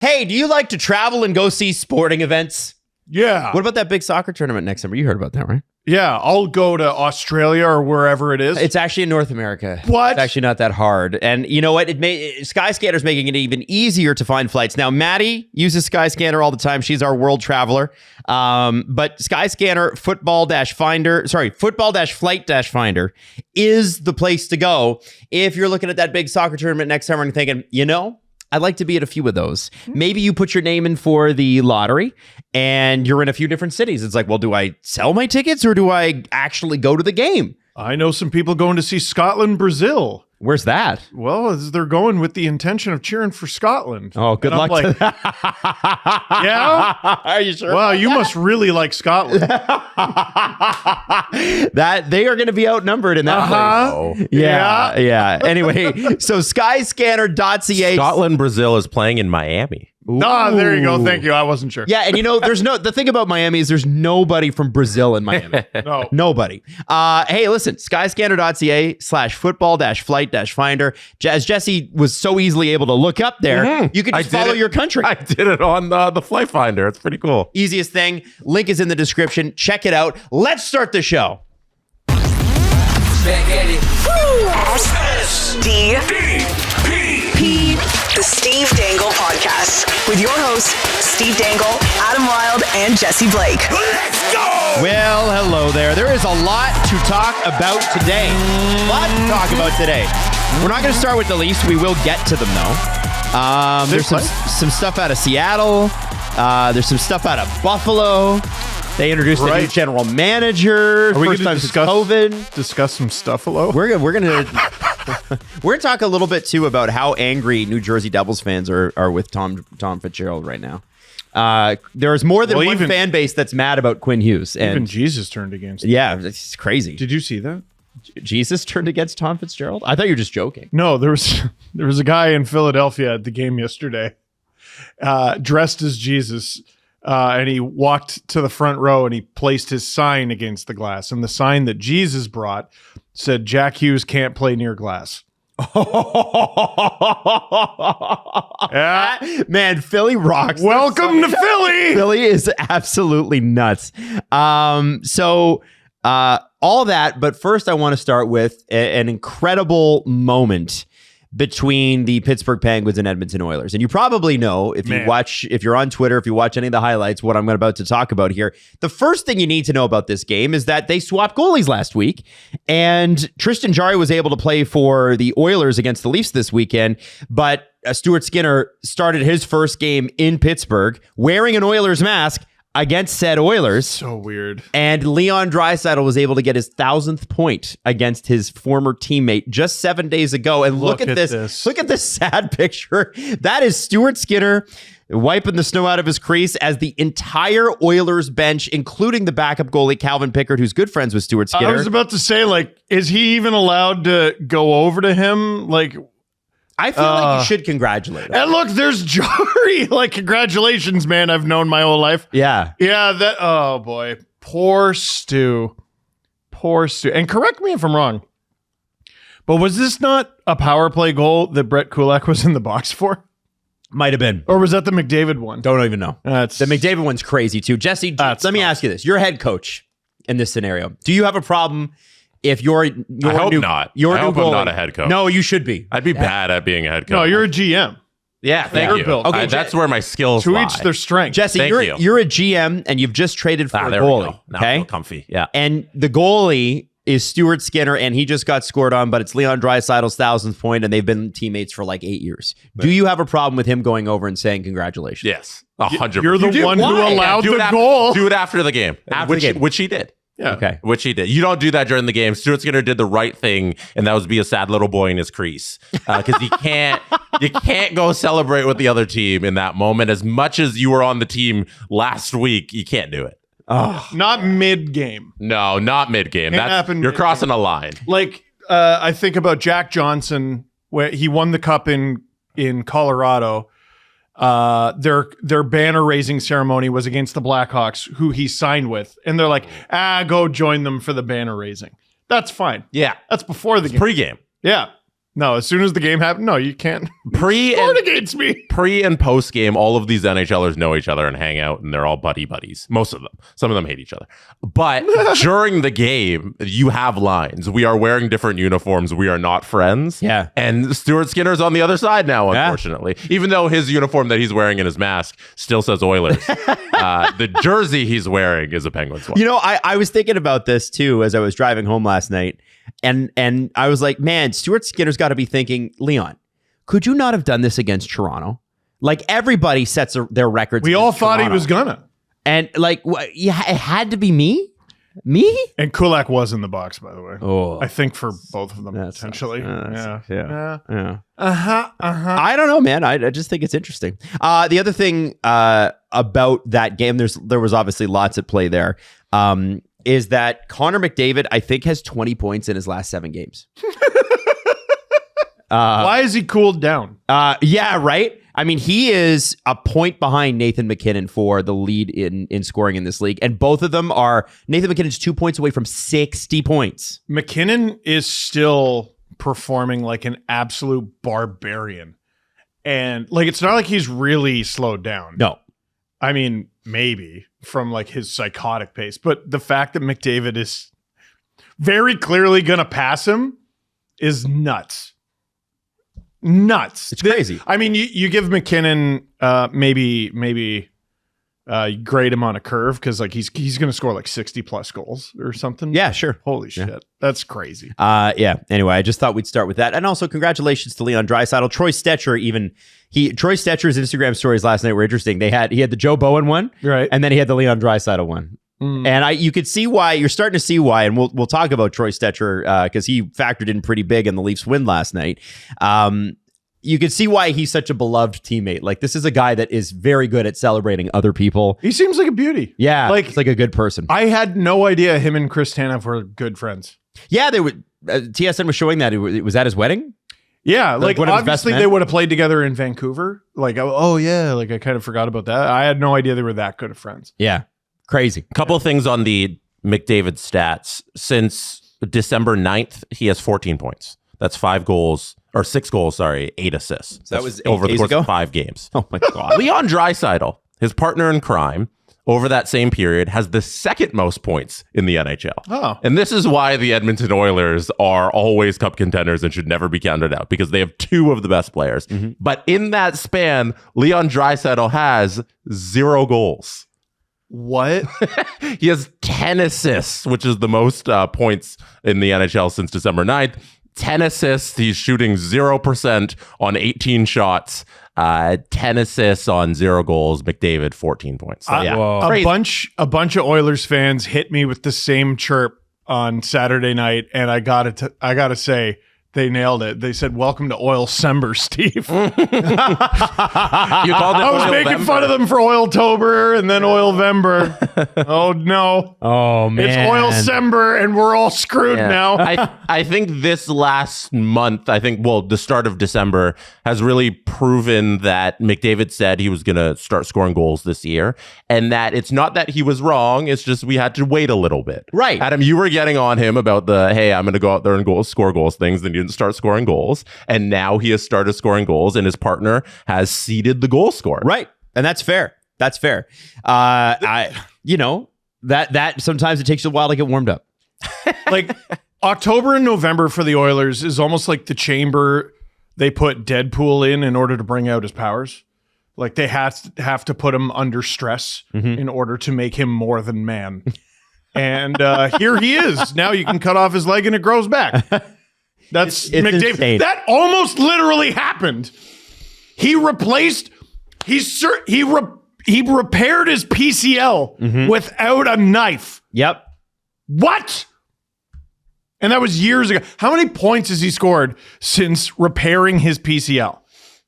Hey, do you like to travel and go see sporting events? Yeah. What about that big soccer tournament next summer? You heard about that, right? Yeah, I'll go to Australia or wherever it is. It's actually in North America. What? It's actually not that hard. And you know what? Skyscanner's making it even easier to find flights. Now, Maddie uses Skyscanner all the time. She's our world traveler. But Skyscanner football-flight-finder is the place to go if you're looking at that big soccer tournament next summer and thinking, I'd like to be at a few of those. Maybe you put your name in for the lottery and you're in a few different cities. It's like, well, do I sell my tickets or do I actually go to the game? I know some people going to see Scotland, Brazil. Where's that? Well, they're going with the intention of cheering for Scotland. Oh, good luck to that. Yeah? Are you sure? Wow, you must really like Scotland. That they are going to be outnumbered in that place. Oh. Yeah. Anyway, so skyscanner.ca. Scotland, Brazil is playing in Miami. Ah, there you go. Thank you. I wasn't sure. Yeah, and the thing about Miami is there's nobody from Brazil in Miami. No. Nobody. Hey, listen, skyscanner.ca/football-flight-finder. As Jesse was so easily able to look up there, you can just follow your country. I did it on the Flight Finder. It's pretty cool. Easiest thing. Link is in the description. Check it out. Let's start the show. SDP, the Steve Dangle Podcast, with your hosts, Steve Dangle, Adam Wilde, and Jesse Blake. Let's go! Well, hello there. There is a lot to talk about today. We're not going to start with the Leafs. We will get to them, though. There's some stuff out of Seattle. There's some stuff out of Buffalo. They introduced a new general manager. Are we First going time to since COVID. discuss some Stuffalo? We're gonna talk a little bit too about how angry New Jersey Devils fans are with Tom Fitzgerald right now. There's more than one fan base that's mad about Quinn Hughes, and even Jesus turned against him. Yeah, it's crazy. Did you see that? Jesus turned against Tom Fitzgerald? I thought you were just joking. No, there was a guy in Philadelphia at the game yesterday, dressed as Jesus. And he walked to the front row and he placed his sign against the glass. And the sign that Jesus brought said, "Jack Hughes can't play near glass." Yeah. Man, Philly rocks. Welcome to Philly. Philly is absolutely nuts. So all that. But first, I want to start with an incredible moment between the Pittsburgh Penguins and Edmonton Oilers. And you probably know, if you're on Twitter, if you watch any of the highlights, what I'm about to talk about here. The first thing you need to know about this game is that they swapped goalies last week, and Tristan Jarry was able to play for the Oilers against the Leafs this weekend, but Stuart Skinner started his first game in Pittsburgh wearing an Oilers mask against said Oilers. So weird. And Leon Draisaitl was able to get his 1,000th point against his former teammate just 7 days ago. And look at this. Look at this sad picture. That is Stuart Skinner wiping the snow out of his crease as the entire Oilers bench, including the backup goalie Calvin Pickard, who's good friends with Stuart Skinner. I was about to say, is he even allowed to go over to him? I feel like you should congratulate him. And look, there's Jarry. Congratulations, man. I've known my whole life. Yeah. Yeah, oh boy. Poor Stu. And correct me if I'm wrong, but was this not a power play goal that Brett Kulak was in the box for? Might have been. Or was that the McDavid one? Don't even know. The McDavid one's crazy too. Jesse, let me ask you this. You're a head coach in this scenario. Do you have a problem if you're I hope not. I hope I'm not a head coach. No, you should be. I'd be bad at being a head coach. No, you're a GM. Yeah, thank you. Built. Okay, that's where my skills to lie. each their strength. Jesse, you're a GM and you've just traded for a there goalie. We go. Now okay, I feel comfy. Yeah, and the goalie is Stuart Skinner, and he just got scored on, but it's Leon Draisaitl's 1,000th point, and they've been teammates for 8 years. Do you have a problem with him going over and saying congratulations? Yes, 100%. You're the one who allowed the goal. Do it after the game. Which he did. Yeah. Okay. Which he did. You don't do that during the game. Stuart Skinner did the right thing, and that was be a sad little boy in his crease. Because you can't go celebrate with the other team in that moment. As much as you were on the team last week, you can't do it. Oh. Not mid-game. No, not mid-game. You're crossing a line. I think about Jack Johnson, where he won the cup in Colorado. Their banner raising ceremony was against the Blackhawks, who he signed with, and they're like, go join them for the banner raising. That's fine. Yeah, that's before the game. Pre-game. Yeah, No, as soon as the game happened, no, you can't. Scored against me. Pre and post game, all of these NHLers know each other and hang out, and they're all buddies. Most of them. Some of them hate each other. But during the game, you have lines. We are wearing different uniforms. We are not friends. Yeah. And Stuart Skinner's on the other side now, unfortunately. Even though his uniform that he's wearing in his mask still says Oilers. The jersey he's wearing is a Penguins one. You know, I was thinking about this too as I was driving home last night. And I was like, man, Stuart Skinner's got to be thinking, Leon, could you not have done this against Toronto? Like, everybody sets their records. We all thought Toronto. he was gonna. And like, it had to be Me? And Kulak was in the box, by the way. Oh, I think for both of them, potentially. Yeah. I I don't know, man. I just think it's interesting. The other thing about that game, there was obviously lots at play there. Is that Connor McDavid, I think, has 20 points in his last 7 games. Why is he cooled down? Yeah, right? I mean, he is a point behind Nathan McKinnon for the lead in scoring in this league. And both of them are, Nathan McKinnon's 2 points away from 60 points. McKinnon is still performing like an absolute barbarian. And like, it's not like he's really slowed down. No. I mean, maybe from like his psychotic pace, but the fact that McDavid is very clearly going to pass him is nuts. It's crazy. I mean, you give McKinnon maybe grade him on a curve because like he's going to score like 60 plus goals or something. Yeah, sure. Holy shit. That's crazy. Yeah. Anyway, I just thought we'd start with that. And also congratulations to Leon Draisaitl. Troy Stetcher's Instagram stories last night were interesting. He had the Joe Bowen one, right? And then he had the Leon Draisaitl one. And you could see why. You're starting to see why, and we'll talk about Troy Stecher because he factored in pretty big in the Leafs win last night. You could see why he's such a beloved teammate. Like, this is a guy that is very good at celebrating other people. He seems like a beauty. Yeah, he's like a good person. I had no idea him and Chris Tanev were good friends. Yeah, they were. TSN was showing that it was at his wedding. Yeah, like one of his best obviously men? they would have played together in Vancouver. Like, oh yeah, like I kind of forgot about that. I had no idea they were that good of friends. Yeah, crazy. Couple of things on the McDavid stats. Since December 9th, he has 14 points. That's 6 goals, 8 assists. So that was 8 over the days course ago? of 5 games. Oh my God. Leon Draisaitl, his partner in crime, over that same period, has the second most points in the NHL. Oh. And this is why the Edmonton Oilers are always cup contenders and should never be counted out, because they have 2 of the best players. Mm-hmm. But in that span, Leon Draisaitl has 0 goals. What? He has 10 assists, which is the most points in the NHL since December 9th. 10 assists. He's shooting 0% on 18 shots. 10 assists on 0 goals. McDavid, 14 points. So, a bunch of Oilers fans hit me with the same chirp on Saturday night, and I gotta say, they nailed it. They said, "Welcome to Oil Sember, Steve." You called it I was making fun of them for Oiltober and then Oilvember. Oh no! Oh man, it's Oil Sember, and we're all screwed now. I think this last month, the start of December has really proven that McDavid said he was going to start scoring goals this year, and that it's not that he was wrong. It's just we had to wait a little bit. Right, Adam, you were getting on him about the hey, I'm going to go out there and score goals things. Then you didn't start scoring goals, and now he has started scoring goals, and his partner has seeded the goal scorer. Right, and that's fair. That's fair. That sometimes it takes you a while to get warmed up. Like October and November for the Oilers is almost like the chamber they put Deadpool in order to bring out his powers. Like they have to put him under stress in order to make him more than man. And here he is. Now you can cut off his leg and it grows back. That's it's McDavid. insane. That almost literally happened. He repaired his PCL without a knife. Yep. What? And that was years ago. How many points has he scored since repairing his PCL?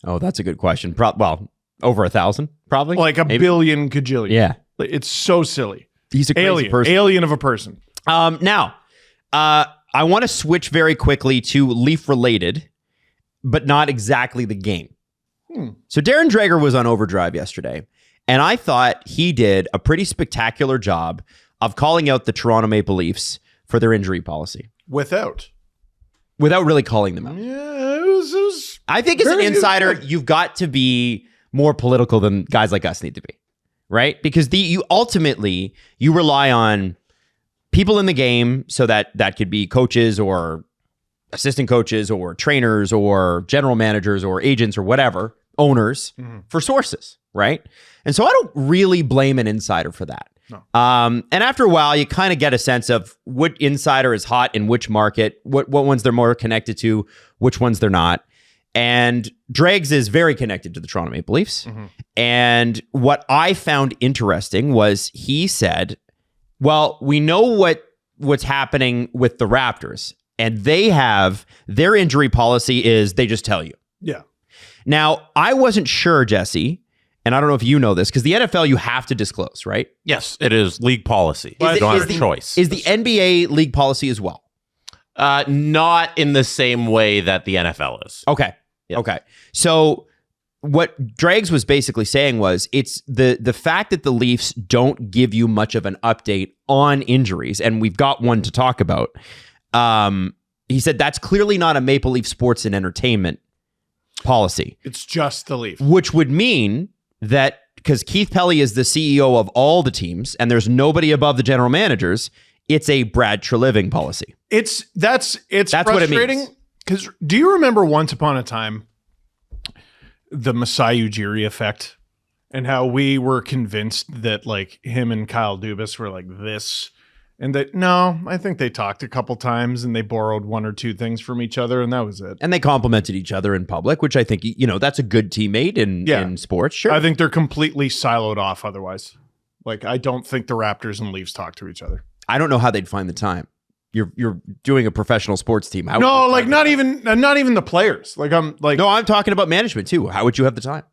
Oh, that's a good question. Over 1,000, probably. Like a billion gajillion. Yeah. It's so silly. He's a crazy person. Alien of a person. Now, I want to switch very quickly to Leaf related, but not exactly the game. So Darren Dreger was on overdrive yesterday, and I thought he did a pretty spectacular job of calling out the Toronto Maple Leafs for their injury policy. Without without really calling them out. Yeah, it was I think as an insider, you've got to be more political than guys like us need to be, right? Because you ultimately rely on people in the game, so that could be coaches or assistant coaches or trainers or general managers or agents or whatever, owners, for sources, right? And so I don't really blame an insider for that. No. And after a while, you kind of get a sense of what insider is hot in which market, what ones they're more connected to, which ones they're not. And Dregs is very connected to the Toronto Maple Leafs. And what I found interesting was he said, well, we know what's happening with the Raptors, and they have their injury policy is they just tell you. Yeah. Now, I wasn't sure, Jesse, and I don't know if you know this, because the NFL, you have to disclose, right? Yes, it is league policy. You don't have a choice. Is the NBA league policy as well? Not in the same way that the NFL is. Okay. Yes. Okay. So what Dregs was basically saying was it's the fact that the Leafs don't give you much of an update on injuries, and we've got one to talk about. He said that's clearly not a Maple Leaf sports and entertainment policy. It's just the Leafs. Which would mean that because Keith Pelly is the CEO of all the teams and there's nobody above the general managers, it's a Brad Treliving policy. That's what it frustrating. means. Because do you remember once upon a time the Masai Ujiri effect and how we were convinced that like him and Kyle Dubas were like this, and that no, I think they talked a couple times and they borrowed one or two things from each other and that was it. And they complimented each other in public, which I think, that's a good teammate in sports. Sure. I think they're completely siloed off otherwise. Like, I don't think the Raptors and Leafs talk to each other. I don't know how they'd find the time. You're doing a professional sports team. No, like not even the players. Like I'm talking about management too. How would you have the time?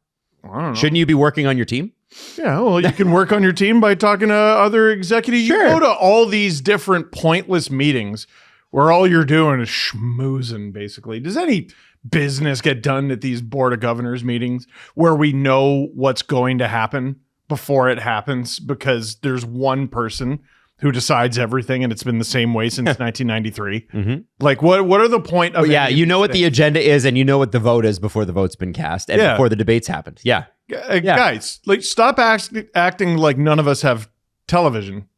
I don't know. Shouldn't you be working on your team? Yeah, well, you can work on your team by talking to other executives. Sure. You go to all these different pointless meetings where all you're doing is schmoozing, basically. Does any business get done at these Board of Governors meetings where we know what's going to happen before it happens because there's one person who decides everything and it's been the same way since 1993? Like, what are the point of... Yeah, you know what the agenda is and you know what the vote is before the vote's been cast and before the debates happened. Yeah. Guys, like, stop acting like none of us have television.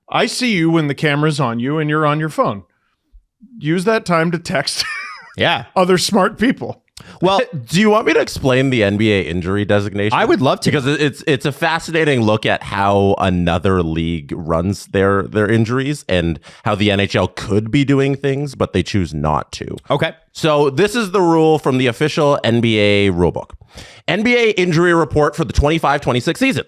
I see you when the camera's on you and you're on your phone. Use that time to text other smart people. Well, do you want me to explain the NBA injury designation? I would love to, because it's a fascinating look at how another league runs their injuries and how the NHL could be doing things, but they choose not to. Okay. So this is the rule from the official NBA rulebook. NBA injury report for the 25-26 season.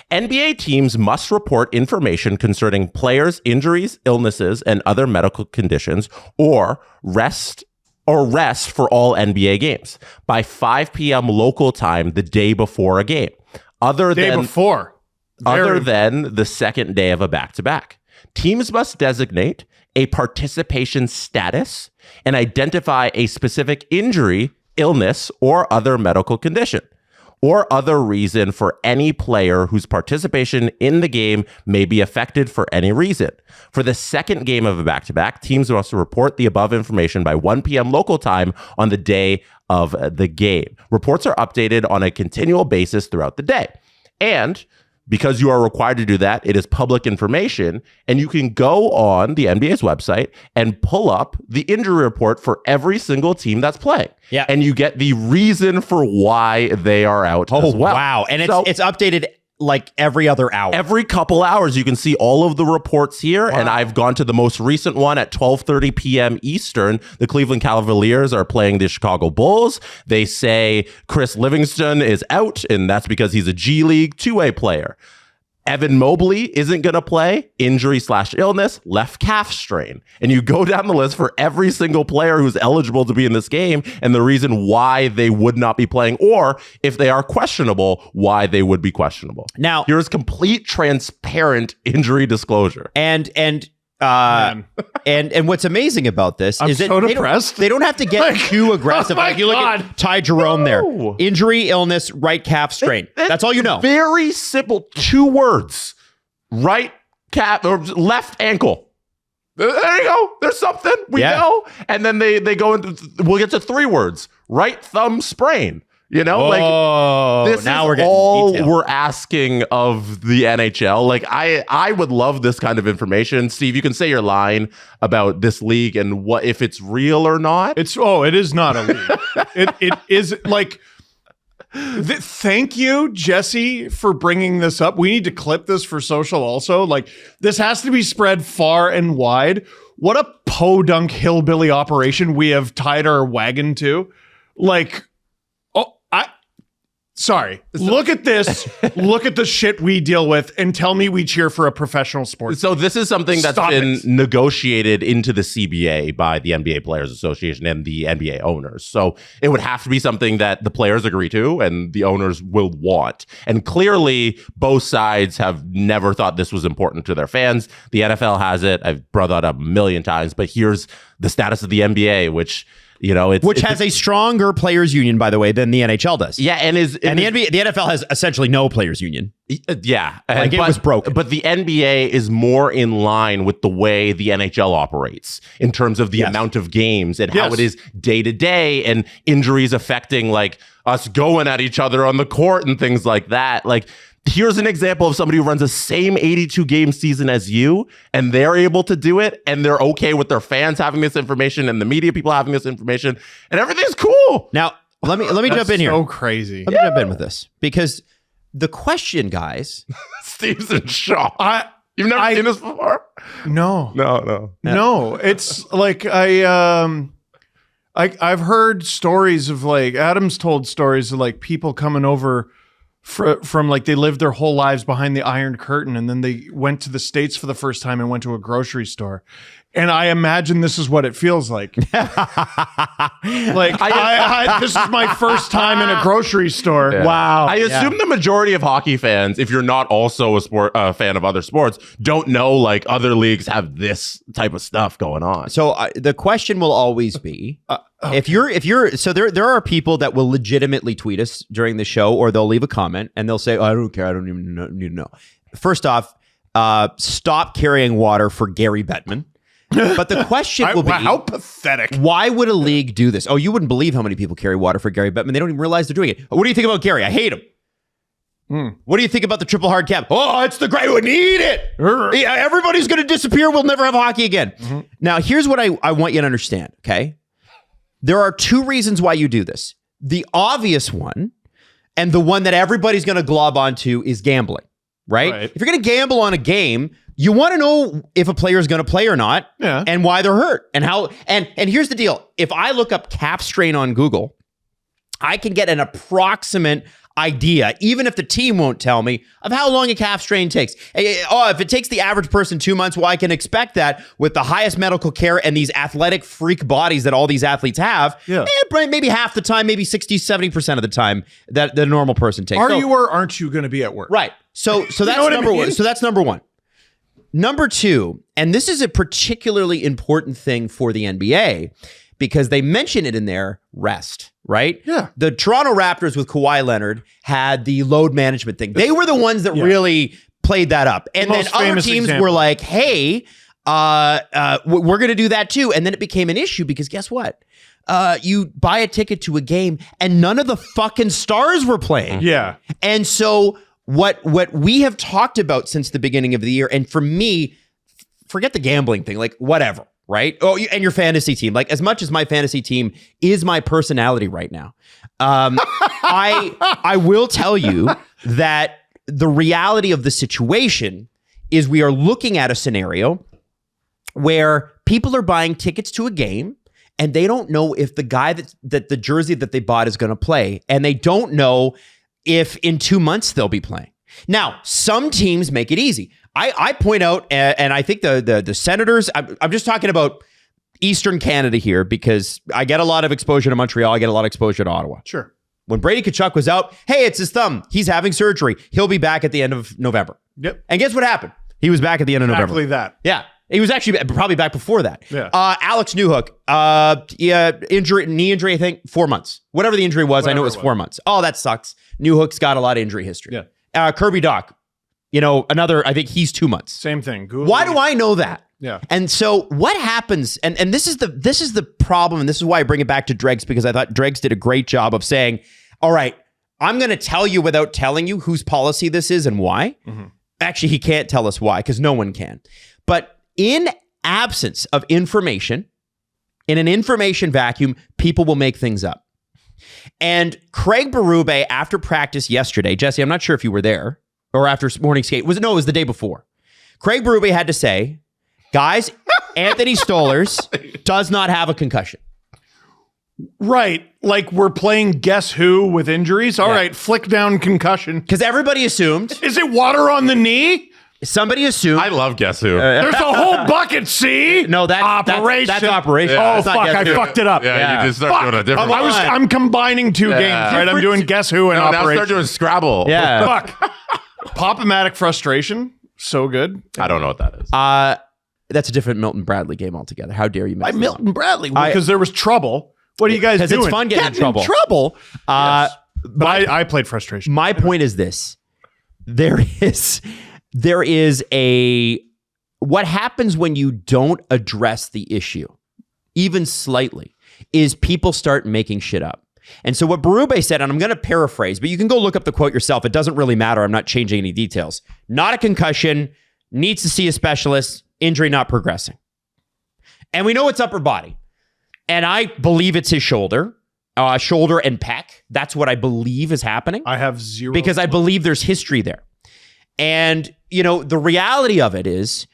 NBA teams must report information concerning players' injuries, illnesses, and other medical conditions, or rest for all NBA games by 5 p.m. local time the day before a game, other than the second day of a back-to-back. Teams must designate a participation status and identify a specific injury, illness, or other medical condition, or other reason for any player whose participation in the game may be affected for any reason. For the second game of a back-to-back, teams must report the above information by 1 p.m. local time on the day of the game. Reports are updated on a continual basis throughout the day. And because you are required to do that, it is public information, and you can go on the NBA's website and pull up the injury report for every single team that's playing. Yeah. And you get the reason for why they are out as well. Wow. And it's updated like every other hour. Every couple hours, you can see all of the reports here. Wow. And I've gone to the most recent one at 12:30 p.m. Eastern. The Cleveland Cavaliers are playing the Chicago Bulls. They say Chris Livingston is out, and that's because he's a G League two-way player. Evan Mobley isn't going to play, injury/illness, left calf strain. And you go down the list for every single player who's eligible to be in this game and the reason why they would not be playing, or if they are questionable, why they would be questionable. Now, here's complete transparent injury disclosure. And what's amazing about this is that they don't have to get too aggressive. Like you look at Ty Jerome there. Injury, illness, right calf strain. That's all you know. Very simple. 2 words. Right calf or left ankle. There you go. There's something. We know. And then they go into, we'll get to 3 words. Right thumb sprain. You know, this now is we're getting all detail. we're asking of the NHL. Like, I would love this kind of information. Steve, you can say your line about this league and what if it's real or not. It is not a league. it is like. Thank you, Jesse, for bringing this up. We need to clip this for social also. Like, this has to be spread far and wide. What a podunk hillbilly operation we have tied our wagon to. Like, sorry. Look at this. Look at the shit we deal with and tell me we cheer for a professional sport. So this is something that's been negotiated into the CBA by the NBA Players Association and the NBA owners. So it would have to be something that the players agree to and the owners will want. And clearly, both sides have never thought this was important to their fans. The NFL has it. I've brought that up a million times. But here's the status of the NBA, which... You know, which has a stronger players union, by the way, than the NHL does. Yeah, and the NFL has essentially no players union. Yeah, like it was broken. But the NBA is more in line with the way the NHL operates in terms of the amount of games and how it is day to day and injuries affecting like us going at each other on the court and things like that. Like, here's an example of somebody who runs the same 82 game season as you, and they're able to do it, and they're okay with their fans having this information and the media people having this information, and everything's cool. Now, let me jump in here. So crazy. Let me jump in with this because the question, guys. Steve's in shock. You've never seen this before? No. It's like I've heard stories of like Adam's told stories of like people coming over. From like they lived their whole lives behind the Iron Curtain and then they went to the States for the first time and went to a grocery store. And I imagine this is what it feels like. This is my first time in a grocery store. Yeah. Wow. I assume the majority of hockey fans, if you're not also a fan of other sports, don't know like other leagues have this type of stuff going on. So the question will always be, if you're, so there are people that will legitimately tweet us during the show or they'll leave a comment and they'll say, oh, I don't care. I don't even need to know. First off, stop carrying water for Gary Bettman. But the question will be, how pathetic. Why would a league do this? Oh, you wouldn't believe how many people carry water for Gary Bettman. They don't even realize they're doing it. What do you think about Gary? I hate him. What do you think about the triple hard cap? Oh, it's the great. We need it. Yeah, everybody's going to disappear. We'll never have hockey again. Mm-hmm. Now, here's what I want you to understand, okay? There are 2 reasons why you do this. The obvious one, and the one that everybody's going to glob onto, is gambling, right? If you're going to gamble on a game, you want to know if a player is going to play or not, and why they're hurt, and how. And here's the deal: if I look up calf strain on Google, I can get an approximate idea, even if the team won't tell me, of how long a calf strain takes. Oh, if it takes the average person 2 months, well, I can expect that with the highest medical care and these athletic freak bodies that all these athletes have. Maybe half the time, maybe 60, 70% of the time that the normal person takes. Are you or aren't you going to be at work? Right. So that's number one. So that's number one. Number 2, and this is a particularly important thing for the NBA because they mention it in there, rest, right? Yeah. The Toronto Raptors with Kawhi Leonard had the load management thing. They were the ones that really played that up. And then other teams were like, hey, we're going to do that too. And then it became an issue because guess what? You buy a ticket to a game and none of the fucking stars were playing. Yeah. And so what we have talked about since the beginning of the year, and for me, forget the gambling thing, like whatever, right? Oh, and your fantasy team, like as much as my fantasy team is my personality right now, I will tell you that the reality of the situation is we are looking at a scenario where people are buying tickets to a game and they don't know if the guy that the jersey that they bought is going to play, and they don't know if in 2 months they'll be playing. Now, some teams make it easy. I point out, and I think the Senators, I'm just talking about Eastern Canada here because I get a lot of exposure to Montreal. I get a lot of exposure to Ottawa. Sure. When Brady Tkachuk was out, hey, it's his thumb. He's having surgery. He'll be back at the end of November. Yep. And guess what happened? He was back at the end of November. Exactly that. Yeah. He was actually probably back before that. Yeah. Alex Newhook, knee injury, I think 4 months. Whatever the injury was, I know it was 4 months. Oh, that sucks. Newhook's got a lot of injury history. Yeah. Kirby Doc, another, I think he's 2 months. Same thing. Why do I know that? Yeah. And so what happens, and this is the problem, and this is why I bring it back to Dregs, because I thought Dregs did a great job of saying, all right, I'm going to tell you without telling you whose policy this is and why. Mm-hmm. Actually, he can't tell us why, because no one can. But in absence of information, in an information vacuum, people will make things up. And Craig Berube, after practice yesterday, Jesse, I'm not sure if you were there, or after morning skate, it was the day before. Craig Berube had to say, guys, Anthony Stolarz does not have a concussion. Right. Like we're playing Guess Who with injuries. All right, flick down concussion. Because everybody assumed. Is it water on the knee? Somebody assumed. I love Guess Who. There's a whole bucket, see? No, that's operation. That's operation. Oh, That's not fuck, Guess I Who. fucked it up. Yeah, you just start doing a different one. I'm combining two games, right? I'm doing Guess Who and Now operation. start doing Scrabble. Yeah. Fuck. Pop-O-Matic frustration. So good. I don't know what that is. That's a different Milton Bradley game altogether. How dare you mess this Milton up? Bradley, because there was trouble. What are you guys doing? Because it's fun getting in trouble. Yes. But I played frustration. My point is this. There is what happens when you don't address the issue, even slightly, is people start making shit up. And so what Berube said, and I'm going to paraphrase, but you can go look up the quote yourself. It doesn't really matter. I'm not changing any details. Not a concussion, needs to see a specialist, injury not progressing. And we know it's upper body. And I believe it's his shoulder and pec. That's what I believe is happening. I have zero. Because I believe there's history there. And, the reality of it is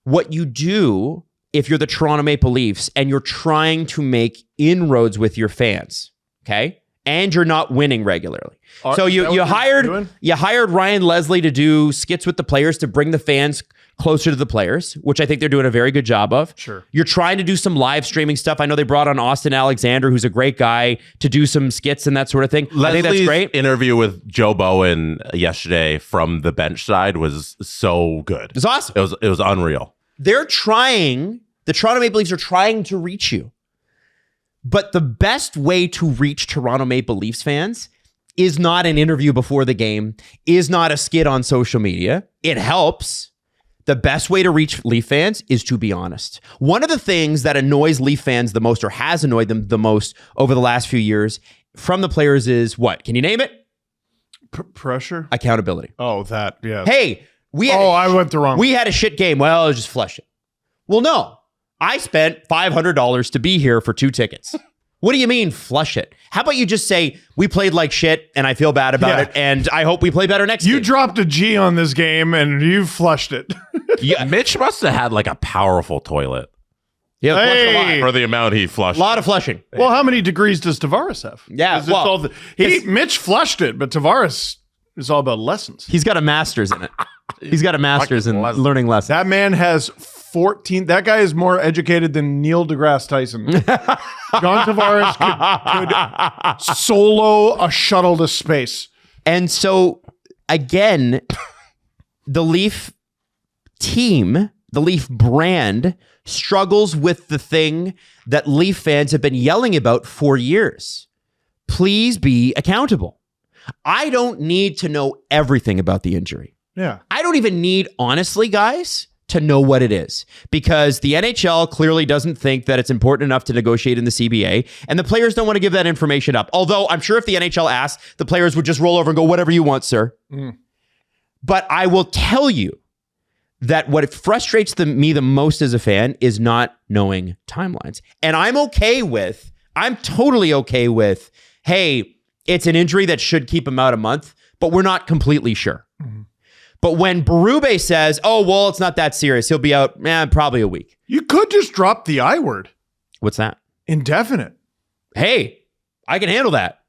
what you do if you're the Toronto Maple Leafs and you're trying to make inroads with your fans, okay? And you're not winning regularly. So you hired Ryan Leslie to do skits with the players to bring the fans closer to the players, which I think they're doing a very good job of. Sure. You're trying to do some live streaming stuff. I know they brought on Austin Alexander, who's a great guy, to do some skits and that sort of thing. I think that's great. Interview with Joe Bowen yesterday from the bench side was so good. It's awesome. It was unreal. The Toronto Maple Leafs are trying to reach you. But the best way to reach Toronto Maple Leafs fans is not an interview before the game, is not a skit on social media. It helps. The best way to reach Leaf fans is to be honest. One of the things that annoys Leaf fans the most, or has annoyed them the most over the last few years from the players, is what? Can you name it? Pressure? Accountability. Oh, that, yeah. Hey, I went the wrong way. We had a shit game. Well, just flush it. Well, no. I spent $500 to be here for 2 tickets. What do you mean, flush it? How about you just say, we played like shit and I feel bad about it and I hope we play better next game. You dropped a G on this game and you flushed it. Yeah, Mitch must have had like a powerful toilet. Yeah, Hey! flushed a lot. For the amount he flushed. A lot of flushing. Well, how many degrees does Tavares have? Yeah, Mitch flushed it, but Tavares is all about lessons. He's got a master's in it. He's got a master's in learning lessons. That man has 14. That guy is more educated than Neil deGrasse Tyson. John Tavares could solo a shuttle to space. And so, again, the Leaf team, the Leaf brand, struggles with the thing that Leaf fans have been yelling about for years. Please be accountable. I don't need to know everything about the injury. Yeah. I don't even need, honestly, guys, to know what it is, because the NHL clearly doesn't think that it's important enough to negotiate in the CBA, and the players don't want to give that information up. Although I'm sure if the NHL asked, the players would just roll over and go, whatever you want, sir. But I will tell you that what frustrates me the most as a fan is not knowing timelines. And I'm totally okay with, hey, it's an injury that should keep him out a month, but we're not completely sure. But when Berube says, oh, well, it's not that serious, he'll be out probably a week. You could just drop the I word. What's that? Indefinite. Hey, I can handle that.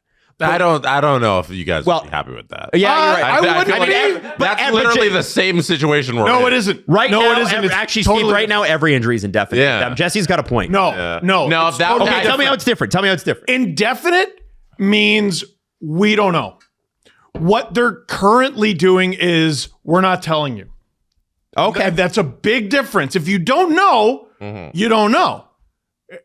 I don't know if you guys would be happy with that. Yeah, you're right. I wouldn't be. That's literally the same situation we're in. No, it isn't. Right no, now, it isn't. It's actually, totally Steve, right now, every injury is indefinite. Yeah. Jesse's got a point. No. If that Okay, tell me how it's different. Indefinite means we don't know. What they're currently doing is we're not telling you. Okay. That's a big difference. If you don't know, you don't know.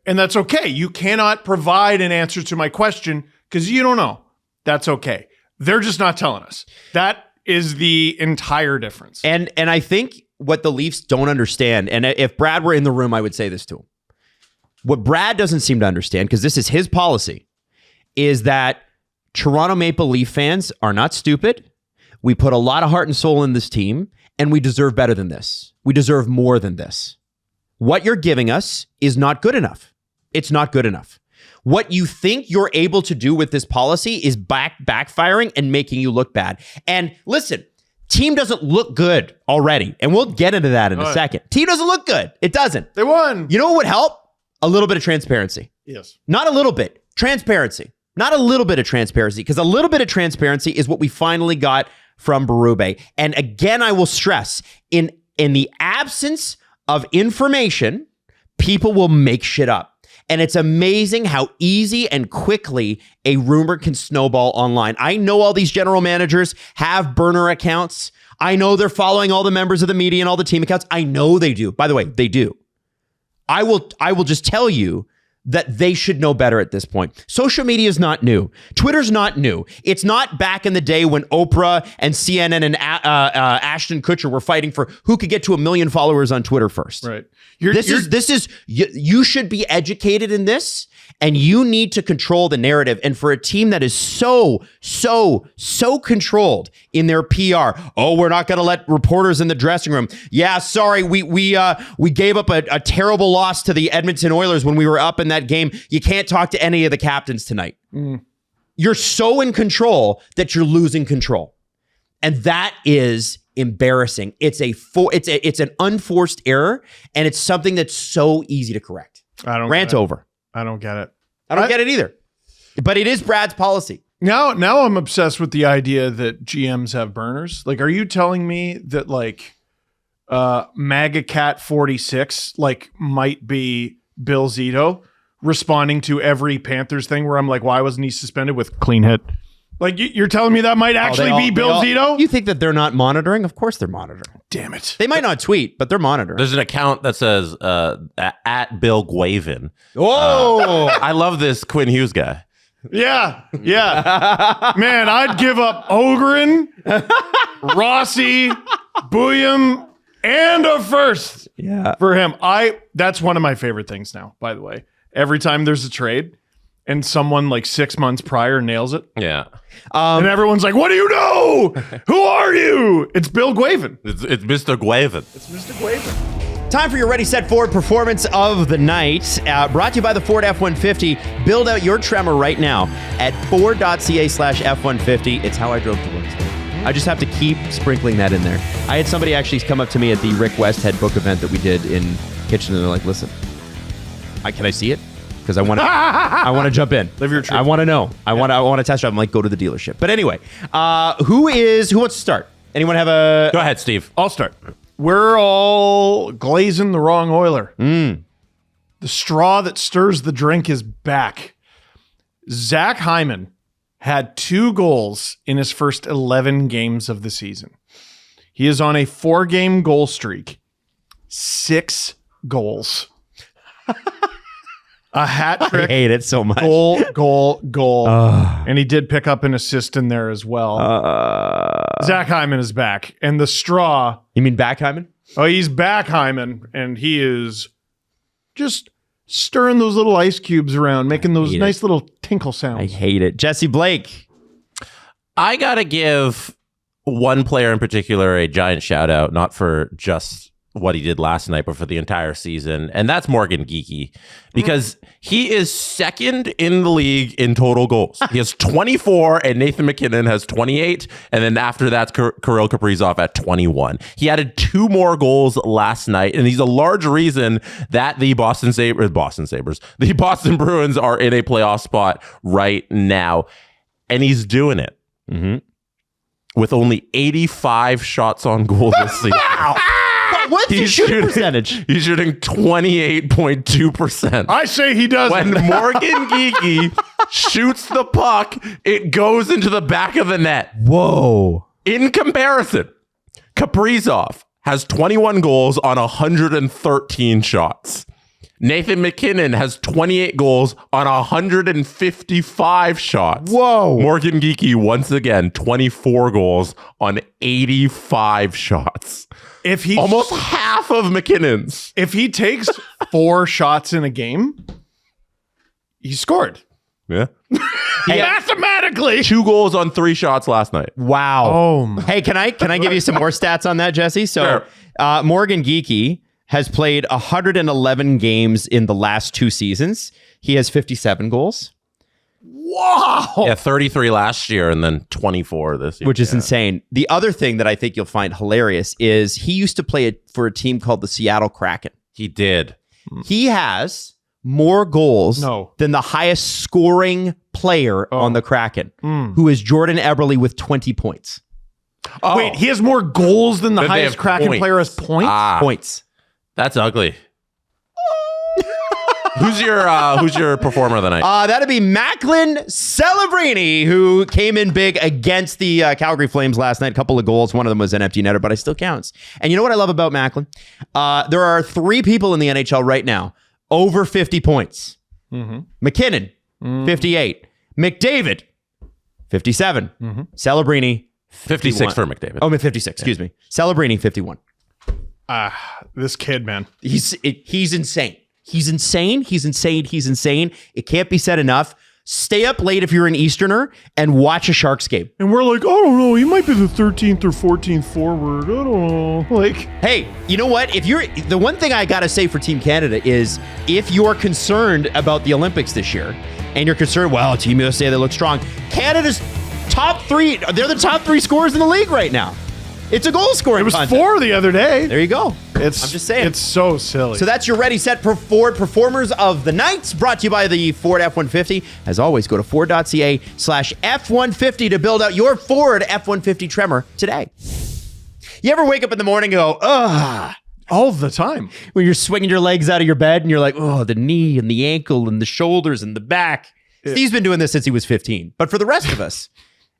And that's okay. You cannot provide an answer to my question because you don't know. That's okay. They're just not telling us. That is the entire difference. And I think what the Leafs don't understand, and if Brad were in the room, I would say this to him. What Brad doesn't seem to understand, because this is his policy, is that Toronto Maple Leaf fans are not stupid. We put a lot of heart and soul in this team, and we deserve better than this. We deserve more than this. What you're giving us is not good enough. It's not good enough. What you think you're able to do with this policy is backfiring and making you look bad. And listen, team doesn't look good already. And we'll get into that in a second. Team doesn't look good. It doesn't. They won. You know what would help? A little bit of transparency. Yes. Not a little bit. Transparency. Not a little bit of transparency. Because a little bit of transparency is what we finally got from Berube. And again, I will stress, in the absence of information, people will make shit up. And it's amazing how easy and quickly a rumor can snowball online. I know all these general managers have burner accounts. I know they're following all the members of the media and all the team accounts. I know they do. By the way, they do. I will just tell you that they should know better at this point. Social media is not new. Twitter's not new. It's not back in the day when Oprah and CNN and Ashton Kutcher were fighting for who could get to 1 million followers on Twitter first. Right. You should be educated in this, and you need to control the narrative. And for a team that is so controlled in their PR, oh, we're not going to let reporters in the dressing room. Yeah, sorry, we gave up a terrible loss to the Edmonton Oilers when we were up in that game. You can't talk to any of the captains tonight. You're so in control that you're losing control, and that is embarrassing. It's an unforced error, and it's something that's so easy to correct. Rant over. I don't get it. I don't get it either. But it is Brad's policy. Now I'm obsessed with the idea that GMs have burners. Like, are you telling me that like MAGA Cat 46 like might be Bill Zito responding to every Panthers thing where I'm like, why wasn't he suspended with clean hit? Like, you're telling me that might actually be Bill Zito? You think that they're not monitoring? Of course they're monitoring. Damn it. They might not tweet, but they're monitoring. There's an account that says at Bill Guavin. Oh, I love this Quinn Hughes guy. Yeah. Man, I'd give up Ogren, Rossi, Bouillon, and a first for him. That's one of my favorite things now, by the way. Every time there's a trade and someone like 6 months prior nails it. Yeah. And everyone's like, what do you know? Who are you? It's Bill Guavin. It's Mr. Guavin. It's Mr. Guavin. time for your Ready, Set, Forward performance of the night. Brought to you by the Ford F-150. Build out your Tremor right now at ford.ca/F-150. It's how I drove to work today. I just have to keep sprinkling that in there. I had somebody actually come up to me at the Rick Westhead book event that we did in Kitchen, and they're like, listen, can I see it? Because I want to jump in. Live your truth. I want to know. I want to test drive. I'm like, go to the dealership. But anyway, who wants to start? Anyone have a... Go ahead, Steve. I'll start. We're all glazing the wrong Oiler. The straw that stirs the drink is back. Zach Hyman had 2 goals in his first 11 games of the season. He is on a 4-game goal streak. 6 goals. A hat trick. I hate it so much. Goal. And he did pick up an assist in there as well. Zach Hyman is back. And the straw. You mean back Hyman? Oh, he's back Hyman. And he is just stirring those little ice cubes around, making those nice little tinkle sounds. I hate it. Jesse Blake. I got to give one player in particular a giant shout out, not for just what he did last night, but for the entire season. And that's Morgan Geekie, because he is second in the league in total goals. He has 24 and Nathan McKinnon has 28. And then after that, Kirill Kaprizov at 21. He added 2 more goals last night. And he's a large reason that the Boston Bruins are in a playoff spot right now. And he's doing it with only 85 shots on goal this season. Wow. What's his shooting percentage? He's shooting 28.2%. I say he does. When Morgan Geekie shoots the puck, it goes into the back of the net. Whoa. In comparison, Kaprizov has 21 goals on 113 shots. Nathan McKinnon has 28 goals on 155 shots. Whoa. Morgan Geekie, once again, 24 goals on 85 shots. If he Almost half of McKinnon's. if he takes 4 shots in a game, he scored. Yeah. Mathematically. 2 goals on 3 shots last night. Wow. Oh my. Hey, can I give you some more stats on that, Jesse? So, Sure. Morgan Geekie has played 111 games in the last 2 seasons. He has 57 goals, Wow. Yeah, 33 last year and then 24 this year. which is insane. The other thing that I think you'll find hilarious is he used to play for a team called the Seattle Kraken. He did. He has more goals No. than the highest scoring player on the Kraken, who is Jordan Eberle with 20 points. Oh, Wait, he has more goals than the Then they highest have Kraken points. player has points? Points. That's ugly. Who's your performer of the night? That'd be Macklin Celebrini, who came in big against the Calgary Flames last night. A couple of goals. One of them was an empty netter, but it still counts. And you know what I love about Macklin? There are 3 people in the NHL right now over 50 points. McKinnon, 58. McDavid, 57. Celebrini, 56 for McDavid. Oh, 56. Excuse me. Celebrini, 51. This kid, man. He's insane. He's insane. He's insane. He's insane. It can't be said enough. Stay up late if you're an Easterner and watch a Sharks game. And we're like, I don't know. He might be the 13th or 14th forward. I don't know. Like, Hey, you know what? If you're the one thing I gotta say for Team Canada is if you're concerned about the Olympics this year and you're concerned, well, Team USA, they look strong. Canada's top 3, they're the top 3 scorers in the league right now. It's a goal scoring it was contest. 4 the other day. There you go. I'm just saying. It's so silly. So that's your Ready, Set, Ford Performers of the Night, brought to you by the Ford F-150. As always, go to Ford.ca/F-150 to build out your Ford F-150 Tremor today. You ever wake up in the morning and go, ugh, all the time. when you're swinging your legs out of your bed and you're like, oh, the knee and the ankle and the shoulders and the back. Steve's been doing this since he was 15. But for the rest of us,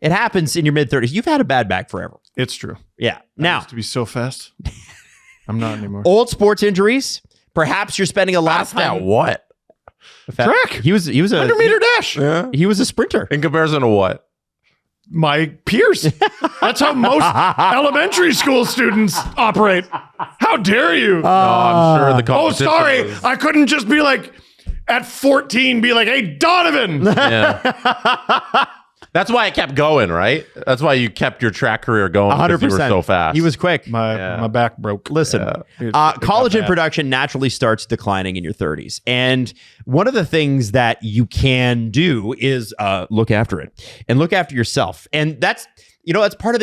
it happens in your mid-30s. You've had a bad back forever. It's true. Yeah. I Now, used to be so fast. I'm not anymore. old sports injuries. Perhaps you're spending a lot That's of time. that what? Track. He was a 100-meter dash. Yeah. He was a sprinter. In comparison to what? My peers. That's how most elementary school students operate. How dare you? No, I'm sure the Oh, competition sorry. was- I couldn't just be like, at 14, be like, hey, Donovan. Yeah. That's why it kept going, right? That's why you kept your track career going. 100%. Because you were so fast. He was quick. My back broke. Listen, It got collagen bad. production naturally starts declining in your 30s. And one of the things that you can do is look after it and look after yourself. And that's part of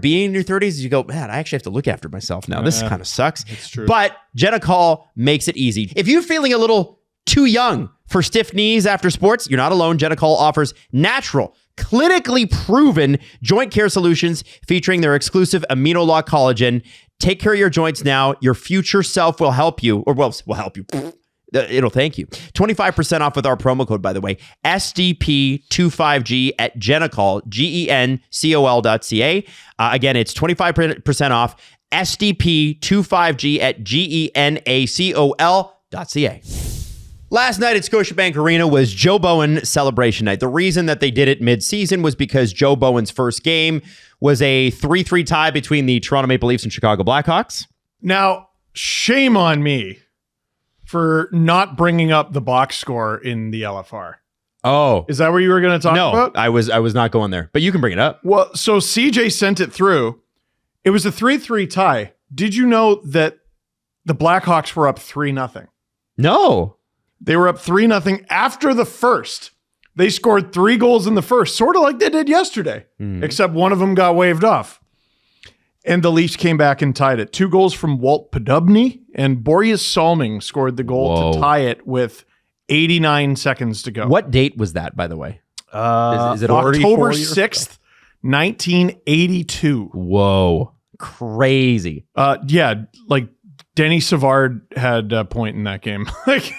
being in your 30s is you go, man, I actually have to look after myself now. This kind of sucks. It's true. But Genacol makes it easy. If you're feeling a little too young for stiff knees after sports, you're not alone. Genacol offers natural, clinically proven joint care solutions featuring their exclusive AminoLock Collagen. Take care of your joints now. Your future self will help you, or will help you. It'll thank you. 25% off with our promo code, by the way, SDP25G at Genacol, GENCOL.ca. Again, it's 25% off, SDP25G at GENACOL.ca. Last night at Scotiabank Arena was Joe Bowen celebration night. The reason that they did it mid-season was because Joe Bowen's first game was a 3-3 tie between the Toronto Maple Leafs and Chicago Blackhawks. Now, shame on me for not bringing up the box score in the LFR. Oh. Is that what you were going to talk No, about? I was not going there, but you can bring it up. Well, so CJ sent it through. It was a 3-3 tie. Did you know that the Blackhawks were up 3-0? No. They were up 3-0 after the first. They scored 3 goals in the first, sort of like they did yesterday, except one of them got waved off. And the Leafs came back and tied it. 2 goals from Walt Podubny, and Boreas Salming scored the goal to tie it with 89 seconds to go. What date was that, by the way? Is it October 34 years? 6th, 1982. Whoa. Crazy. Yeah, like Denny Savard had a point in that game. Like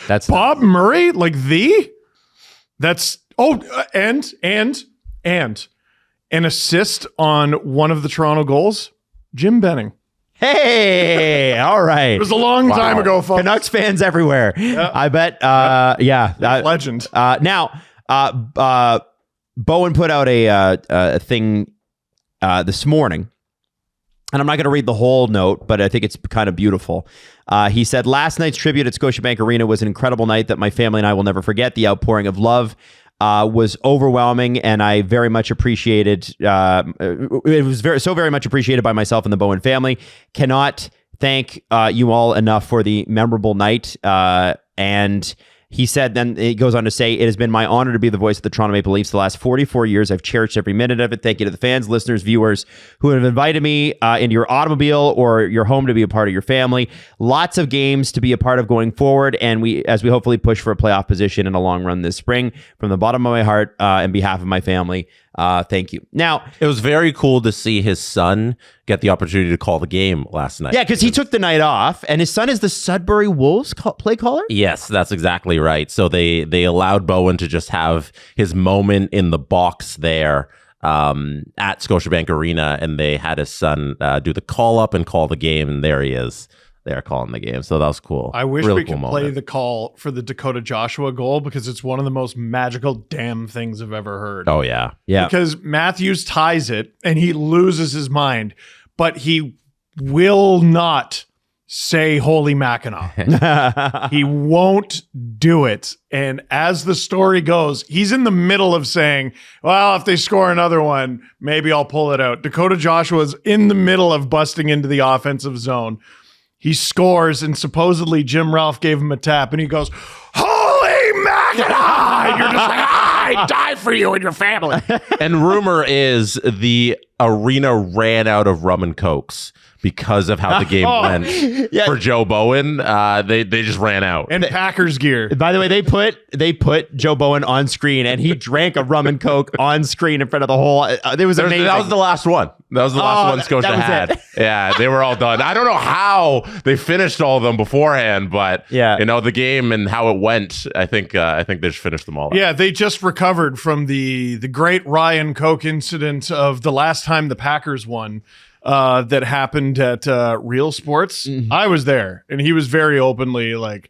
That's Bob Murray, like that's and an assist on one of the Toronto goals, Jim Benning. Hey, all right. It was a long time ago, folks. Canucks fans everywhere. Yep. I bet. Legend. Now, Bowen put out a thing this morning, and I'm not going to read the whole note, but I think it's kind of beautiful. He said, last night's tribute at Scotiabank Arena was an incredible night that my family and I will never forget. The outpouring of love was overwhelming, and I very much appreciated. It was very much appreciated by myself and the Bowen family. Cannot thank you all enough for the memorable night. And he said, then he goes on to say, it has been my honor to be the voice of the Toronto Maple Leafs the last 44 years. I've cherished every minute of it. Thank you to the fans, listeners, viewers who have invited me into your automobile or your home to be a part of your family. Lots of games to be a part of going forward. And as we hopefully push for a playoff position in a long run this spring, from the bottom of my heart, and behalf of my family, thank you. Now, it was very cool to see his son get the opportunity to call the game last night. Yeah, because he took the night off, and his son is the Sudbury Wolves play caller? Yes, that's exactly right. So they allowed Bowen to just have his moment in the box there at Scotiabank Arena, and they had his son do the call up and call the game, and there he is. They're calling the game. So that was cool. I wish really we could cool play moment. the call for the Dakota Joshua goal because it's one of the most magical damn things I've ever heard. Oh, yeah. Yeah. Because Matthews ties it and he loses his mind, but he will not say Holy Mackinac. He won't do it. And as the story goes, he's in the middle of saying, well, if they score another one, maybe I'll pull it out. Dakota Joshua's in the middle of busting into the offensive zone. He scores, and supposedly Jim Ralph gave him a tap, and he goes, Holy Mackinac! And you're just like, I die for you and your family. And rumor is the arena ran out of rum and cokes because of how the game went for Joe Bowen. They just ran out. And Packers gear. By the way, they put Joe Bowen on screen, and he drank a rum and coke on screen in front of the whole. It was amazing. That was the last one. That was the last one Scotia had. It. Yeah, they were all done. I don't know how they finished all of them beforehand, but the game and how it went, I think they just finished them all out. Yeah, they just recovered from the great Ryan Coke incident of the last time the Packers won. That happened at Real Sports. Mm-hmm. I was there, and he was very openly like,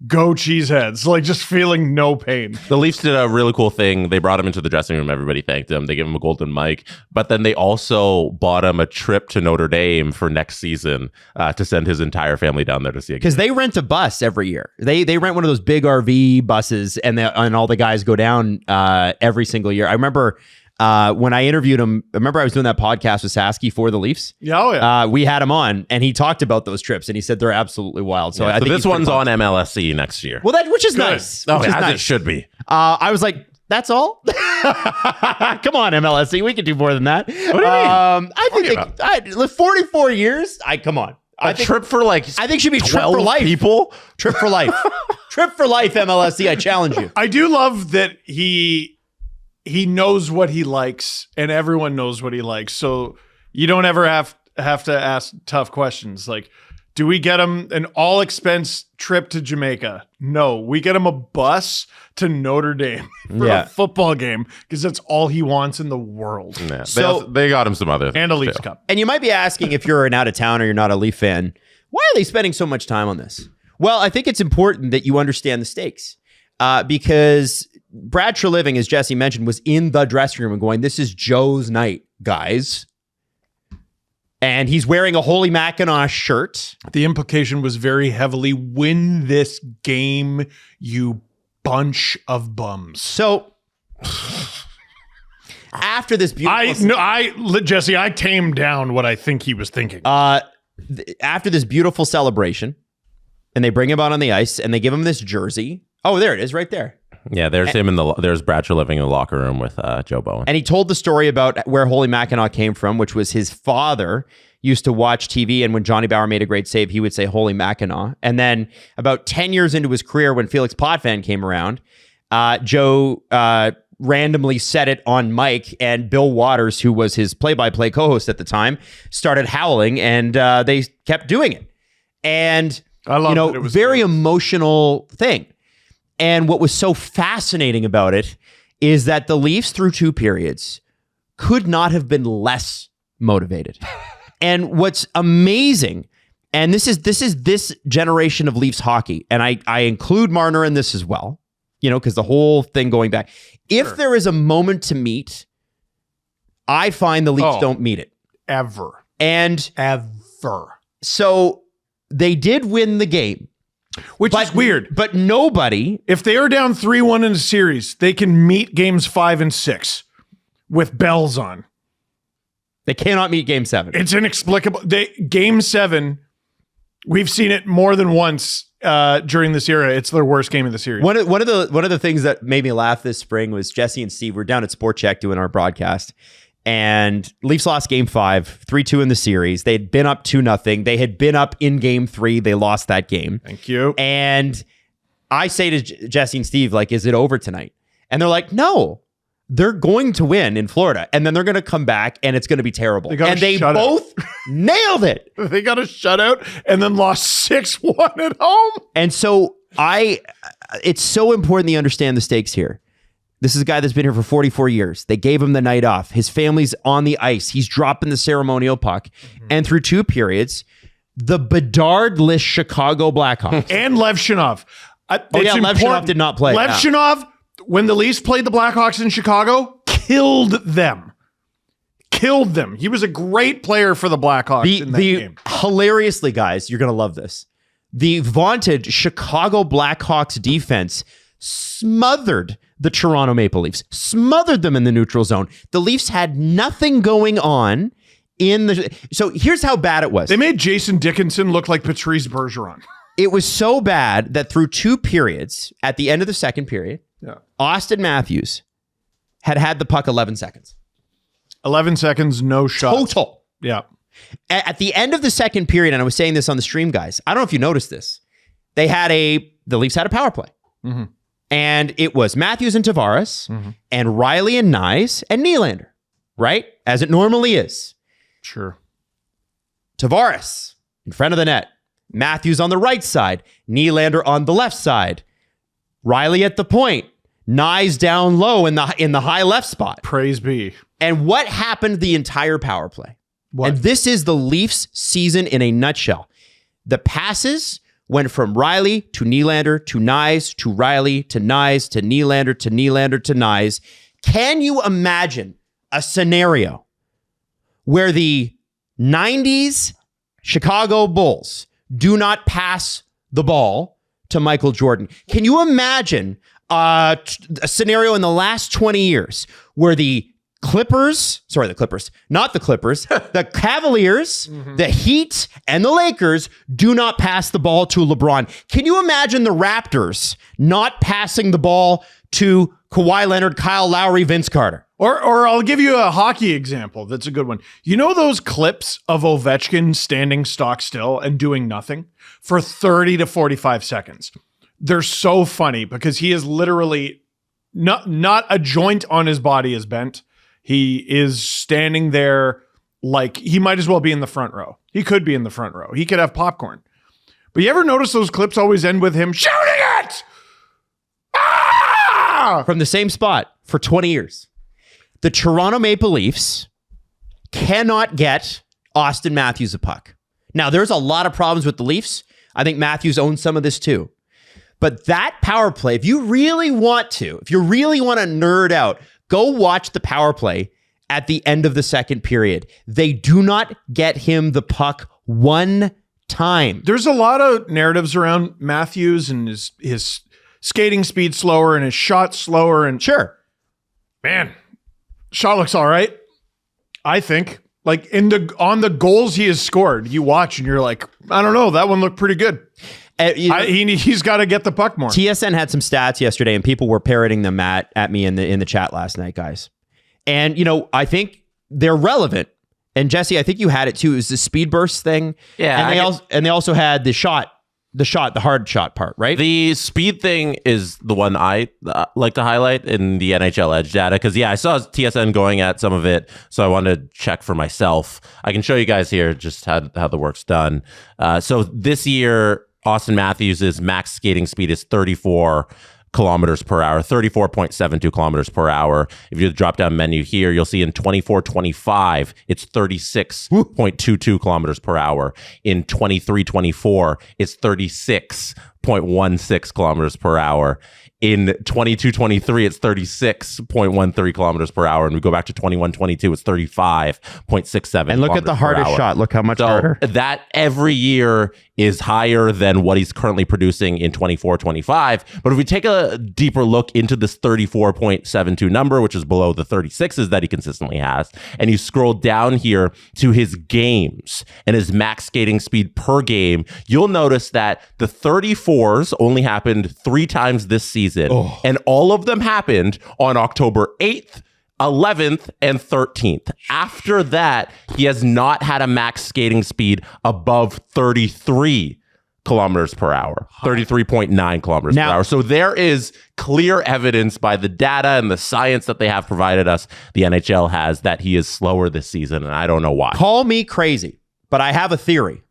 go Cheeseheads, like just feeling no pain. The Leafs did a really cool thing. They brought him into the dressing room. Everybody thanked him. They gave him a golden mic, but then they also bought him a trip to Notre Dame for next season to send his entire family down there to see it. Because they rent a bus every year. They rent one of those big RV buses, and all the guys go down every single year. I remember when I interviewed him, remember I was doing that podcast with Sasky for the Leafs? Yeah, oh yeah. We had him on, and he talked about those trips, and he said they're absolutely wild. So I think this one's on MLSE next year. Well, which is nice. Oh, which is as nice. it should be. I was like, that's all? Come on, MLSE. We can do more than that. What do you mean? I think 44 years. Come on. I think trip for like I think should be 12 trip for life. People? Trip for life. Trip for life, MLSE. I challenge you. I do love that he knows what he likes, and everyone knows what he likes. So you don't ever have to ask tough questions. Like, do we get him an all-expense trip to Jamaica? No. We get him a bus to Notre Dame for a football game because that's all he wants in the world. Yeah. So they got him some other things. And a Leafs Cup. And you might be asking, if you're an out-of-town or you're not a Leaf fan, why are they spending so much time on this? Well, I think it's important that you understand the stakes because Brad Treliving, as Jesse mentioned, was in the dressing room and going, this is Joe's night, guys. And he's wearing a Holy Mackinac shirt. The implication was very heavily, win this game, you bunch of bums. So after this beautiful... Jesse, I tamed down what I think he was thinking. After this beautiful celebration, and they bring him out on the ice, and they give him this jersey. Oh, there it is, right there. Yeah, there's there's Brad Treliving in the locker room with Joe Bowen. And he told the story about where Holy Mackinac came from, which was his father used to watch TV, and when Johnny Bauer made a great save, he would say Holy Mackinac. And then about 10 years into his career, when Felix Potvin came around, Joe randomly said it on mic, and Bill Waters, who was his play-by-play co-host at the time, started howling, and they kept doing it. And I love that it was very emotional thing. And what was so fascinating about it is that the Leafs, through two periods, could not have been less motivated. And what's amazing, and this is this generation of Leafs hockey, and I include Marner in this as well, because the whole thing going back. If there is a moment to meet, I find the Leafs don't meet it. Ever. So they did win the game. Which is weird. But nobody... If they are down 3-1 in a series, they can meet games 5 and 6 with bells on. They cannot meet game 7. It's inexplicable. Game 7, we've seen it more than once during this era. It's their worst game of the series. One of the things that made me laugh this spring was Jesse and Steve were down at Sport Check doing our broadcast, and Leafs lost game 5, 3-2 in the series. They had been up 2-0. They had been up in game 3. They lost that game. Thank you. And I say to Jesse and Steve, like, is it over tonight? And they're like, no, they're going to win in Florida. And then they're going to come back and it's going to be terrible. And they both nailed it. They got a shutout and then lost 6-1 at home. And so it's so important that you understand the stakes here. This is a guy that's been here for 44 years. They gave him the night off. His family's on the ice. He's dropping the ceremonial puck. Mm-hmm. And through 2 periods, the Bedard-less Chicago Blackhawks. And Lev Shinov. Lev Shinov did not play. Lev Shinov, when the Leafs played the Blackhawks in Chicago, killed them. He was a great player for the Blackhawks in that game. Hilariously, guys, you're going to love this. The vaunted Chicago Blackhawks defense smothered the Toronto Maple Leafs, smothered them in the neutral zone. The Leafs had nothing going on so here's how bad it was. They made Jason Dickinson look like Patrice Bergeron. It was so bad that through 2 periods, at the end of the second period, Austin Matthews had the puck 11 seconds. 11 seconds, no shot. Total. Yeah. At the end of the second period, and I was saying this on the stream, guys, I don't know if you noticed this, the Leafs had a power play. Mm-hmm. And it was Matthews and Tavares, and Riley and Nyes and Nylander, right? As it normally is. Sure. Tavares in front of the net. Matthews on the right side. Nylander on the left side. Riley at the point. Nyes down low in the high left spot. Praise be. And what happened the entire power play? What? And this is the Leafs season in a nutshell. The passes went from Riley to Nylander to Nyes to Riley to Nyes to Nylander to Nylander to Nyes. Can you imagine a scenario where the 90s Chicago Bulls do not pass the ball to Michael Jordan? Can you imagine a scenario in the last 20 years where the Cavaliers, the Cavaliers, the Heat, and the Lakers do not pass the ball to LeBron? Can you imagine the Raptors not passing the ball to Kawhi Leonard, Kyle Lowry, Vince Carter? Or I'll give you a hockey example that's a good one. You know those clips of Ovechkin standing stock still and doing nothing for 30 to 45 seconds? They're so funny because he is literally not a joint on his body is bent. He is standing there like he might as well be in the front row. He could be in the front row. He could have popcorn. But you ever notice those clips always end with him shouting it? Ah! From the same spot for 20 years. The Toronto Maple Leafs cannot get Austin Matthews a puck. Now, there's a lot of problems with the Leafs. I think Matthews owns some of this too. But that power play, if you really want to nerd out, go watch the power play at the end of the second period. They do not get him the puck one time. There's a lot of narratives around Matthews and his skating speed slower and his shot slower. And sure, man, shot looks all right. I think like on the goals he has scored, you watch and you're like, I don't know, that one looked pretty good. He's got to get the puck more. TSN had some stats yesterday, and people were parroting them at me in the chat last night, guys. And I think they're relevant. And Jesse, I think you had it too. It was the speed burst thing. Yeah, and they also had the hard shot part, right? The speed thing is the one I like to highlight in the NHL Edge data because I saw TSN going at some of it, so I wanted to check for myself. I can show you guys here just how the work's done. So this year, Austin Matthews' max skating speed is 34, kilometers per hour, 34.72 kilometers per hour. If you drop down menu here, you'll see in 24-25, it's 36.22 kilometers per hour. In 23-24, it's 36.16 kilometers per hour. In 22-23, it's 36.13 kilometers per hour. And we go back to 21-22, it's 35.67. And look at the hardest shot. Look how much harder. That every year is higher than what he's currently producing in 24-25. But if we take a deeper look into this 34.72 number, which is below the 36s that he consistently has, and you scroll down here to his games and his max skating speed per game, you'll notice that the 34s only happened 3 times this season. And all of them happened on October 8th, 11th, and 13th. After that, he has not had a max skating speed above 33 kilometers per hour, 33.9 kilometers per hour. So there is clear evidence by the data and the science that they have provided us, the NHL has, that he is slower this season, and I don't know why. Call me crazy, but I have a theory.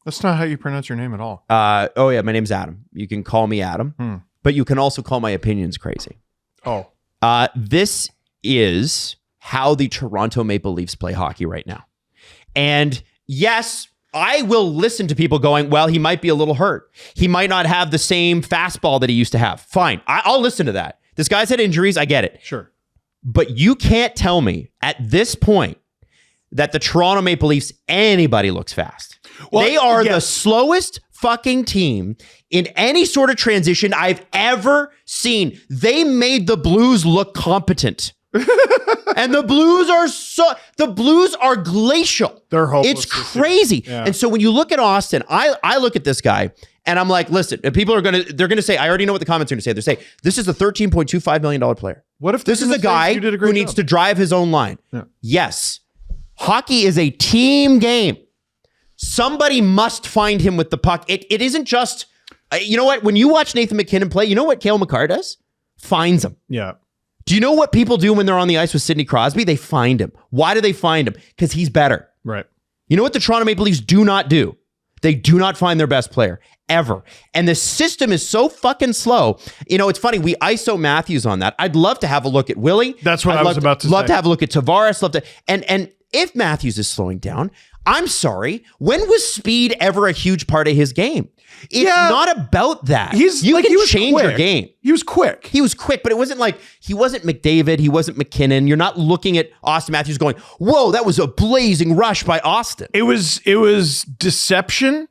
That's not how you pronounce your name at all. Oh, yeah, my name's Adam. You can call me Adam, but you can also call my opinions crazy. Oh. This is how the Toronto Maple Leafs play hockey right now. And yes, I will listen to people going, well, he might be a little hurt. He might not have the same fastball that he used to have. Fine. I'll listen to that. This guy's had injuries. I get it. Sure. But you can't tell me at this point that the Toronto Maple Leafs, anybody looks fast. Well, they are the slowest fucking team in any sort of transition I've ever seen. They made the Blues look competent. And the Blues are glacial. They're hopeless. It's crazy. Yeah. And so when you look at Austin, I look at this guy and I'm like, listen, people they're gonna say, I already know what the comments are gonna say. They're saying, this is a $13.25 million player. What if this is a guy who needs to drive his own line? Yeah. Yes. Hockey is a team game. Somebody must find him with the puck. It isn't just, you know what? When you watch Nathan McKinnon play, you know what Cale Makar does? Finds him. Yeah. Do you know what people do when they're on the ice with Sidney Crosby? They find him. Why do they find him? Because he's better. Right. You know what the Toronto Maple Leafs do not do? They do not find their best player, ever. And the system is so fucking slow. You know, it's funny. We ISO Matthews on that. I'd love to have a look at Willie. That's what I was about to say. Love to have a look at Tavares. Love to, and if Matthews is slowing down, I'm sorry. When was speed ever a huge part of his game? It's not about that. You can change your game. He was quick. He was quick, but it wasn't like, he wasn't McDavid. He wasn't McKinnon. You're not looking at Austin Matthews going, whoa, that was a blazing rush by Austin. It was deception.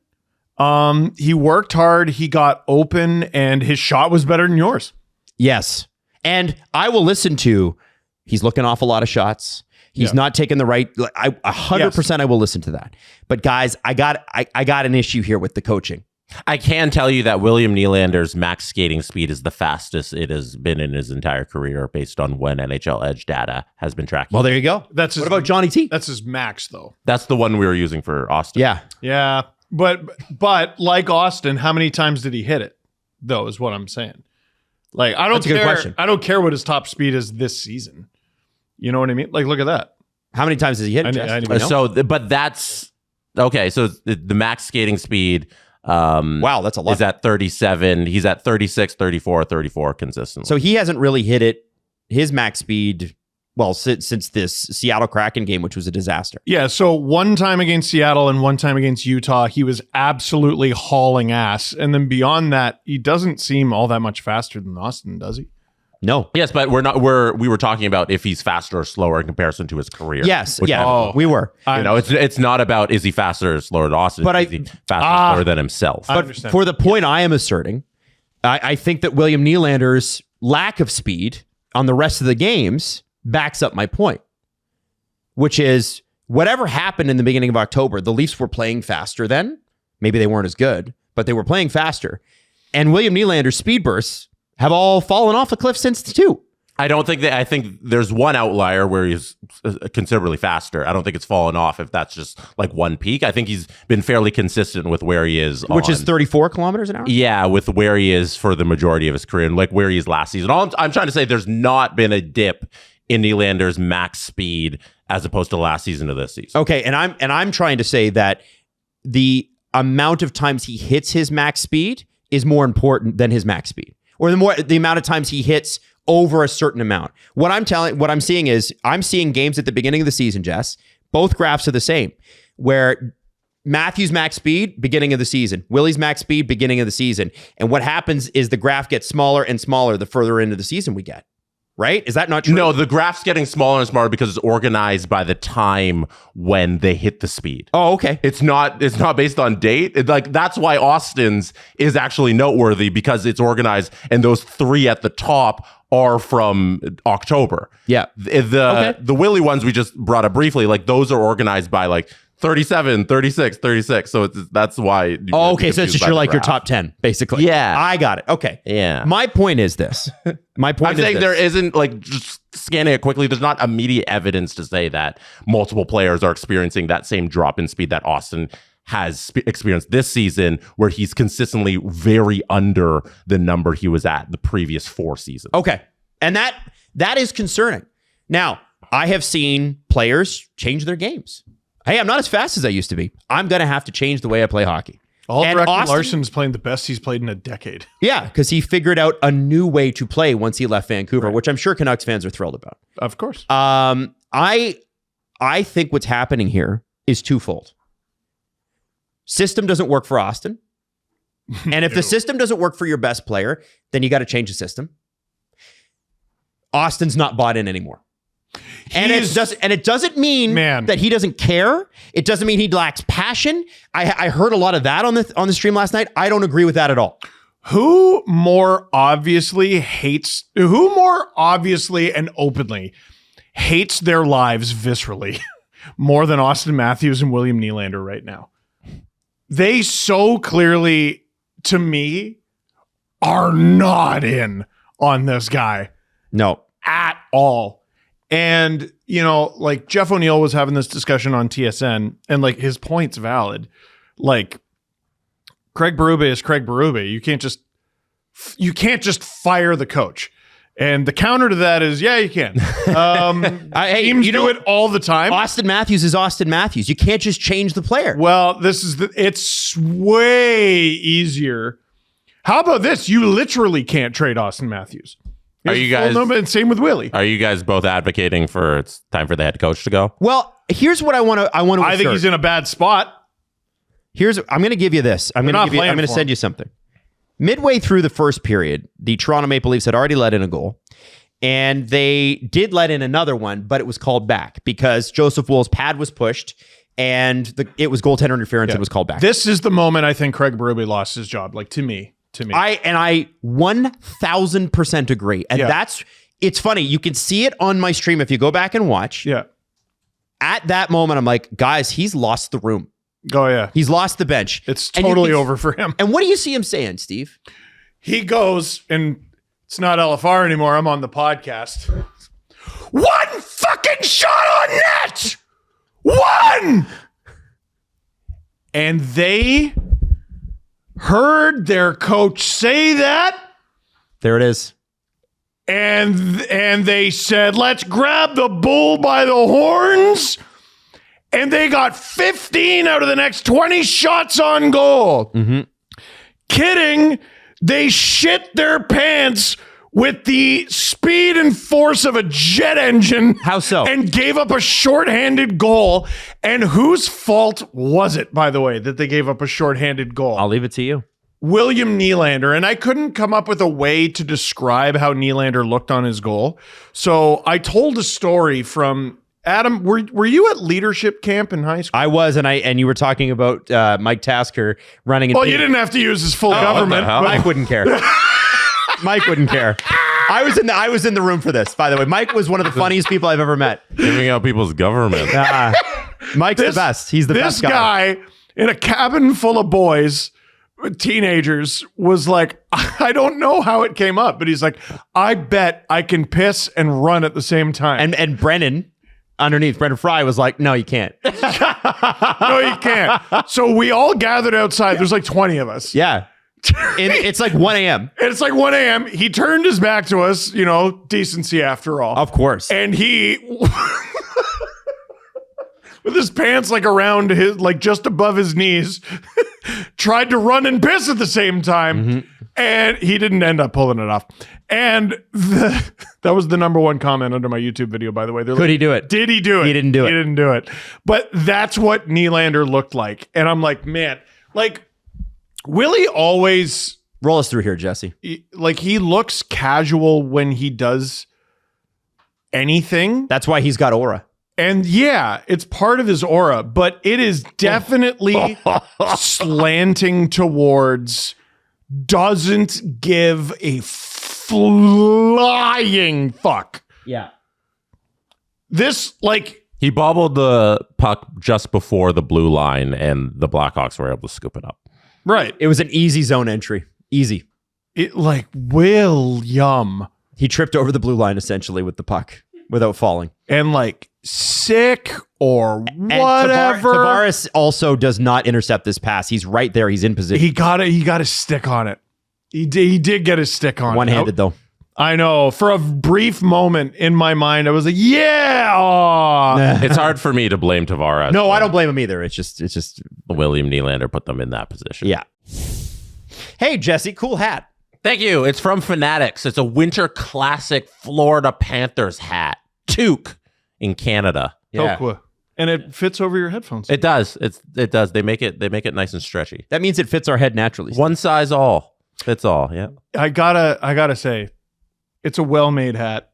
He worked hard. He got open and his shot was better than yours. Yes. And I will listen to, he's looking off a lot of shots. He's not taking the right. 100% I will listen to that. But guys, I got an issue here with the coaching. I can tell you that William Nylander's max skating speed is the fastest it has been in his entire career based on when NHL Edge data has been tracking. Well, there you go. What about Johnny T? That's his max, though. That's the one we were using for Austin. Yeah. Yeah. But like Austin, how many times did he hit it, though, is what I'm saying. Like, I don't care. Good question. I don't care what his top speed is this season. You know what I mean? Like, look at that. How many times has he hit it? But that's okay. So the max skating speed. Wow, that's a lot. Is at 37. He's at 36, 34 consistently. So he hasn't really hit it, his max speed, well, since this Seattle Kraken game, which was a disaster. Yeah, so one time against Seattle and one time against Utah, he was absolutely hauling ass. And then beyond that, he doesn't seem all that much faster than Austin, does he? No. Yes, but we were talking about if he's faster or slower in comparison to his career. Yes, we were. It's not about is he faster or slower than Austin. But is he faster or slower than himself. But for the point I am asserting, I think that William Nylander's lack of speed on the rest of the games backs up my point, which is whatever happened in the beginning of October, the Leafs were playing faster then. Maybe they weren't as good, but they were playing faster. And William Nylander's speed bursts have all fallen off the cliff since too. I think there's one outlier where he's considerably faster. I don't think it's fallen off if that's just like one peak. I think he's been fairly consistent with where he is. Which is 34 kilometers an hour? Yeah, with where he is for the majority of his career and like where he is last season. I'm trying to say there's not been a dip in Nylander's max speed as opposed to last season to this season. Okay, and I'm trying to say that the amount of times he hits his max speed is more important than his max speed. or the amount of times he hits over a certain amount. What I'm seeing is I'm seeing games at the beginning of the season, Jess. Both graphs are the same, where Matthews max speed, beginning of the season. Willie's max speed, beginning of the season. And what happens is the graph gets smaller and smaller the further into the season we get. Right? Is that not true? No, the graph's getting smaller and smaller because it's organized by the time when they hit the speed. Oh, okay. It's not based on date. That's why Austin's is actually noteworthy, because it's organized, and those 3 at the top are from October. Yeah. The Willie ones we just brought up briefly, like those are organized by like 37, 36, 36. So that's why. Oh, okay. So it's just your top 10, basically. Yeah. I got it. Okay. Yeah. My point is this. I'm saying there isn't, like, just scanning it quickly, there's not immediate evidence to say that multiple players are experiencing that same drop in speed that Austin has experienced this season, where he's consistently very under the number he was at the previous 4 seasons. Okay. And that is concerning. Now, I have seen players change their games. Hey, I'm not as fast as I used to be. I'm going to have to change the way I play hockey. Larson's playing the best he's played in a decade. Yeah, because he figured out a new way to play once he left Vancouver, which I'm sure Canucks fans are thrilled about. Of course. I think what's happening here is twofold. System doesn't work for Austin. And if the system doesn't work for your best player, then you got to change the system. Austin's not bought in anymore. And it doesn't mean that he doesn't care. It doesn't mean he lacks passion. I heard a lot of that on the stream last night. I don't agree with that at all. Who more obviously and openly hates their lives viscerally more than Austin Matthews and William Nylander right now? They so clearly, to me, are not in on this guy. No. At all. And, like Jeff O'Neill was having this discussion on TSN, and like his point's valid. Like, Craig Berube is Craig Berube. You can't just fire the coach. And the counter to that is, yeah, you can. Teams do it all the time. Austin Matthews is Austin Matthews. You can't just change the player. Well, it's way easier. How about this? You literally can't trade Austin Matthews. Are you guys? And same with Willie. Are you guys both advocating for it's time for the head coach to go? Well, here's what I want to. I think he's in a bad spot. I'm going to give you this. I'm going to send you something. Midway through the first period, the Toronto Maple Leafs had already let in a goal, and they did let in another one, but it was called back because Joseph Wool's pad was pushed, and it was goaltender interference. It was called back. This is the moment I think Craig Berube lost his job. Like to me. I 1000% agree. And it's funny. You can see it on my stream if you go back and watch. Yeah. At that moment, I'm like, guys, he's lost the room. Oh, yeah. He's lost the bench. It's totally over for him. And what do you see him saying, Steve? He goes, and it's not LFR anymore. I'm on the podcast. One fucking shot on net! One! And they heard their coach say that. There it is. And they said, let's grab the bull by the horns. And they got 15 out of the next 20 shots on goal. Mm-hmm. Kidding. They shit their pants with the speed and force of a jet engine. How so? And gave up a shorthanded goal. And whose fault was it, by the way, that they gave up a shorthanded goal? I'll leave it to you. William Nylander. And I couldn't come up with a way to describe how Nylander looked on his goal. So I told a story from Adam. Were you at leadership camp in high school? I was, and you were talking about Mike Tasker running. Well, you didn't have to use his full government. Mike wouldn't care. Mike wouldn't care. I was in the room for this, by the way. Mike was one of the funniest people I've ever met. Giving out people's government. Mike's the best. He's the best guy. This guy in a cabin full of boys, teenagers, was like, I don't know how it came up, but he's like, I bet I can piss and run at the same time. And Brennan Fry was like, no, you can't. No, you can't. So we all gathered outside. There's like 20 of us. Yeah. It's like 1 a.m. It's like 1 a.m. He turned his back to us, decency after all. Of course. And he, with his pants like around his, like just above his knees, tried to run and piss at the same time. Mm-hmm. And he didn't end up pulling it off. And that was the number one comment under my YouTube video, by the way. Could he do it? Did he do it? He didn't do it. He didn't do it. But that's what Nylander looked like. And I'm like, man, like, will he always... Roll us through here, Jesse. Like, he looks casual when he does anything. That's why he's got aura. And yeah, it's part of his aura, but it is definitely slanting towards doesn't give a flying fuck. Yeah. This, like... He bobbled the puck just before the blue line, and the Blackhawks were able to scoop it up. Right. It was an easy zone entry. Easy. It, like, William. He tripped over the blue line, essentially, with the puck without falling. And, like, sick or And whatever. Tavares also does not intercept this pass. He's right there. He's in position. He got a stick on it. He did get a stick on it. One-handed, though. I know. For a brief moment in my mind, I was like, yeah. Aw. It's hard for me to blame Tavares. No, I don't blame him either. It's just William Nylander put them in that position. yeah. Hey, Jesse, cool hat. Thank you. It's from Fanatics. It's a winter classic Florida Panthers hat. Toque in Canada. Toque. And it fits over your headphones. It does. It does. They make it nice and stretchy. That means it fits our head naturally. One size all. Fits all. Yeah. I gotta say, it's a well-made hat,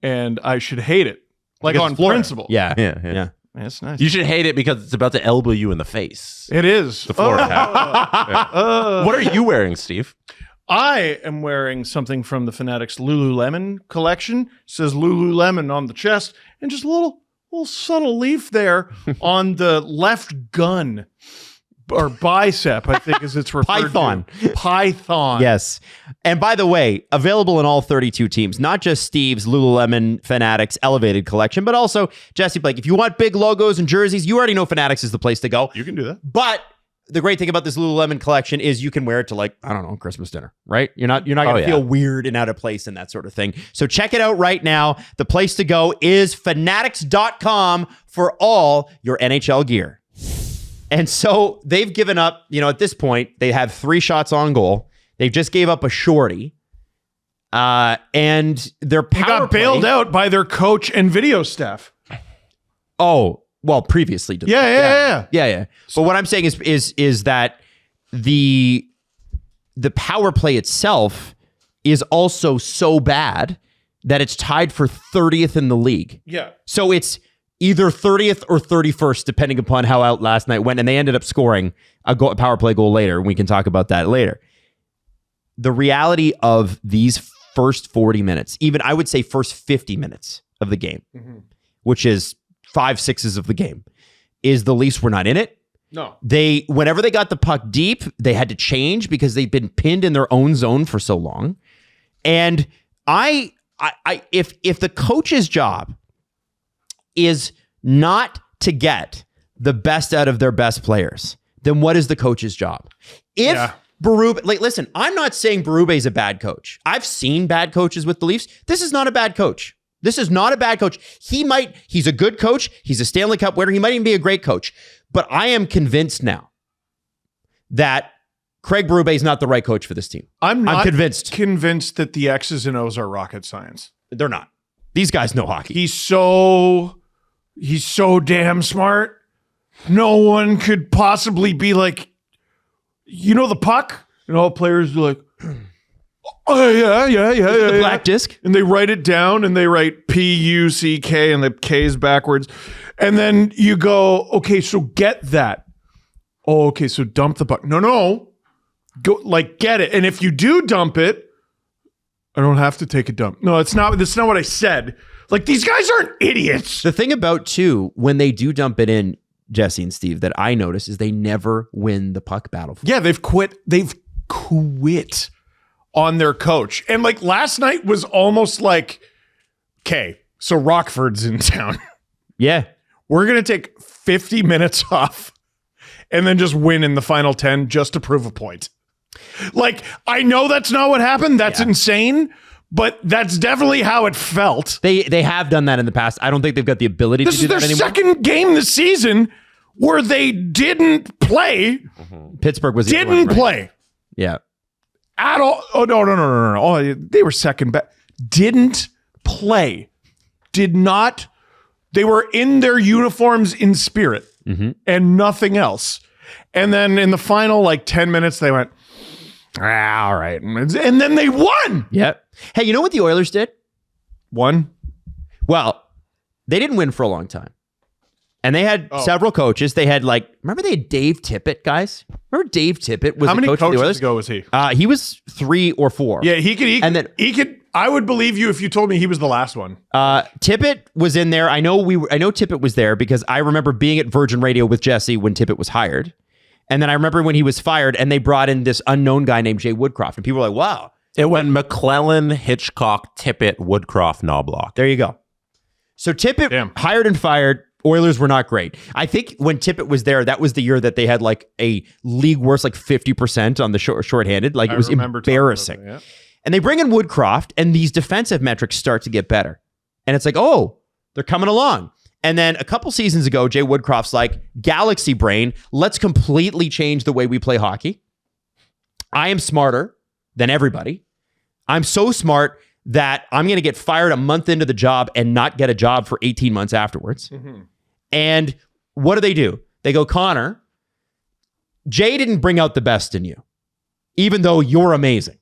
and I should hate it, like Because on it's Florida. principle. Yeah. It's nice. You should hate it because it's about to elbow you in the face. It is. The Florida hat. What are you wearing, Steve? I am wearing something from the Fanatics Lululemon collection. It says Lululemon on the chest, and just a little subtle leaf there on the left gun. Or bicep, I think, as it's referred Python. to. Python. Yes. And by the way, available in all 32 teams, not just Steve's Lululemon Fanatics Elevated Collection, but also Jesse Blake. If you want big logos and jerseys, you already know Fanatics is the place to go. You can do that. But the great thing about this Lululemon collection is you can wear it to, like, I don't know, Christmas dinner, right? You're not going to feel weird and out of place and that sort of thing. So check it out right now. The place to go is fanatics.com for all your NHL gear. And so they've given up, at this point, they have 3 shots on goal. They've just gave up a shorty. And their power got bailed out by their coach and video staff. Oh, well, previously. Yeah. But what I'm saying is that the power play itself is also so bad that it's tied for 30th in the league. Yeah. So it's either 30th or 31st, depending upon how out last night went. And they ended up scoring a power play goal later. We can talk about that later. The reality of these first 40 minutes, even I would say first 50 minutes of the game, which is 5/6 of the game, is the Leafs were not in it. No. Whenever they got the puck deep, they had to change because they've been pinned in their own zone for so long. And if the coach's job is not to get the best out of their best players, then what is the coach's job? If Berube, listen, I'm not saying Berube is a bad coach. I've seen bad coaches with the Leafs. This is not a bad coach. He's a good coach. He's a Stanley Cup winner. He might even be a great coach. But I am convinced now that Craig Berube is not the right coach for this team. I'm convinced that the X's and O's are rocket science. They're not. These guys know hockey. He's so damn smart. No one could possibly be like, the puck? And all players are like, oh, yeah. The black disc. And they write it down and they write P-U-C-K and the K's backwards. And then you go, okay, so get that. Oh, okay, so dump the puck. No. Go, get it. And if you do dump it, I don't have to take a dump. No, that's not what I said. These guys aren't idiots. The thing about, too, when they do dump it in, Jesse and Steve, that I notice is they never win the puck battle. Yeah, they've quit on their coach. And last night was almost like, okay, so Rockford's in town. Yeah. We're going to take 50 minutes off and then just win in the final 10 just to prove a point. I know that's not what happened. That's insane. But that's definitely how it felt. They have done that in the past. I don't think they've got the ability to do that anymore. This is their second game this season where they didn't play. Pittsburgh was didn't play. Yeah. at all. Oh, no. Oh, they were second best. Didn't play. Did not. They were in their uniforms in spirit and nothing else. And then in the final, 10 minutes, they went, all right. And then they won. Yep. Hey, you know what the Oilers did? Won? Well, they didn't win for a long time. And they had several coaches. They had remember they had Dave Tippett, guys? Remember Dave Tippett was How the many coach of the coaches Oilers? ago was he? He was 3 or 4. Yeah, he could. I would believe you if you told me he was the last one. Tippett was in there. I know Tippett was there because I remember being at Virgin Radio with Jesse when Tippett was hired. And then I remember when he was fired and they brought in this unknown guy named Jay Woodcroft. And people were like, wow. It went McClellan, Hitchcock, Tippett, Woodcroft, Knobloch. There you go. So Tippett hired and fired. Oilers were not great. I think when Tippett was there, that was the year that they had a league worst 50% on the shorthanded. It was embarrassing. That, yeah. And they bring in Woodcroft and these defensive metrics start to get better. And it's they're coming along. And then a couple seasons ago, Jay Woodcroft's galaxy brain, let's completely change the way we play hockey. I am smarter than everybody. I'm so smart that I'm going to get fired a month into the job and not get a job for 18 months afterwards. Mm-hmm. And what do? They go, Connor, Jay didn't bring out the best in you, even though you're amazing.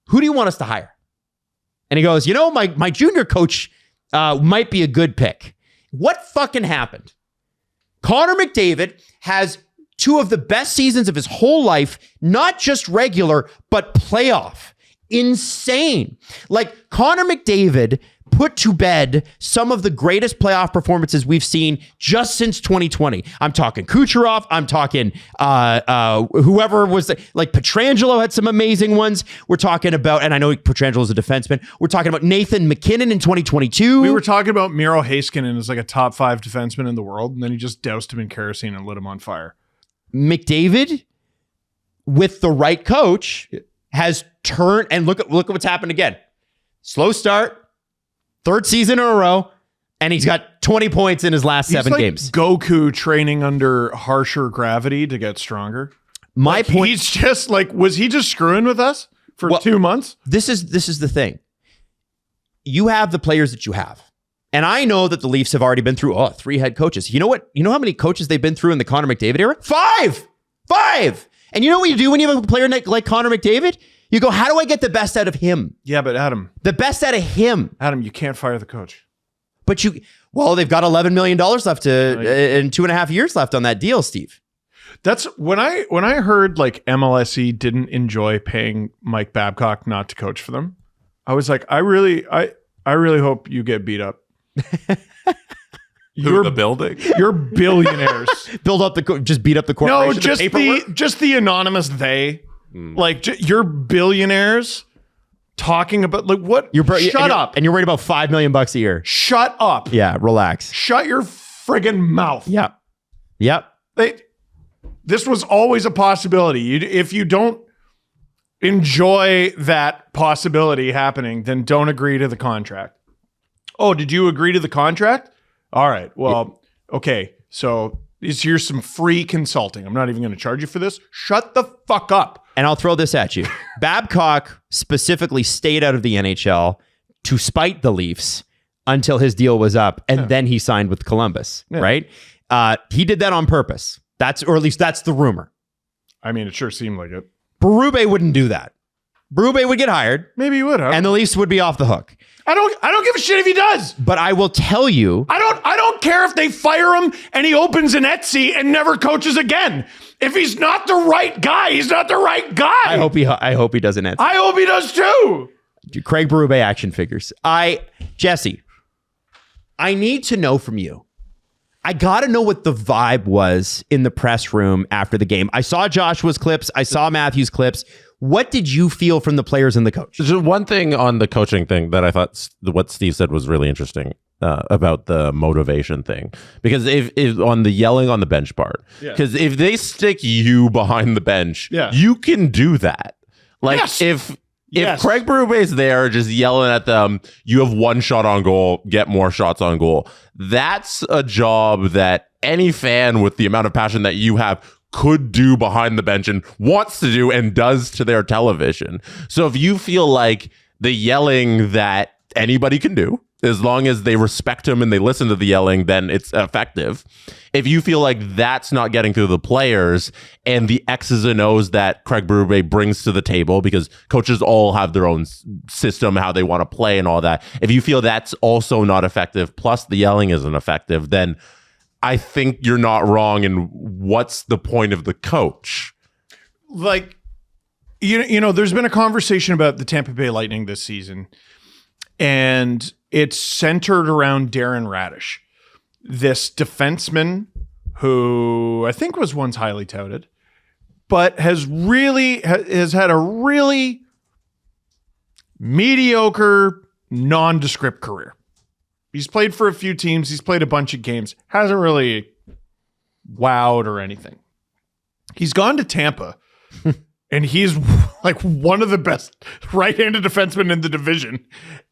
Who do you want us to hire? And he goes, my junior coach might be a good pick. What fucking happened? Connor McDavid has 2 of the best seasons of his whole life, not just regular, but playoff. Insane. Connor McDavid put to bed some of the greatest playoff performances we've seen just since 2020. I'm talking Kucherov. I'm talking whoever was Pietrangelo had some amazing ones. We're talking about, and I know Pietrangelo's a defenseman. We're talking about Nathan McKinnon in 2022. We were talking about Miro Heiskanen as a top 5 defenseman in the world, and then he just doused him in kerosene and lit him on fire. McDavid, with the right coach, has turned, and look at what's happened again. Slow start, 3rd season in a row, and he's got 20 points in his last 7 games. Goku training under harsher gravity to get stronger. My point, he's just was he just screwing with us for 2 months? This is the thing. You have the players that you have. And I know that the Leafs have already been through 3 head coaches. You know what? You know how many coaches they've been through in the Connor McDavid era? 5! And you know what you do when you have a player like Connor McDavid? You go, how do I get the best out of him? Yeah, but Adam. The best out of him. Adam, you can't fire the coach. But they've got $11 million left and 2.5 years left on that deal, Steve. That's when I heard MLSE didn't enjoy paying Mike Babcock not to coach for them. I was like, I really hope you get beat up. You're the building. You're billionaires. Just beat up the corporation. No, just the anonymous they. You're billionaires talking about what? Shut up. And you're worried about $5 million a year. Shut up. Yeah, relax. Shut your friggin' mouth. Yep. This was always a possibility. If you don't enjoy that possibility happening, then don't agree to the contract. Oh, did you agree to the contract? All right. Well, okay. So here's some free consulting. I'm not even going to charge you for this. Shut the fuck up. And I'll throw this at you. Babcock specifically stayed out of the NHL to spite the Leafs until his deal was up, and then he signed with Columbus, right? He did that on purpose. Or at least that's the rumor. I mean, it sure seemed like it. Berube wouldn't do that. Berube would get hired. Maybe he would, huh? And the Leafs would be off the hook. I don't give a shit if he does. But I will tell you, I don't care if they fire him and he opens an Etsy and never coaches again. If he's not the right guy, he's not the right guy. I hope he does an Etsy. I hope he does too. Craig Berube action figures. Jesse, I need to know from you. I got to know what the vibe was in the press room after the game. I saw Joshua's clips. I saw Matthew's clips. What did you feel from the players and the coach? There's one thing on the coaching thing that I thought what Steve said was really interesting about the motivation thing. Because if on the yelling on the bench part, because if they stick you behind the bench, you can do that. If Craig Berube is there just yelling at them, you have one shot on goal, get more shots on goal. That's a job that any fan with the amount of passion that you have could do behind the bench and wants to do and does to their television. So if you feel like the yelling that anybody can do, as long as they respect him and they listen to the yelling, then it's effective. If you feel like that's not getting through the players and the X's and O's that Craig Berube brings to the table, because coaches all have their own system, how they want to play and all that. If you feel that's also not effective, plus the yelling isn't effective, then I think you're not wrong. And what's the point of the coach? Like, you know, there's been a conversation about the Tampa Bay Lightning this season, and it's centered around Darren Radish, this defenseman who I think was once highly touted, but has had a really mediocre, nondescript career. He's played for a few teams. He's played a bunch of games. Hasn't really wowed or anything. He's gone to Tampa, and he's like one of the best right-handed defensemen in the division.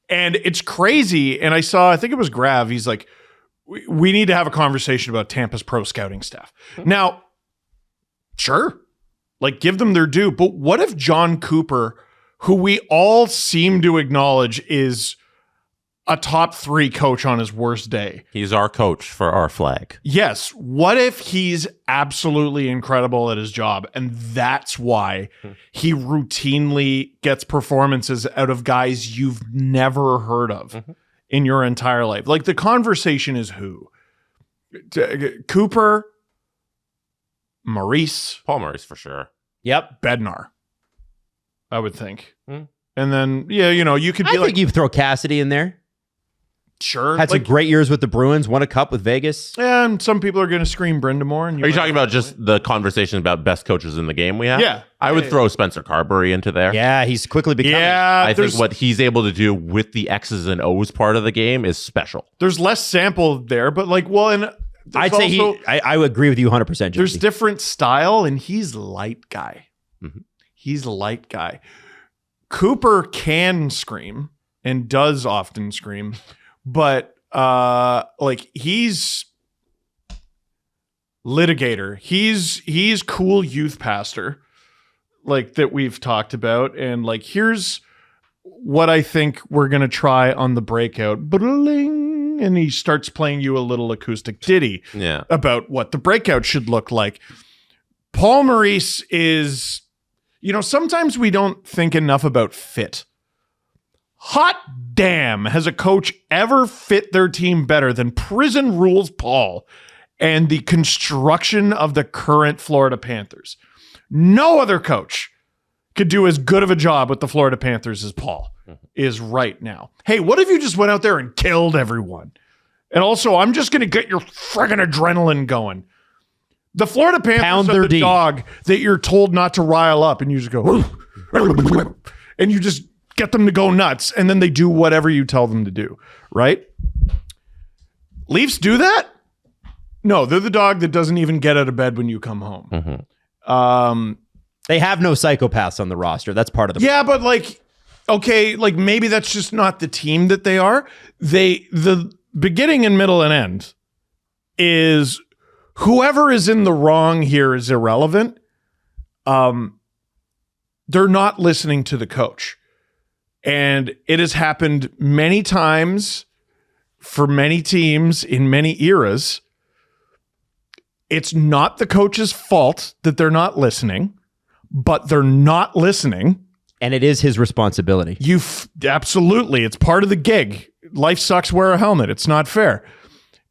And it's crazy. And I think it was Grav. He's like, we need to have a conversation about Tampa's pro scouting staff. Now, sure, like give them their due. But what if John Cooper, who we all seem to acknowledge is a top 3 coach on his worst day? He's our coach for our flag. Yes. What if he's absolutely incredible at his job, and that's why he routinely gets performances out of guys you've never heard of in your entire life? Like, the conversation is who? Cooper, Maurice. Paul Maurice for sure. Yep. Bednar, I would think. And then, yeah, you know, you could be I think you throw Cassidy in there. Sure. Had some great years with the Bruins, won a cup with Vegas. And some people are going to scream Brindamore. And Are you talking about just the conversation about best coaches in the game we have? Yeah. I would throw Spencer Carberry into there. Yeah, he's quickly becoming. Yeah. I think what he's able to do with the X's and O's part of the game is special. There's less sample there, but like, well, and I'd say I would agree with you 100%. Jesse. There's different style, and he's light guy. He's light guy. Cooper can scream and does often scream, but like he's litigator. He's cool youth pastor, like that we've talked about. And like, here's what I think we're gonna try on the breakout. Bling, and he starts playing you a little acoustic ditty about what the breakout should look like. Paul Maurice is, you know, sometimes we don't think enough about fit. Hot damn, has a coach ever fit their team better than Prison Rules Paul and the construction of the current Florida Panthers? No other coach could do as good of a job with the Florida Panthers as Paul is right now. Hey, what if you just went out there and killed everyone? And also, I'm just going to get your friggin' adrenaline going. The Florida Panthers are the dog that you're told not to rile up, and you just go, and you just get them to go nuts, and then they do whatever you tell them to do, right? Leafs do that? No, they're the dog that doesn't even get out of bed when you come home. They have no psychopaths on the roster. That's part of the problem. But like, okay, like maybe that's just not the team that they are. The beginning and middle and end is whoever is in the wrong here is irrelevant. They're not listening to the coach. And it has happened many times for many teams in many eras. It's not the coach's fault that they're not listening, but they're not listening. And it is his responsibility. Absolutely. It's part of the gig. Life sucks, wear a helmet. It's not fair.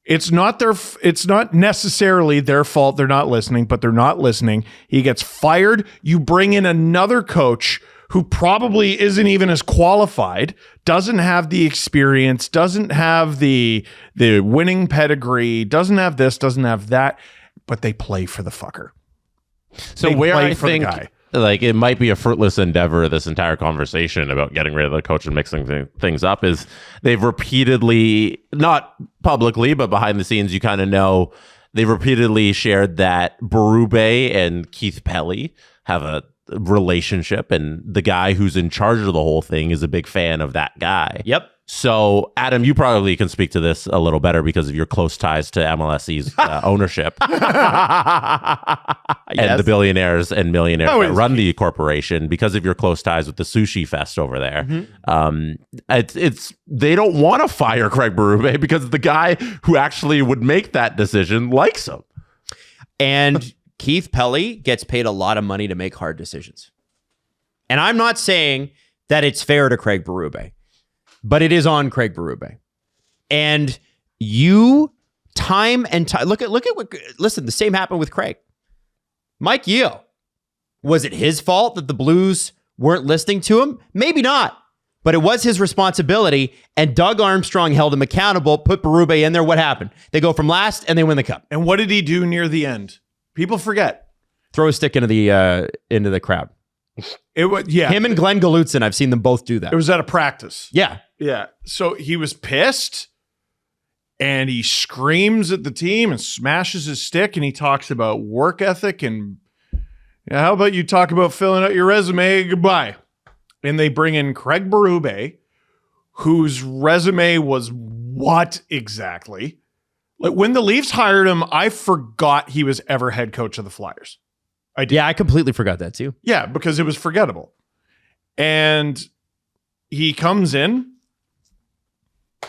It's not necessarily their fault they're not listening, but they're not listening. He gets fired. You bring in another coach who probably isn't even as qualified, doesn't have the experience, doesn't have the winning pedigree, doesn't have this, doesn't have that, but they play for the fucker. So they where I think like it might be a fruitless endeavor, this entire conversation about getting rid of the coach and mixing things up, is they've repeatedly, not publicly, but behind the scenes, you kind of know, they've repeatedly shared that Berube and Keith Pelly have a relationship, and the guy who's in charge of the whole thing is a big fan of that guy. Yep. So, Adam, you probably can speak to this a little better because of your close ties to MLSE's ownership and the billionaires and millionaires that run the corporation, because of your close ties with the sushi fest over there. It's they don't want to fire Craig Berube because the guy who actually would make that decision likes him. And Keith Pelly gets paid a lot of money to make hard decisions. And I'm not saying that it's fair to Craig Berube, but it is on Craig Berube. And you time and time look at what, listen, the same happened with Craig. Mike Yeo. Was it his fault that the Blues weren't listening to him? Maybe not, but it was his responsibility. And Doug Armstrong held him accountable, put Berube in there. What happened? They go from last and they win the cup. And what did he do near the end? People forget. Throw a stick into the crowd. It was, yeah. Him and Glenn Galutzin, I've seen them both do that. It was at a practice. Yeah. Yeah. So he was pissed and he screams at the team and smashes his stick, and he talks about work ethic and how about you talk about filling out your resume? Goodbye. And they bring in Craig Berube, whose resume was what exactly? Like when the Leafs hired him, I forgot he was ever head coach of the Flyers. I did. Yeah, I completely forgot that too. Yeah, because it was forgettable. And he comes in,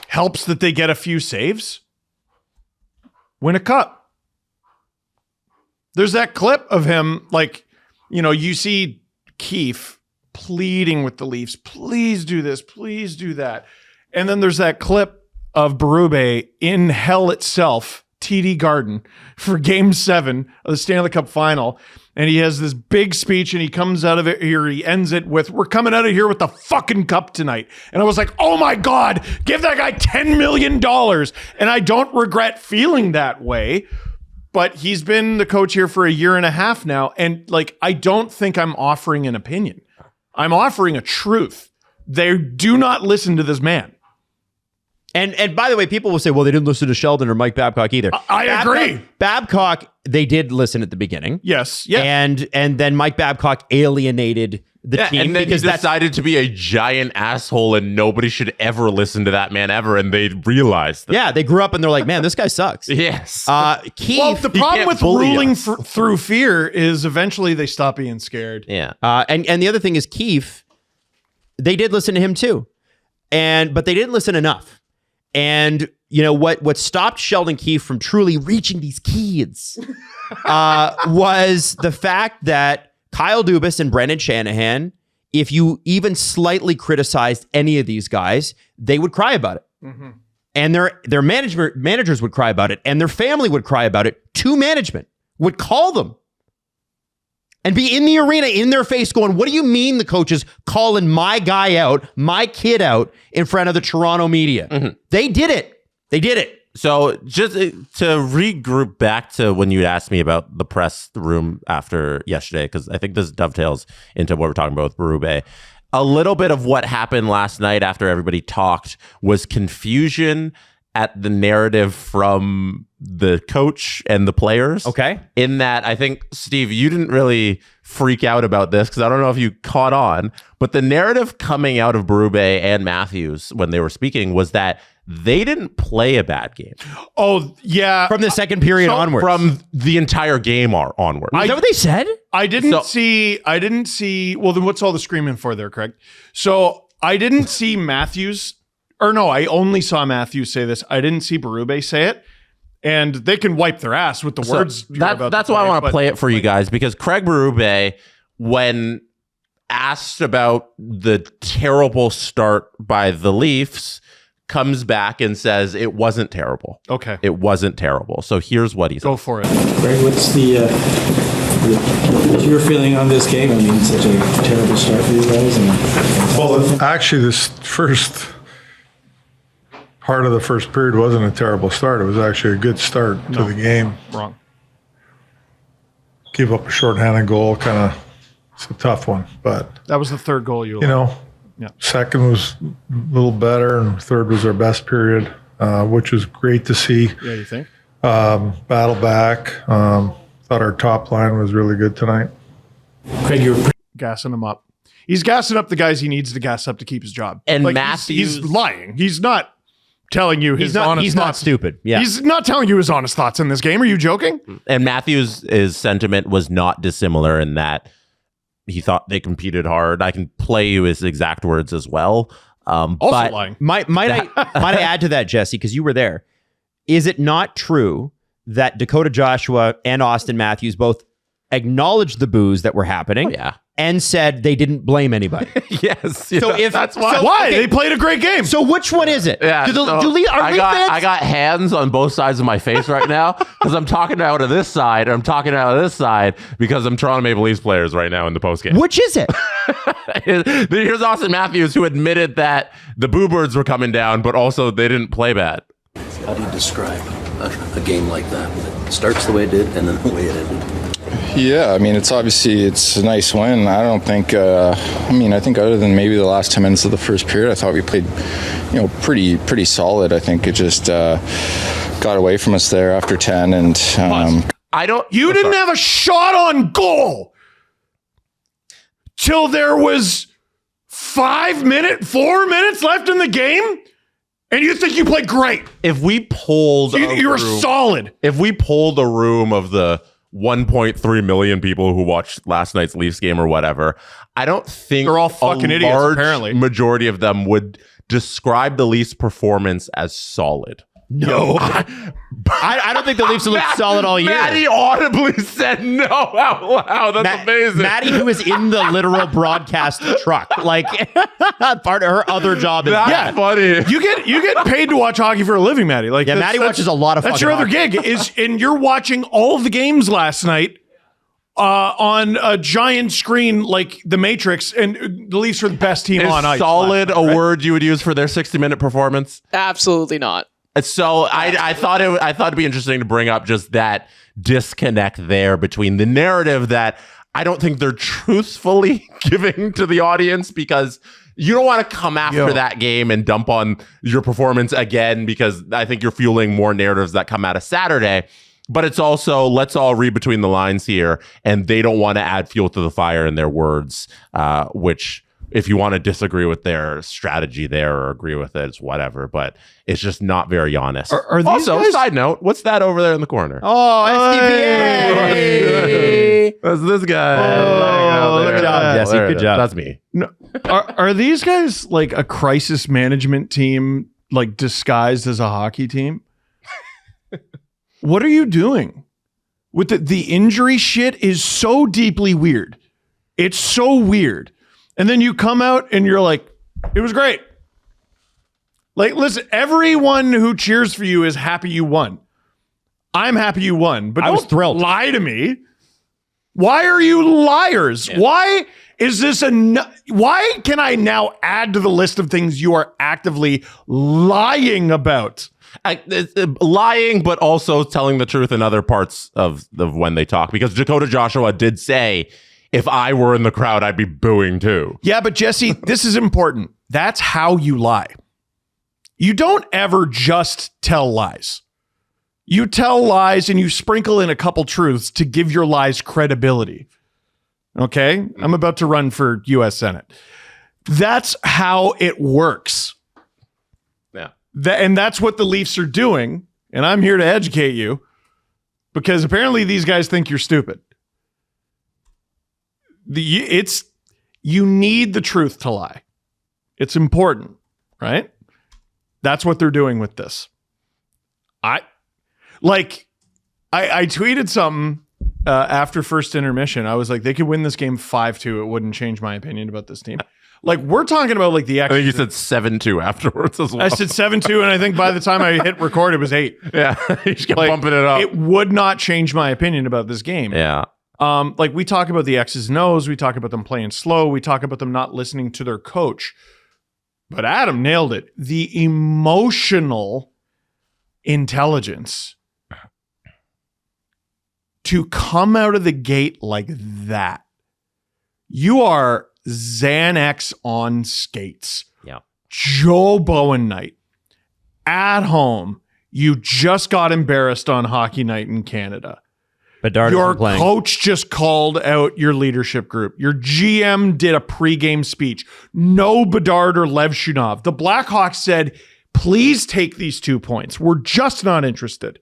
helps that they get a few saves, win a cup. There's that clip of him, like, you know, you see Keefe pleading with the Leafs, please do this, please do that. And then there's that clip of Berube in hell itself, TD Garden, for Game 7 of the Stanley Cup Final. And he has this big speech, and he comes out of it here. He ends it with, "We're coming out of here with the fucking cup tonight." And I was like, oh my God, give that guy $10 million. And I don't regret feeling that way, but he's been the coach here for a year and a half now. And like, I don't think I'm offering an opinion. I'm offering a truth. They do not listen to this man. And by the way, people will say, well, they didn't listen to Sheldon or Mike Babcock either. I agree. Babcock, they did listen at the beginning. Yes. Yeah. And then Mike Babcock alienated the team. And then he decided to be a giant asshole and nobody should ever listen to that man ever. And they realized that. Yeah, they grew up and they're like, man, this guy sucks. Yes. Keith, well, the problem with ruling through fear is eventually they stop being scared. Yeah. And the other thing is Keith, they did listen to him too. But they didn't listen enough. And you know what stopped Sheldon Keefe from truly reaching these kids was the fact that Kyle Dubas and Brendan Shanahan, if you even slightly criticized any of these guys, they would cry about it. Mm-hmm. And their managers would cry about it, and their family would cry about it. To management would call them and be in the arena in their face going, what do you mean the coach is calling my guy out, my kid out in front of the Toronto media? Mm-hmm. They did it. They did it. So just to regroup back to when you asked me about the press room after yesterday, because I think this dovetails into what we're talking about with Berube. A little bit of what happened last night after everybody talked was confusion at the narrative from the coach and the players. Okay. In that, I think, Steve, you didn't really freak out about this because I don't know if you caught on, but the narrative coming out of Berube and Matthews when they were speaking was that they didn't play a bad game. Oh, yeah. From the second period onwards. From the entire game onward. Is that what they said? I didn't see, well, then what's all the screaming for there, Craig? So I didn't see Matthews, or no, I only saw Matthews say this. I didn't see Berube say it. And they can wipe their ass with the words. That's why I want to play it for you guys, because Craig Berube, when asked about the terrible start by the Leafs, comes back and says it wasn't terrible. Okay. It wasn't terrible. So here's what he said. Go for it. Greg, what's what's your feeling on this game? I mean, such a terrible start for you guys. Well, actually, this first part of the first period wasn't a terrible start. It was actually a good start to the game. Wrong. Give up a shorthanded goal, it's a tough one. But that was the third goal you know, yeah. Second was a little better, and third was our best period, which was great to see. Yeah, you think? Battle back. Thought our top line was really good tonight. Craig, you're gassing him up. He's gassing up the guys he needs to gas up to keep his job. And like, Matthews, he's lying. He's not telling you his honest He's thoughts. not stupid. Yeah. He's not telling you his honest thoughts in this game. Are you joking? and Matthews' sentiment was not dissimilar in that he thought they competed hard. I can play you his exact words as well. Also But lying. Might I add to that, Jesse, because you were there. Is it not true that Dakota Joshua and Austin Matthews both acknowledged the boos that were happening and said they didn't blame anybody? yes. So if that's why. Why? They played a great game. So which one is it? Yeah, Are so Leaf fans? I got hands on both sides of my face right now because I'm talking out of this side. I'm talking out of this side because I'm Toronto Maple Leafs players right now in the postgame. Which is it? Here's Austin Matthews, who admitted that the Boo Birds were coming down, but also they didn't play bad. How do you describe a game like that? It starts the way it did and then the way it ended. Yeah, I mean, it's a nice win. I don't think, I think other than maybe the last 10 minutes of the first period, I thought we played, pretty solid. I think it just got away from us there after 10. And You didn't have a shot on goal till there was 4 minutes left in the game, and you think you played great. If we pulled, You were solid. If we pulled a room of the 1.3 million people who watched last night's Leafs game or whatever, I don't think They're all fucking idiots, large apparently. majority of them would describe the Leafs' performance as solid. No. I don't think the Leafs have looked solid all year. Maddie audibly said no out loud. That's amazing. Maddie, who is in the literal broadcast truck, like part of her other job is That's funny. You get paid to watch hockey for a living, Maddie. Like, Yeah, Maddie watches a lot of That's fucking your other hockey. gig and you're watching all of the games last night on a giant screen like the Matrix, and the Leafs are the best team Is on ice. solid last night, a right? word you would use for their 60-minute performance? Absolutely not. So I thought it'd be interesting to bring up just that disconnect there between the narrative that I don't think they're truthfully giving to the audience, because you don't want to come after that game and dump on your performance again, because I think you're fueling more narratives that come out of Saturday. But it's also, let's all read between the lines here, and they don't want to add fuel to the fire in their words, which, if you want to disagree with their strategy there or agree with it, it's whatever, but it's just not very honest. Are these Also, guys- side note, what's that over there in the corner? Oh, SDPA. That's this guy. Oh, good job, Jesse. There it Good is. job. That's me. No, are these guys like a crisis management team, like disguised as a hockey team? What are you doing? With the injury shit is so deeply weird. It's so weird. And then you come out and you're like, it was great. Like, listen, everyone who cheers for you is happy you won. I'm happy you won, but I was don't thrilled. lie to me. Why are you liars? Yeah. Why is this why can I now add to the list of things you are actively lying about? It's, lying, but also telling the truth in other parts of when they talk, because Dakota Joshua did say, if I were in the crowd, I'd be booing too. Yeah, but Jesse, this is important. That's how you lie. You don't ever just tell lies. You tell lies and you sprinkle in a couple truths to give your lies credibility. Okay? I'm about to run for U.S. Senate. That's how it works. Yeah. And that's what the Leafs are doing. And I'm here to educate you, because apparently these guys think you're stupid. You need the truth to lie. It's important, right? That's what they're doing with this. I tweeted something after first intermission. I was like, they could win this game 5-2. It wouldn't change my opinion about this team. Like, we're talking about like the I extra. think you said 7-2 afterwards as well. I said 7-2, and I think by the time I hit record, it was 8. Yeah, you just kept Like, bumping it up. It would not change my opinion about this game. Yeah. Like, we talk about the X's and O's, we talk about them playing slow, we talk about them not listening to their coach. But Adam nailed it. The emotional intelligence to come out of the gate like that. You are Xanax on skates. Yeah. Joe Bowen night. At home, you just got embarrassed on Hockey Night in Canada. Bedard your isn't playing. coach just called out your leadership group. Your GM did a pregame speech. No Bedard or Lev Shunov. The Blackhawks said, please take these 2 points. We're just not interested.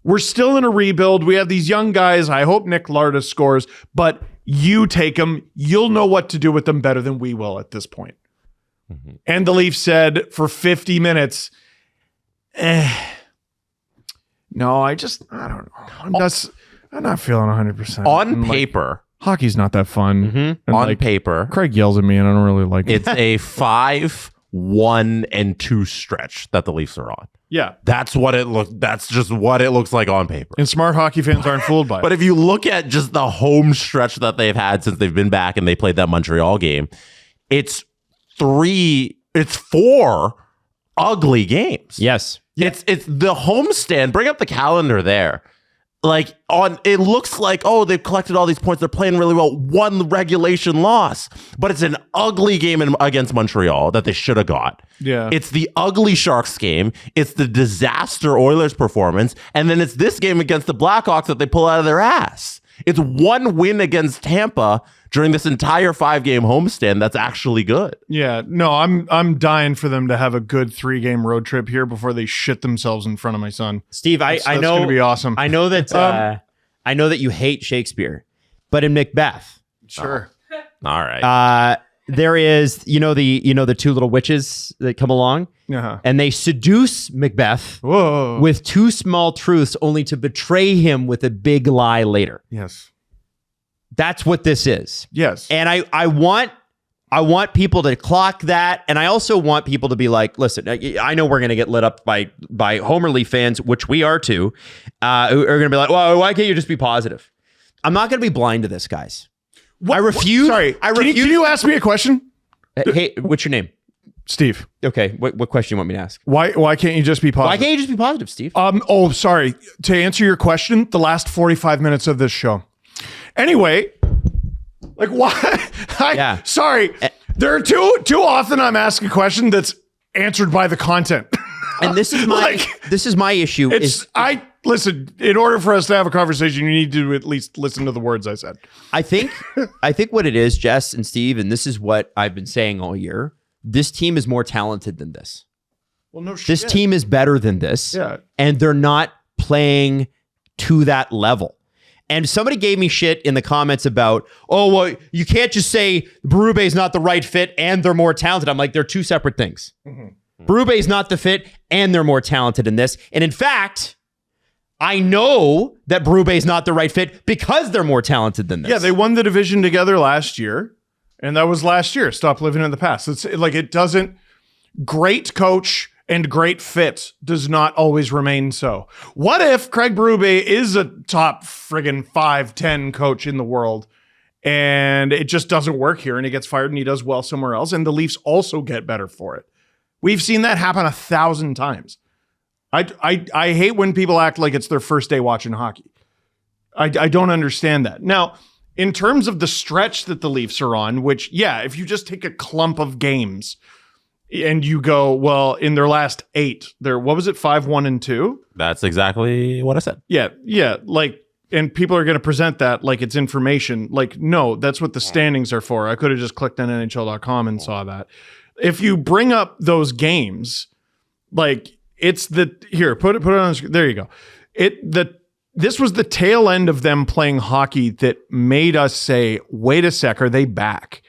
We're still in a rebuild. We have these young guys. I hope Nick Larda scores, but you take them. You'll know what to do with them better than we will at this point. Mm-hmm. And the Leafs said for 50 minutes, no, I don't know. I'm not feeling 100%. On paper. Hockey's not that fun. Mm-hmm. On paper. Craig yells at me and I don't really like it. It's a 5-1-2 stretch that the Leafs are on. Yeah. That's just what it looks like on paper. And smart hockey fans aren't fooled by it. But if you look at just the home stretch that they've had since they've been back and they played that Montreal game, it's 4 ugly games. Yes. It's the homestand. Bring up the calendar there. Like it looks like, they've collected all these points. They're playing really well. One regulation loss, but it's an ugly game against Montreal that they should have got. Yeah. It's the ugly Sharks game. It's the disaster Oilers performance. And then it's this game against the Blackhawks that they pull out of their ass. It's one win against Tampa during this entire 5-game homestand that's actually good. Yeah, no, I'm dying for them to have a good 3-game road trip here before they shit themselves in front of my son. Steve, I know that's gonna be awesome. I know that you hate Shakespeare, but in Macbeth, sure. All right. There is the 2 little witches that come along, and they seduce Macbeth with 2 small truths, only to betray him with a big lie later. Yes. That's what this is. Yes. And I want people to clock that. And I also want people to be like, listen, I know we're going to get lit up by Homer Leaf fans, which we are too, who are going to be like, well, why can't you just be positive? I'm not going to be blind to this, guys. I refuse. Sorry. Can you ask me a question? Hey, what's your name? Steve. Okay. What question do you want me to ask? Why can't you just be positive? Why can't you just be positive, Steve? Sorry. To answer your question, the last 45 minutes of this show. Anyway, like why? Sorry. There are too often I'm asking a question that's answered by the content. And this is my issue. Listen, in order for us to have a conversation, you need to at least listen to the words I said. I think what it is, Jess and Steve, and this is what I've been saying all year, this team is more talented than this. Well, no shit. This team is better than this. Yeah. And they're not playing to that level. And somebody gave me shit in the comments about, you can't just say Berube is not the right fit and they're more talented. I'm like, they're 2 separate things. Mm-hmm. Berube is not the fit and they're more talented in this. And in fact, I know that Berube is not the right fit because they're more talented than this. Yeah, they won the division together last year. And that was last year. Stop living in the past. Great coach and great fit does not always remain so. What if Craig Berube is a top friggin' 5-10 coach in the world and it just doesn't work here and he gets fired and he does well somewhere else and the Leafs also get better for it? We've seen that happen 1,000 times. I hate when people act like it's their first day watching hockey. I don't understand that. Now, in terms of the stretch that the Leafs are on, which, if you just take a clump of games and you go, well, in their last 8, what was it, 5-1-2? That's exactly what I said. Yeah. And people are going to present that like it's information. Like, no, that's what the standings are for. I could have just clicked on NHL.com and saw that. If you bring up those games, like it's put it on the screen. There you go. This was the tail end of them playing hockey that made us say, wait a sec, are they back?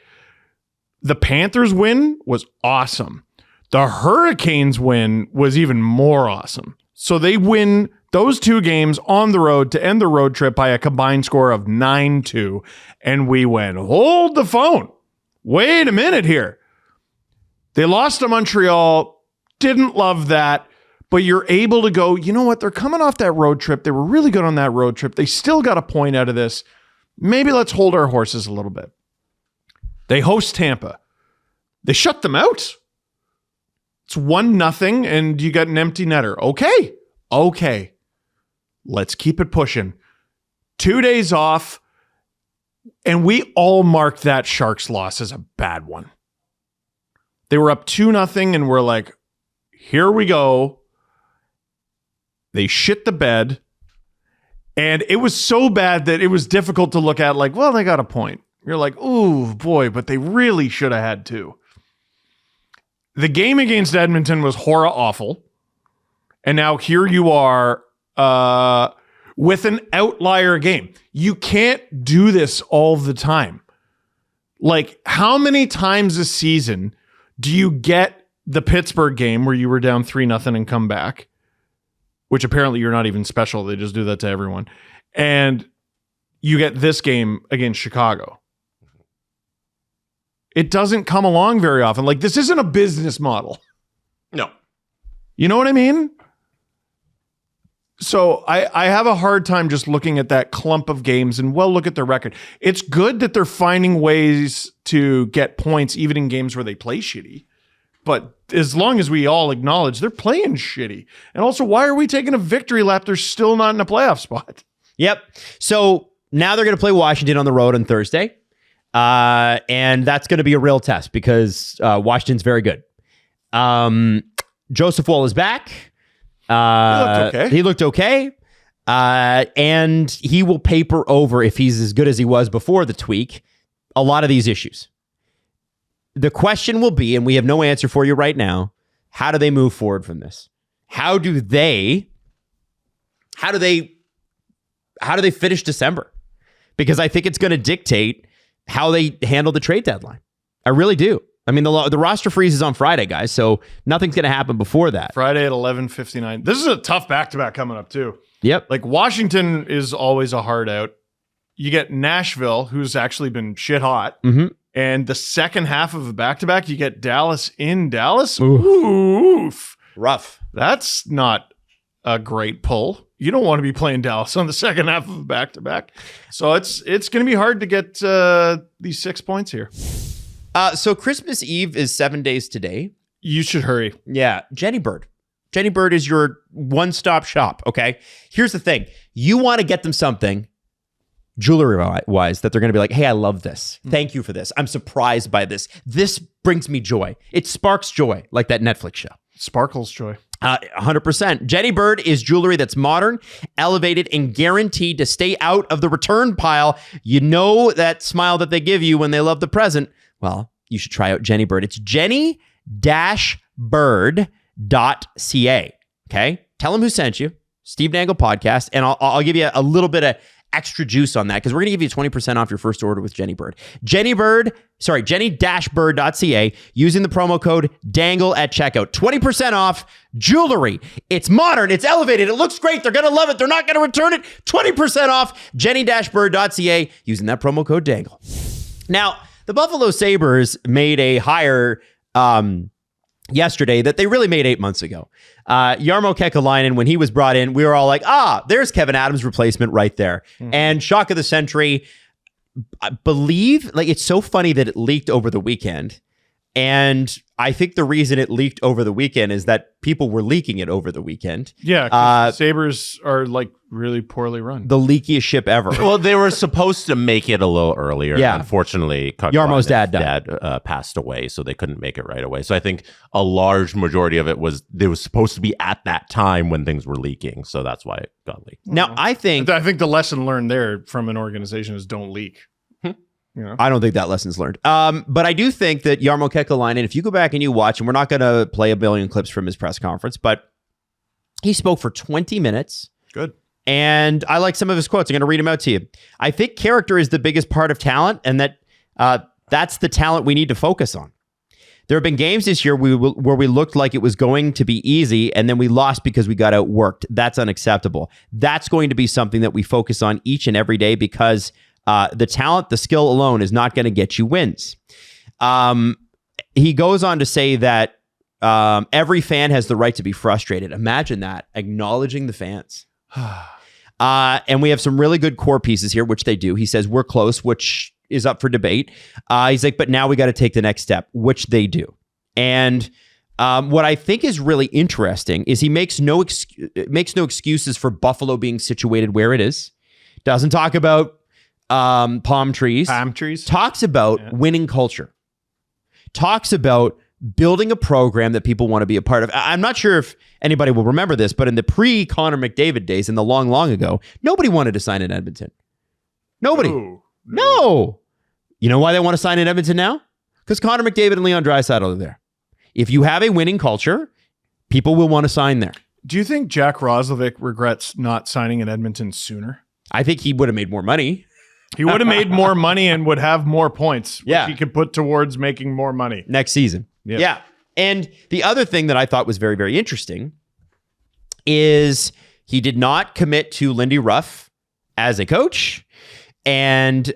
The Panthers win was awesome. The Hurricanes win was even more awesome. So they win those 2 games on the road to end the road trip by a combined score of 9-2. And we went, hold the phone. Wait a minute here. They lost to Montreal. Didn't love that. But you're able to go, you know what? They're coming off that road trip. They were really good on that road trip. They still got a point out of this. Maybe let's hold our horses a little bit. They host Tampa. They shut them out. It's 1-0 and you got an empty netter. Okay. Let's keep it pushing. 2 days off. And we all marked that Sharks loss as a bad one. They were up 2-0 and we're like, here we go. They shit the bed. And it was so bad that it was difficult to look at like, well, they got a point. You're like, ooh, boy, but they really should have had two. The game against Edmonton was horror awful. And now here you are with an outlier game. You can't do this all the time. Like, how many times a season do you get the Pittsburgh game where you were down 3-0 and come back? Which apparently you're not even special. They just do that to everyone. And you get this game against Chicago. It doesn't come along very often. Like, this isn't a business model. No. You know what I mean? So I have a hard time just looking at that clump of games and, well, look at their record. It's good that they're finding ways to get points even in games where they play shitty. But as long as we all acknowledge they're playing shitty. And also, why are we taking a victory lap? They're still not in a playoff spot. Yep. So now they're going to play Washington on the road on Thursday. And that's going to be a real test because Washington's very good. Joseph Woll is back. He looked okay. And he will paper over, if he's as good as he was before the tweak, a lot of these issues. The question will be, and we have no answer for you right now, how do they move forward from this? How do they finish December? Because I think it's going to dictate how they handle the trade deadline. I really do. I mean, the roster freezes on Friday, guys, so nothing's going to happen before that. Friday at 11:59. This is a tough back-to-back coming up, too. Yep. Like, Washington is always a hard out. You get Nashville, who's actually been shit hot. Mm-hmm. And the second half of a back-to-back, you get Dallas in Dallas. Oof. Rough. That's not a great pull. You don't want to be playing Dallas on the second half of a back-to-back. So it's going to be hard to get these 6 points here. So Christmas Eve is 7 days today. You should hurry. Yeah. Jenny Bird. Jenny Bird is your one-stop shop, okay? Here's the thing. You want to get them something jewelry-wise that they're going to be like, hey, I love this. Thank you for this. I'm surprised by this. This brings me joy. It sparks joy, like that Netflix show. Sparkles joy. 100%. Jenny Bird is jewelry that's modern, elevated, and guaranteed to stay out of the return pile. You know that smile that they give you when they love the present. Well, you should try out Jenny Bird. It's jenny-bird.ca. Okay? Tell them who sent you. Steve Dangle Podcast. And I'll give you a little bit of extra juice on that because we're going to give you 20% off your first order with Jenny Bird. Jenny-bird.ca using the promo code DANGLE at checkout. 20% off jewelry. It's modern. It's elevated. It looks great. They're going to love it. They're not going to return it. 20% off Jenny-bird.ca using that promo code DANGLE. Now, the Buffalo Sabres made a hire yesterday that they really made 8 months ago. Jarmo Kekalainen, when he was brought in, we were all like, there's Kevin Adams' replacement right there. And shock of the century, I believe, like, it's so funny that it leaked over the weekend. And I think the reason it leaked over the weekend is that people were leaking it over the weekend. Yeah, Sabres are like really poorly run. The leakiest ship ever. Well, they were supposed to make it a little earlier. Yeah. Unfortunately, Jarmo's dad passed away, so they couldn't make it right away. So I think a large majority of it was supposed to be at that time when things were leaking. So that's why it got leaked. Now, I think the lesson learned there from an organization is don't leak. You know? I don't think that lesson's learned. But I do think that Jarmo Kekalainen, if you go back and you watch, and we're not going to play a billion clips from his press conference, but he spoke for 20 minutes. Good. And I like some of his quotes. I'm going to read them out to you. I think character is the biggest part of talent, and that that's the talent we need to focus on. There have been games this year where we looked like it was going to be easy, and then we lost because we got outworked. That's unacceptable. That's going to be something that we focus on each and every day because the talent, the skill alone is not going to get you wins. He goes on to say that every fan has the right to be frustrated. Imagine that, acknowledging the fans. And we have some really good core pieces here, which they do. He says, we're close, which is up for debate. He's like, but now we got to take the next step, which they do. And what I think is really interesting is he makes no excuses for Buffalo being situated where it is. Doesn't talk about palm trees. Palm trees. Talks about winning culture. Talks about building a program that people want to be a part of. I'm not sure if anybody will remember this, but in the pre-Connor McDavid days, in the long, long ago, nobody wanted to sign in Edmonton. Nobody. Ooh. No. You know why they want to sign in Edmonton now? Because Connor McDavid and Leon Draisaitl are there. If you have a winning culture, people will want to sign there. Do you think Jack Roslovic regrets not signing in Edmonton sooner? I think he would have made more money. He would have made more money and would have more points, which Yeah. he could put towards making more money Next season. Yeah. And the other thing that I thought was very, very interesting is he did not commit to Lindy Ruff as a coach. And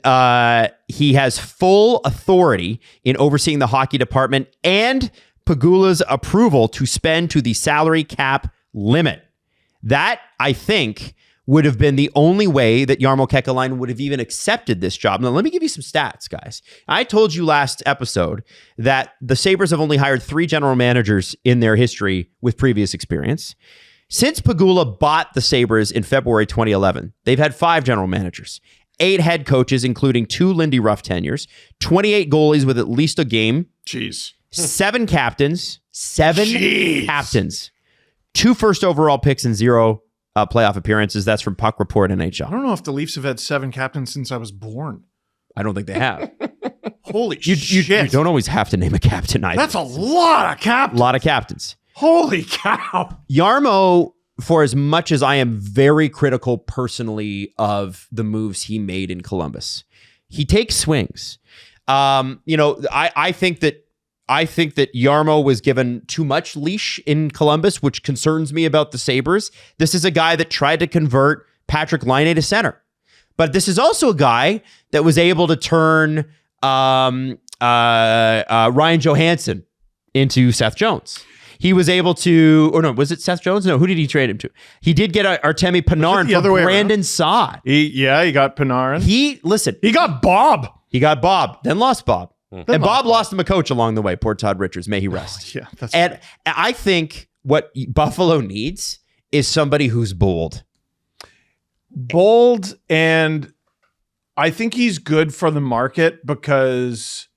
he has full authority in overseeing the hockey department and Pegula's approval to spend to the salary cap limit. That, I think, would have been the only way that Jarmo Kekalainen would have even accepted this job. Now, let me give you some stats, guys. I told you last episode that the Sabres have only hired 3 general managers in their history with previous experience. Since Pegula bought the Sabres in February 2011, they've had 5 general managers, 8 head coaches, including 2 Lindy Ruff tenures, 28 goalies with at least a game. Jeez. 7 captains, 7 Jeez. captains, 2 first overall picks and 0 playoff appearances. That's from Puck Report I NHL. don't know if the Leafs have had 7 captains since I was born. I don't think they have. Holy You shit. don't always have to name a captain either. That's a lot of A captains. lot of captains. Holy cow. Jarmo, for as much as I am very critical personally of the moves he made in Columbus, he takes swings. I think that Jarmo was given too much leash in Columbus, which concerns me about the Sabres. This is a guy that tried to convert Patrick Laine to center. But this is also a guy that was able to turn Ryan Johansson into Seth Jones. He was able to, or no, was it Seth Jones? No, who did he trade him to? He did get Artemi Panarin the other from way Brandon Saad. He got Panarin. He got Bob. He got Bob, then lost Bob. And Bob lost him a coach along the way. Poor Todd Richards. May he rest. Yeah, that's And I think what Buffalo needs is somebody who's bold. Bold, and I think he's good for the market because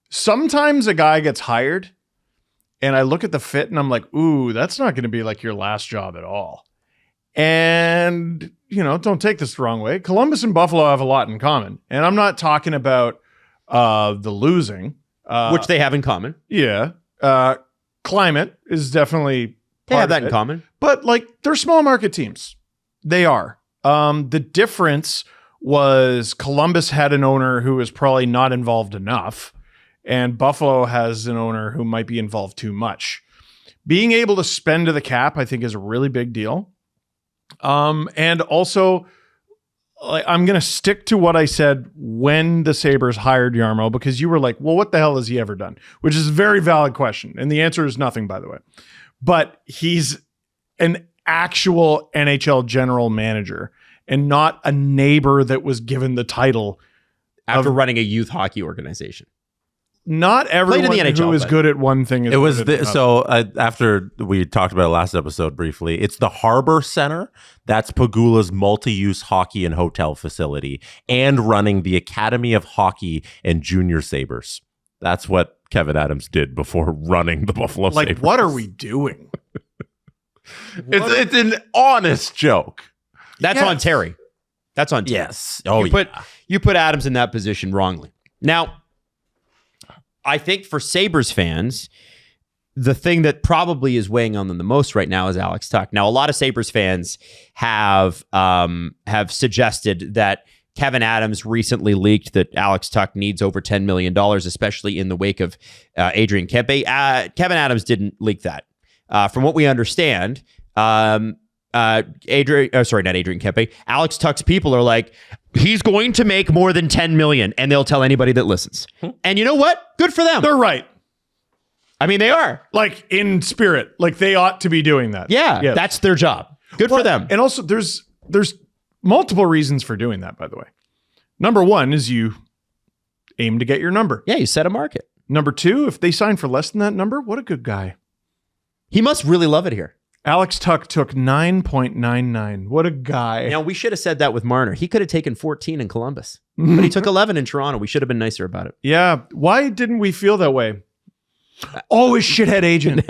sometimes a guy gets hired and I look at the fit and I'm like, ooh, that's not going to be like your last job at all. And, don't take this the wrong way. Columbus and Buffalo have a lot in common. And I'm not talking about the losing. Which they have in common. Yeah. Climate is definitely They part have that of in it. common. But they're small market teams. They are. The difference was Columbus had an owner who was probably not involved enough, and Buffalo has an owner who might be involved too much. Being able to spend to the cap, I think, is a really big deal. And also, I'm going to stick to what I said when the Sabres hired Jarmo, because you were like, well, what the hell has he ever done? Which is a very valid question. And the answer is nothing, by the way. But he's an actual NHL general manager and not a neighbor that was given the title After running a youth hockey organization. Not everyone in the NHL, who is but- good at one thing is It was good at another. so after we talked about it last episode briefly, it's the Harbor Center. That's Pegula's multi-use hockey and hotel facility and running the Academy of Hockey and Junior Sabres. That's what Kevin Adams did before running the Buffalo Sabres. what are we doing? It's an honest joke. That's on Terry. That's on Terry. Yes. Oh, You put Adams in that position wrongly. Now, I think for Sabres fans, the thing that probably is weighing on them the most right now is Alex Tuch. Now, a lot of Sabres fans have suggested that Kevin Adams recently leaked that Alex Tuch needs over $10 million, especially in the wake of Adrian Kempe. Kevin Adams didn't leak that. From what we understand, not Adrian Kempe, Alex Tuch's people are like, he's going to make more than 10 million, and they'll tell anybody that listens. And you know what? Good for them. They're right. I mean, they are. In spirit. They ought to be doing that. Yeah, Yes. that's their job. Good for them. And also there's multiple reasons for doing that, by the way. Number one is you aim to get your number. Yeah, you set a market. Number two, if they sign for less than that number, what a good guy. He must really love it here. Alex Tuch took 9.99. What a guy. Now, we should have said that with Marner. He could have taken 14 in Columbus, but he took 11 in Toronto. We should have been nicer about it. Yeah. Why didn't we feel that way? Oh, his shithead agent.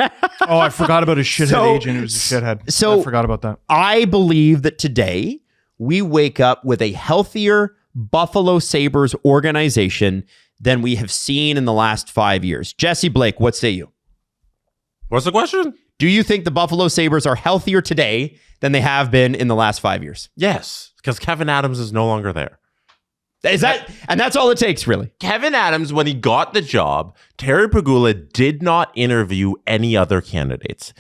Oh, I forgot about his shithead agent. He was a shithead. So I forgot about that. I believe that today we wake up with a healthier Buffalo Sabres organization than we have seen in the last 5 years. Jesse Blake, what say you? What's the question? Do you think the Buffalo Sabres are healthier today than they have been in the last 5 years? Yes, because Kevin Adams is no longer there. Is that, and that's all it takes, really. Kevin Adams, when he got the job, Terry Pegula did not interview any other candidates.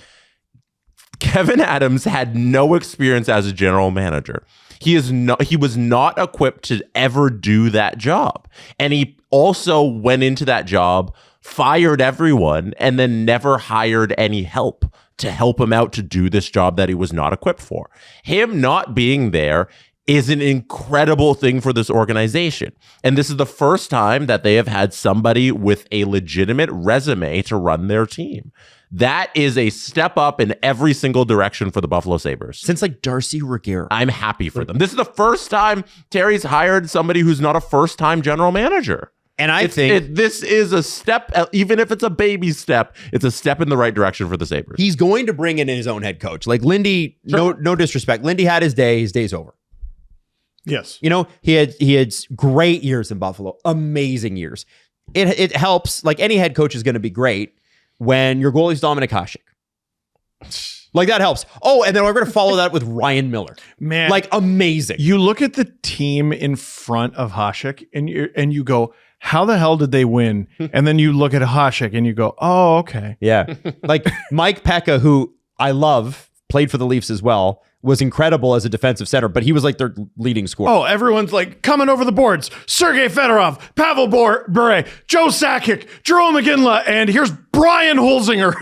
Kevin Adams had no experience as a general manager. He was not equipped to ever do that job. And he also went into that job, fired everyone, and then never hired any help to help him out to do this job that he was not equipped for. Him not being there is an incredible thing for this organization. And this is the first time that they have had somebody with a legitimate resume to run their team. That is a step up in every single direction for the Buffalo Sabres. Since like Darcy Reguera. I'm happy for them. This is the first time Terry's hired somebody who's not a first-time general manager. And I think this is a step, even if it's a baby step, it's a step in the right direction for the Sabres. he's going to bring in his own head coach. Like Lindy, no disrespect. Lindy had his day. His day's over. Yes. You know, he had great years in Buffalo, amazing years. It helps. Like any head coach is going to be great when your goalie's Dominik Hasek. Like that helps. Oh, and then we're going to follow that with Ryan Miller. Man, like amazing. You look at the team in front of Hasek and you go, how the hell did they win? And then you look at Hasek and you go, oh, okay. Yeah. Like Mike Pekka, who I love, played for the Leafs as well, was incredible as a defensive center, but he was like their leading scorer. Oh, everyone's like coming over the boards. Sergei Fedorov, Pavel Bure, Joe Sakic, Jerome McGinley, and here's Brian Holzinger.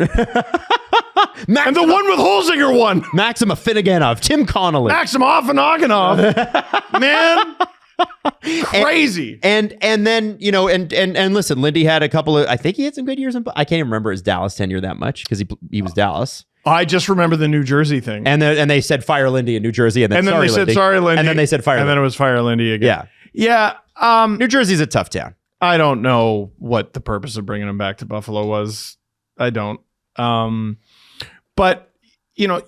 And the one with Holzinger won. Maxim Afinogenov, Tim Connolly. Maxim Afinogenov. Man. Crazy. And then, you know, and listen, Lindy had a couple of, I think he had some good years in, I can't even remember his Dallas tenure that much because he was Dallas. I just remember the New Jersey thing. And they said fire Lindy in New Jersey. And then they said sorry Lindy. And then they said fire Lindy. And then it was fire Lindy again. Yeah. Yeah. New Jersey's a tough town. I don't know what the purpose of bringing him back to Buffalo was. I don't. But, you know,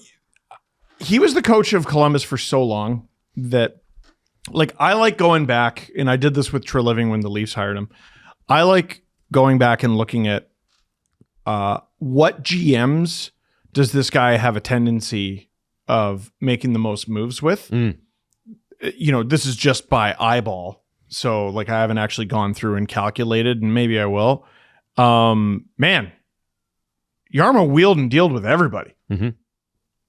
he was the coach of Columbus for so long that, like, I like going back, and I did this with Treliving when the Leafs hired him. I like going back and looking at what GMs does this guy have a tendency of making the most moves with? You know, this is just by eyeball. So, like, I haven't actually gone through and calculated, and maybe I will. Man, Jarmo wheeled and dealed with everybody. Mm-hmm.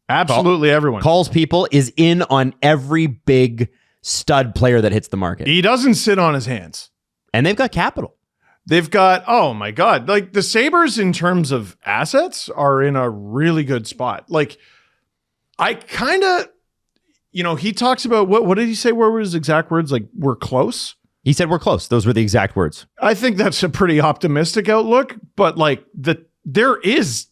Absolutely everyone. Calls people, is in on every big stud player that hits the market. He doesn't sit on his hands. And they've got capital. They've got, oh my God, like the Sabres in terms of assets are in a really good spot. Like, I kind of, you know, he talks about, what did he say? What were his exact words? Like, we're close. He said we're close. Those were the exact words. I think that's a pretty optimistic outlook, but like there is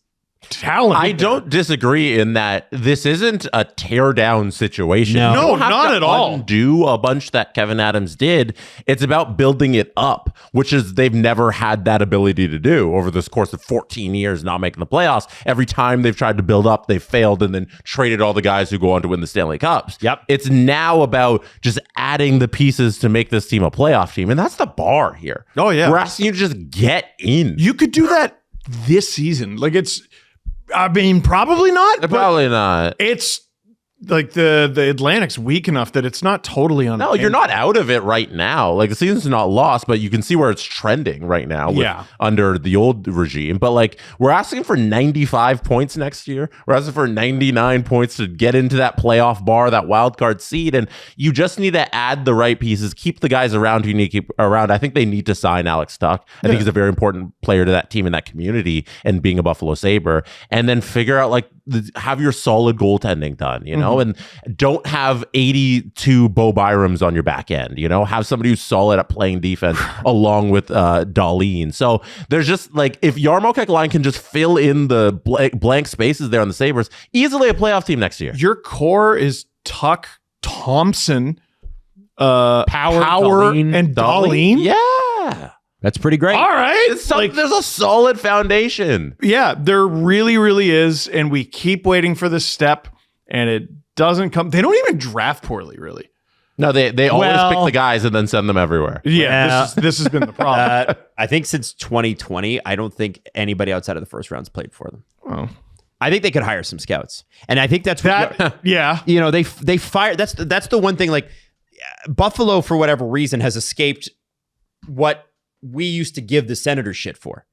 talent. I don't disagree in that this isn't a tear down situation. No, You don't have not to at all. undo a bunch that Kevin Adams did. It's about building it up, which is they've never had that ability to do over this course of 14 years, not making the playoffs. Every time they've tried to build up, they've failed and then traded all the guys who go on to win the Stanley Cups. Yep. It's now about just adding the pieces to make this team a playoff team. And that's the bar here. Oh, yeah. We're asking you to just get in. You could do that this season. Like I mean, probably not. Probably not. It's like the Atlantic's weak enough that it's not totally on. No, you're not out of it right now. Like the season's not lost, but you can see where it's trending right now under the old regime. But like we're asking for 95 points next year. We're asking for 99 points to get into that playoff bar, that wild card seed. And you just need to add the right pieces, keep the guys around who you need to keep around. I think they need to sign Alex Tuch. I think he's a very important player to that team and that community and being a Buffalo Sabre. And then figure out like have your solid goaltending done, you know, and don't have 82 Bo Byrams on your back end, you know, have somebody who's solid at playing defense along with Darlene. So there's just like, if Jarmo Kekalainen can just fill in the blank spaces there on the Sabres, easily a playoff team next year. Your core is Tuch, Thompson, Power Darlene, and Darlene. Yeah. That's pretty great. All right. There's a solid foundation. Yeah, there really, really is. And we keep waiting for this step and it doesn't come. They don't even draft poorly, really. No, they always pick the guys and then send them everywhere. Yeah, this has been the problem. I think since 2020, I don't think anybody outside of the first round's played for them. Oh. I think they could hire some scouts. And I think that's yeah. You know, they fire. That's the one thing, like Buffalo, for whatever reason, has escaped what we used to give the Senators shit for.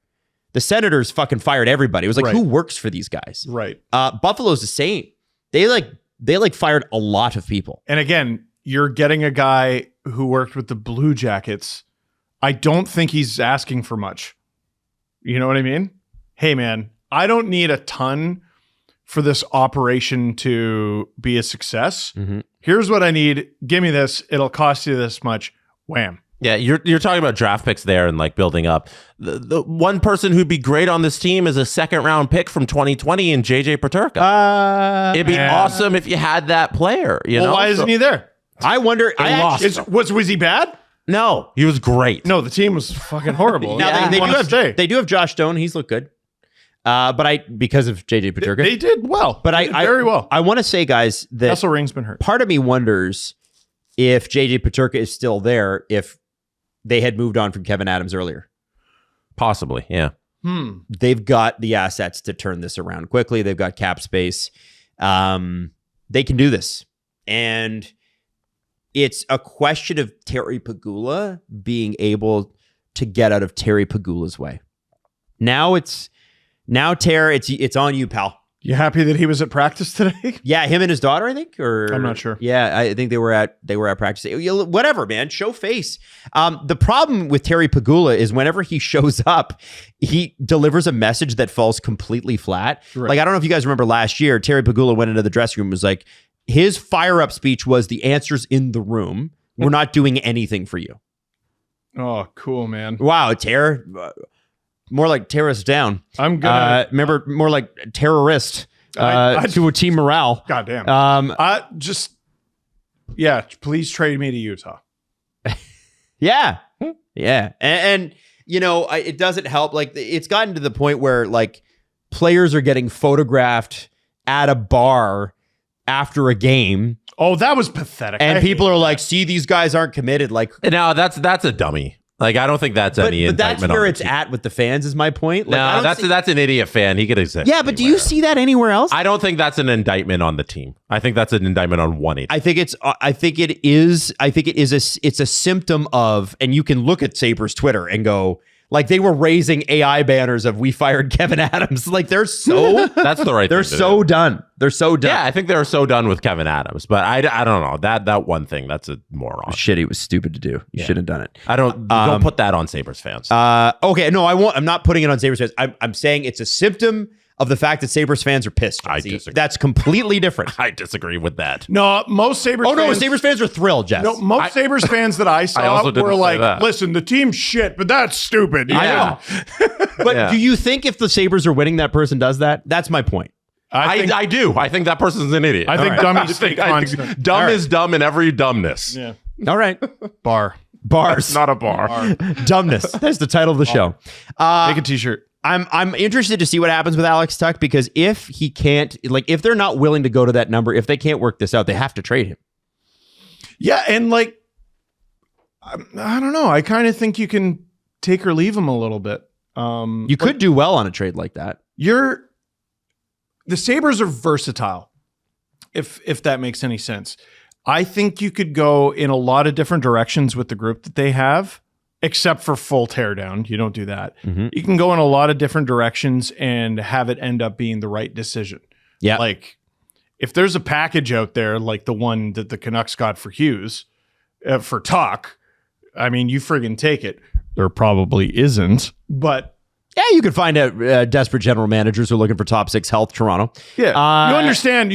The Senators fucking fired everybody. It was like, who works for these guys? Right. Buffalo's the same. They fired a lot of people. And again, you're getting a guy who worked with the Blue Jackets. I don't think he's asking for much. You know what I mean? Hey, man, I don't need a ton for this operation to be a success. Mm-hmm. Here's what I need. Give me this. It'll cost you this much. Wham. Yeah, you're talking about draft picks there and like building up. The one person who'd be great on this team is a second round pick from 2020 in JJ Peterka. It'd be awesome if you had that player. You know, why isn't he there? I wonder. Was he bad? No, he was great. No, the team was fucking horrible. Now they do have Josh Stone. He's looked good. But because of JJ Peterka, they did well. But very well. I want to say, guys, that Russell Ring's been hurt. Part of me wonders if JJ Peterka is still there, if they had moved on from Kevin Adams earlier. Possibly, yeah. They've got the assets to turn this around quickly. They've got cap space. They can do this. And it's a question of Terry Pegula being able to get out of Terry Pegula's way. Now, Terry, it's on you, pal. You happy that he was at practice today? Yeah, him and his daughter, I think. Or I'm not sure. Yeah, I think they were at practice. Whatever, man. Show face. The problem with Terry Pegula is whenever he shows up, he delivers a message that falls completely flat. Right. Like, I don't know if you guys remember last year, Terry Pegula went into the dressing room and was like, his fire-up speech was, the answer's in the room. We're not doing anything for you. Oh, cool, man. Wow, Terry. More like tear us down. I'm gonna remember more like terrorist to a team morale. Goddamn. Please trade me to Utah. Yeah. And you know, it doesn't help. Like, it's gotten to the point where like players are getting photographed at a bar after a game. Oh, that was pathetic. And people are like, see, these guys aren't committed. Like, no, that's a dummy. Like, I don't think that's any but that's indictment where on it's at with the fans, is my point. Like, no, that's an idiot fan. He could exist. Yeah, but do you see that anywhere else? I don't think that's an indictment on the team. I think that's an indictment on 180. I think it is a symptom of, and you can look at Sabres Twitter and go, like, they were raising AI banners of "we fired Kevin Adams." Like, they're so that's the right. They're so done. They're so done. Yeah, I think they're so done with Kevin Adams. But I don't know that one thing. That's a moron. Shit, it was stupid to do. You shouldn't have done it. I don't put that on Sabres fans. Okay, no, I won't. I'm not putting it on Sabres fans. I'm saying it's a symptom of the fact that Sabres fans are pissed. I disagree. That's completely different. I disagree with that. No, most Sabres fans... no, Sabres fans are thrilled, Jess. No, most Sabres fans that I saw were like, listen, the team's shit, but that's stupid. Yeah. I know. But do you think if the Sabres are winning, that person does that? That's my point. I do. I think that person's an idiot. I think dummies think constant. Dumb is dumb in every dumbness. Yeah. All right. Bars. That's not a bar. Dumbness. That's the title of the show. Make a t-shirt. I'm interested to see what happens with Alex Tuck, because if he can't, like, if they're not willing to go to that number, if they can't work this out, they have to trade him. Yeah, and like, I don't know. I kind of think you can take or leave him a little bit. You could do well on a trade like that. The Sabres are versatile, if that makes any sense. I think you could go in a lot of different directions with the group that they have, except for full teardown. You don't do that. Mm-hmm. You can go in a lot of different directions and have it end up being the right decision. Yeah. Like, if there's a package out there like the one that the Canucks got for Hughes, for Tuck, I mean, you friggin' take it. There probably isn't, but... Yeah, you could find out desperate general managers who are looking for top 6 health Toronto. Yeah, you understand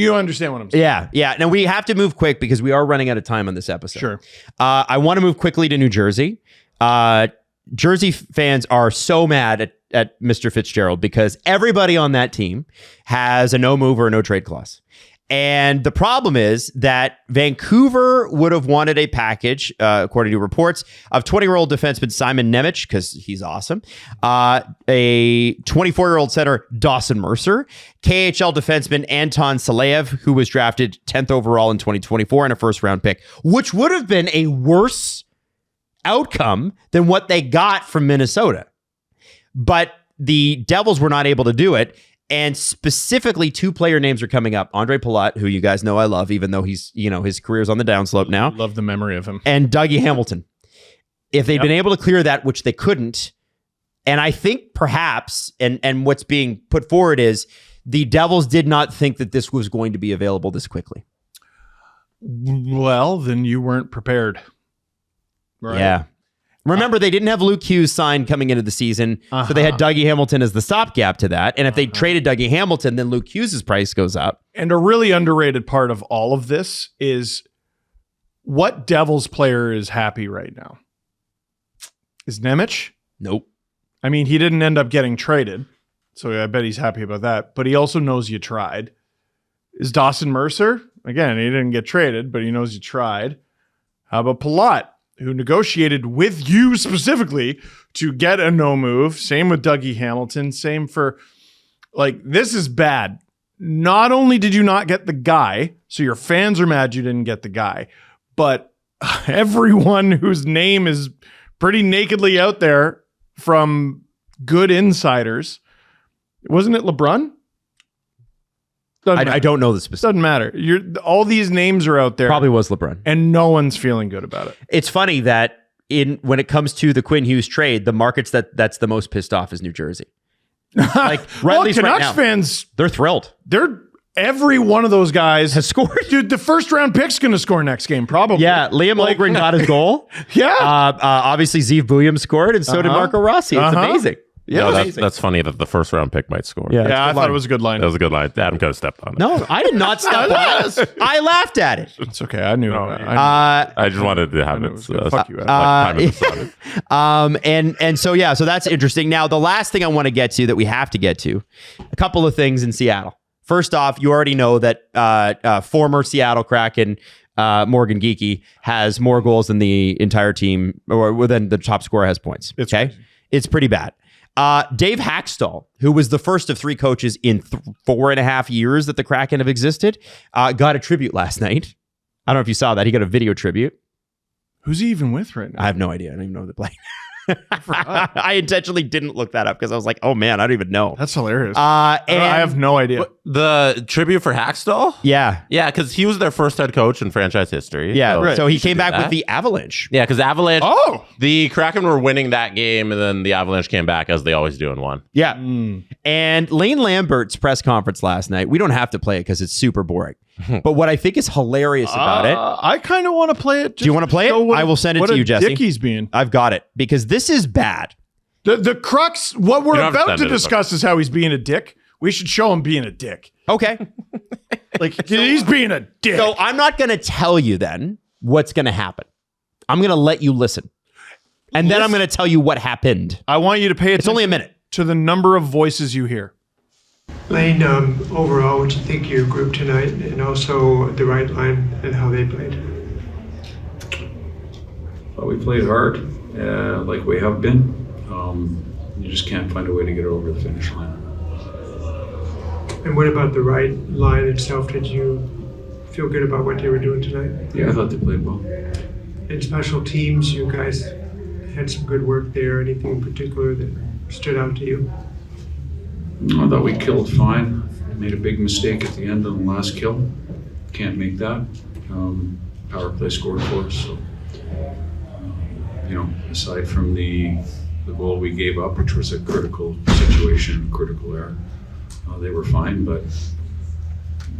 what I'm saying. Yeah. Now, we have to move quick because we are running out of time on this episode. Sure. I want to move quickly to New Jersey. Jersey fans are so mad at Mr. Fitzgerald because everybody on that team has a no move or a no trade clause. And the problem is that Vancouver would have wanted a package, according to reports, of 20-year-old defenseman Simon Nemec, because he's awesome, a 24-year-old center Dawson Mercer, KHL defenseman Anton Saleyev, who was drafted 10th overall in 2024 and a first-round pick, which would have been a worse outcome than what they got from Minnesota. But the Devils were not able to do it. And specifically, 2 player names are coming up. Andre Palat, who you guys know I love, even though he's, his career's on the downslope now. Love the memory of him. And Dougie Hamilton. If they'd been able to clear that, which they couldn't, and I think perhaps, and what's being put forward is, the Devils did not think that this was going to be available this quickly. Well, then you weren't prepared. Right? Yeah. Remember, they didn't have Luke Hughes signed coming into the season, so they had Dougie Hamilton as the stopgap to that. And if they traded Dougie Hamilton, then Luke Hughes' price goes up. And a really underrated part of all of this is, what Devils player is happy right now? Is Nemec? Nope. I mean, he didn't end up getting traded, so I bet he's happy about that. But he also knows you tried. Is Dawson Mercer? Again, he didn't get traded, but he knows you tried. How about Palat, who negotiated with you specifically to get a no move? Same with Dougie Hamilton. Same for, this is bad. Not only did you not get the guy, so your fans are mad you didn't get the guy, but everyone whose name is pretty nakedly out there from good insiders. Wasn't it LeBrun? I don't know the specifics. Doesn't matter. All these names are out there. Probably was LeBrun. And no one's feeling good about it. It's funny that when it comes to the Quinn Hughes trade, the markets that's the most pissed off is New Jersey. Canucks fans, they're thrilled. Every one of those guys has scored. Dude, the first round pick's going to score next game, probably. Yeah, Liam Holmgren got his goal. Yeah. Obviously, Zeev Buium scored, and so did Marco Rossi. It's amazing. Yeah, that's funny that the first round pick might score. Yeah, I thought it was a good line. That was a good line. Adam could have stepped on it. No, I did not step on it. I laughed at it. It's okay. I knew. I just wanted to have it. Fuck you, Adam. So that's interesting. Now, the last thing I want to get to that we have to get to, a couple of things in Seattle. First off, you already know that former Seattle Kraken Morgan Geekie has more goals than the entire team, or than the top scorer has points. It's pretty bad. Dave Hackstall, who was the first of 3 coaches in 4.5 years that the Kraken have existed, got a tribute last night. I don't know if you saw that. He got a video tribute. Who's he even with right now? I have no idea. I don't even know the play. I intentionally didn't look that up because I was like, oh man, I don't even know. That's hilarious. I have no idea. The tribute for Hackstall? Yeah. Yeah, because he was their first head coach in franchise history. Yeah, so he came back with the Avalanche. Yeah, because Avalanche, the Kraken were winning that game, and then the Avalanche came back as they always do and won. Yeah. And Lane Lambert's press conference last night, we don't have to play it because it's super boring. But what I think is hilarious about it. I kind of want to play it. Do you want to play it? I will send it to you, Jesse. Dick he's being. I've got it because this is bad. The crux, what we're about to discuss is how he's being a dick. We should show him being a dick. Okay. He's being a dick. So I'm not going to tell you then what's going to happen. I'm going to let you listen. And then I'm going to tell you what happened. I want you to pay attention. It's only a minute. To the number of voices you hear. Lane, overall, what do you think of your group tonight, and also the right line and how they played? Well, we played hard, like we have been. You just can't find a way to get over the finish line. And what about the right line itself? Did you feel good about what they were doing tonight? Yeah, I thought they played well. In special teams, you guys had some good work there. Anything in particular that stood out to you? I thought we killed fine. Made a big mistake at the end on the last kill. Can't make that. Power play scored for us. So, aside from the goal we gave up, which was a critical situation, critical error, they were fine. But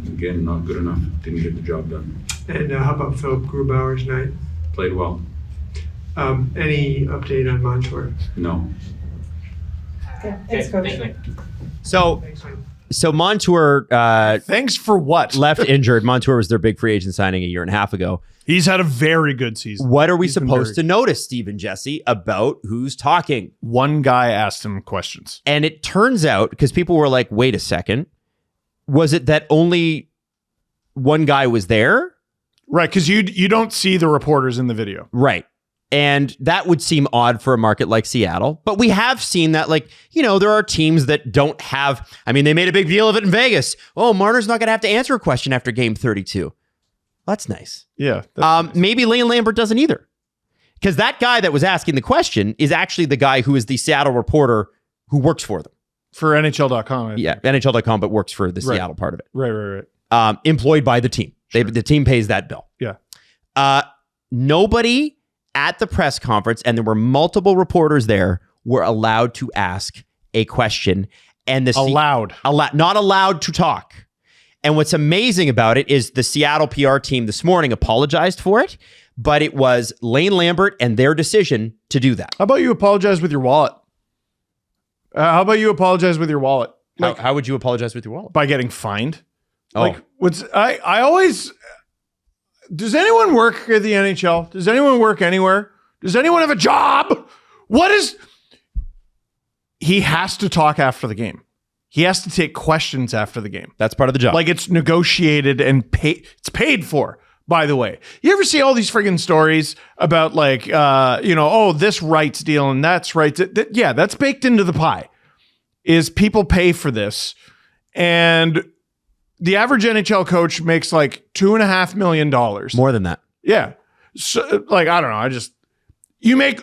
again, not good enough. Didn't get the job done. And how about Philip Grubauer's night? Played well. Any update on Montour? No. Okay. Thanks, Coach. So Montour, thanks for what? Left injured. Montour was their big free agent signing a year and a half ago. He's had a very good season. What are we supposed to notice, Steve and Jesse, about who's talking? One guy asked him questions. And it turns out, because people were like, wait a second, was it that only one guy was there. Right, because you don't see the reporters in the video. Right. And that would seem odd for a market like Seattle. But we have seen that, like, there are teams that don't have, they made a big deal of it in Vegas. Oh, Marner's not going to have to answer a question after game 32. That's nice. Yeah. Maybe Lane Lambert doesn't either. Because that guy that was asking the question is actually the guy who is the Seattle reporter who works for them. For NHL.com. Yeah, NHL.com, but works for the Seattle part of it. Right. Employed by the team. Sure. The team pays that bill. Yeah. Nobody at the press conference, and there were multiple reporters there, were allowed to ask a question. And not allowed to talk. And what's amazing about it is the Seattle PR team this morning apologized for it, but it was Lane Lambert and their decision to do that. How about you apologize with your wallet? How would you apologize with your wallet? By getting fined. Oh. I always... Does anyone work at the NHL? Does anyone work anywhere? Does anyone have a job? He has to talk after the game. He has to take questions after the game. That's part of the job. Like, it's negotiated and it's paid for, by the way. You ever see all these friggin' stories about this rights deal and that's rights? That's baked into the pie. Is people pay for this, and the average NHL coach makes like $2.5 million. More than that. Yeah. So, I don't know. You make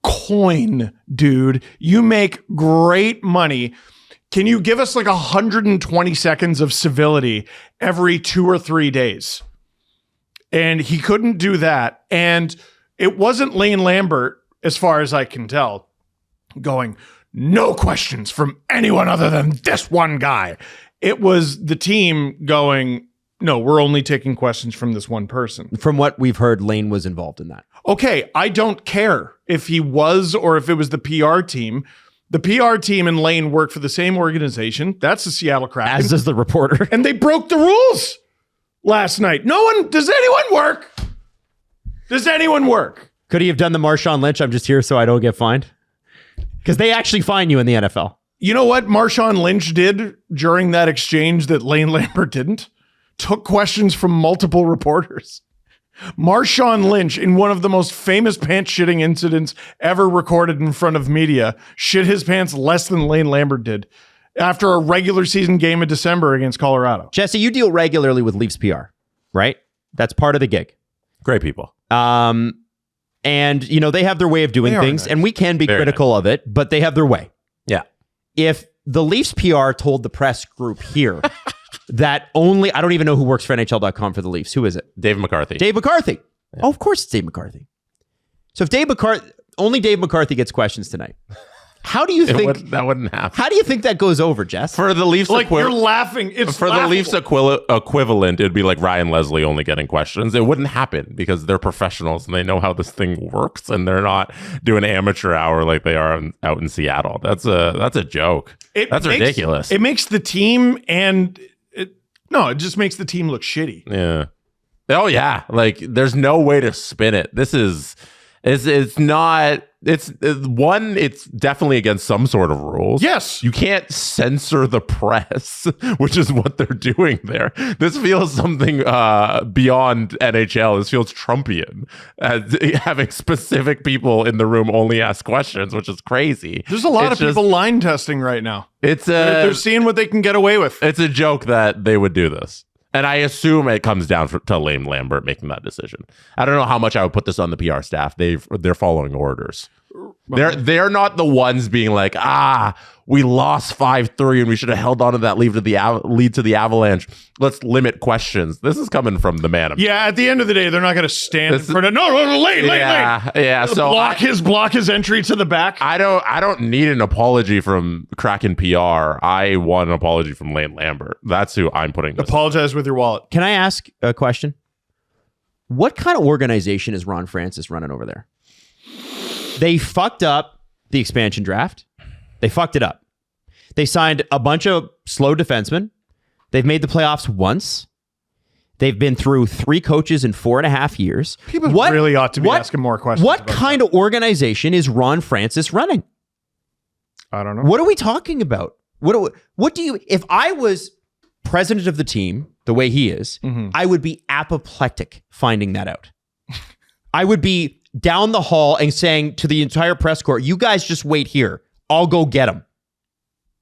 coin, dude. You make great money. Can you give us like 120 seconds of civility every 2 or 3 days? And he couldn't do that. And it wasn't Lane Lambert, as far as I can tell, going, no questions from anyone other than this one guy. It was the team going, no, we're only taking questions from this one person. From what we've heard, Lane was involved in that. Okay, I don't care if he was or if it was the PR team. The PR team and Lane work for the same organization. That's the Seattle Kraken. As does the reporter. And they broke the rules last night. Does anyone work? Does anyone work? Could he have done the Marshawn Lynch, I'm just here so I don't get fined? Because they actually fine you in the NFL. You know what Marshawn Lynch did during that exchange that Lane Lambert didn't? Took questions from multiple reporters. Marshawn Lynch, in one of the most famous pants shitting incidents ever recorded in front of media, shit his pants less than Lane Lambert did after a regular season game in December against Colorado. Jesse, you deal regularly with Leafs PR, right? That's part of the gig. Great people. And, they have their way of doing things, nice. And we can be very critical of it, but they have their way. Yeah. If the Leafs PR told the press group here that I don't even know who works for NHL.com for the Leafs. Who is it? Dave McCarthy. Dave McCarthy. Yeah. Oh, of course it's Dave McCarthy. So if only Dave McCarthy gets questions tonight. How do you think that wouldn't happen? How do you think that goes over, Jess? For the Leafs, you're laughing. It's for laughable. The Leafs equivalent, it'd be like Ryan Leslie only getting questions. It wouldn't happen because they're professionals and they know how this thing works, and they're not doing amateur hour like they are out in Seattle. That's a joke. That's ridiculous. It makes the team it just makes the team look shitty. Yeah. Oh yeah. Like there's no way to spin it. It's definitely against some sort of rules. Yes. You can't censor the press, which is what they're doing there. This feels something beyond NHL. This feels Trumpian. Having specific people in the room only ask questions, which is crazy. There's a lot of people line testing right now. They're seeing what they can get away with. It's a joke that they would do this. And I assume it comes down to Lane Lambert making that decision. I don't know how much I would put this on the PR staff. They're following orders. They're not the ones being like, we lost 5-3 and we should have held on to that lead to the Avalanche. Let's limit questions. This is coming from the man. Yeah, at the end of the day, they're not going to stand in front of Lane. Yeah. So block his entry to the back. I don't need an apology from Kraken PR. I want an apology from Lane Lambert. That's who I'm putting this Apologize with your wallet. Can I ask a question? What kind of organization is Ron Francis running over there? They fucked up the expansion draft. They fucked it up. They signed a bunch of slow defensemen. They've made the playoffs once. They've been through 3 coaches in 4.5 years. People really ought to be asking more questions. What kind of organization is Ron Francis running? I don't know. What are we talking about? What do you? If I was president of the team the way he is, I would be apoplectic finding that out. I would be down the hall and saying to the entire press corps, you guys just wait here. I'll go get him.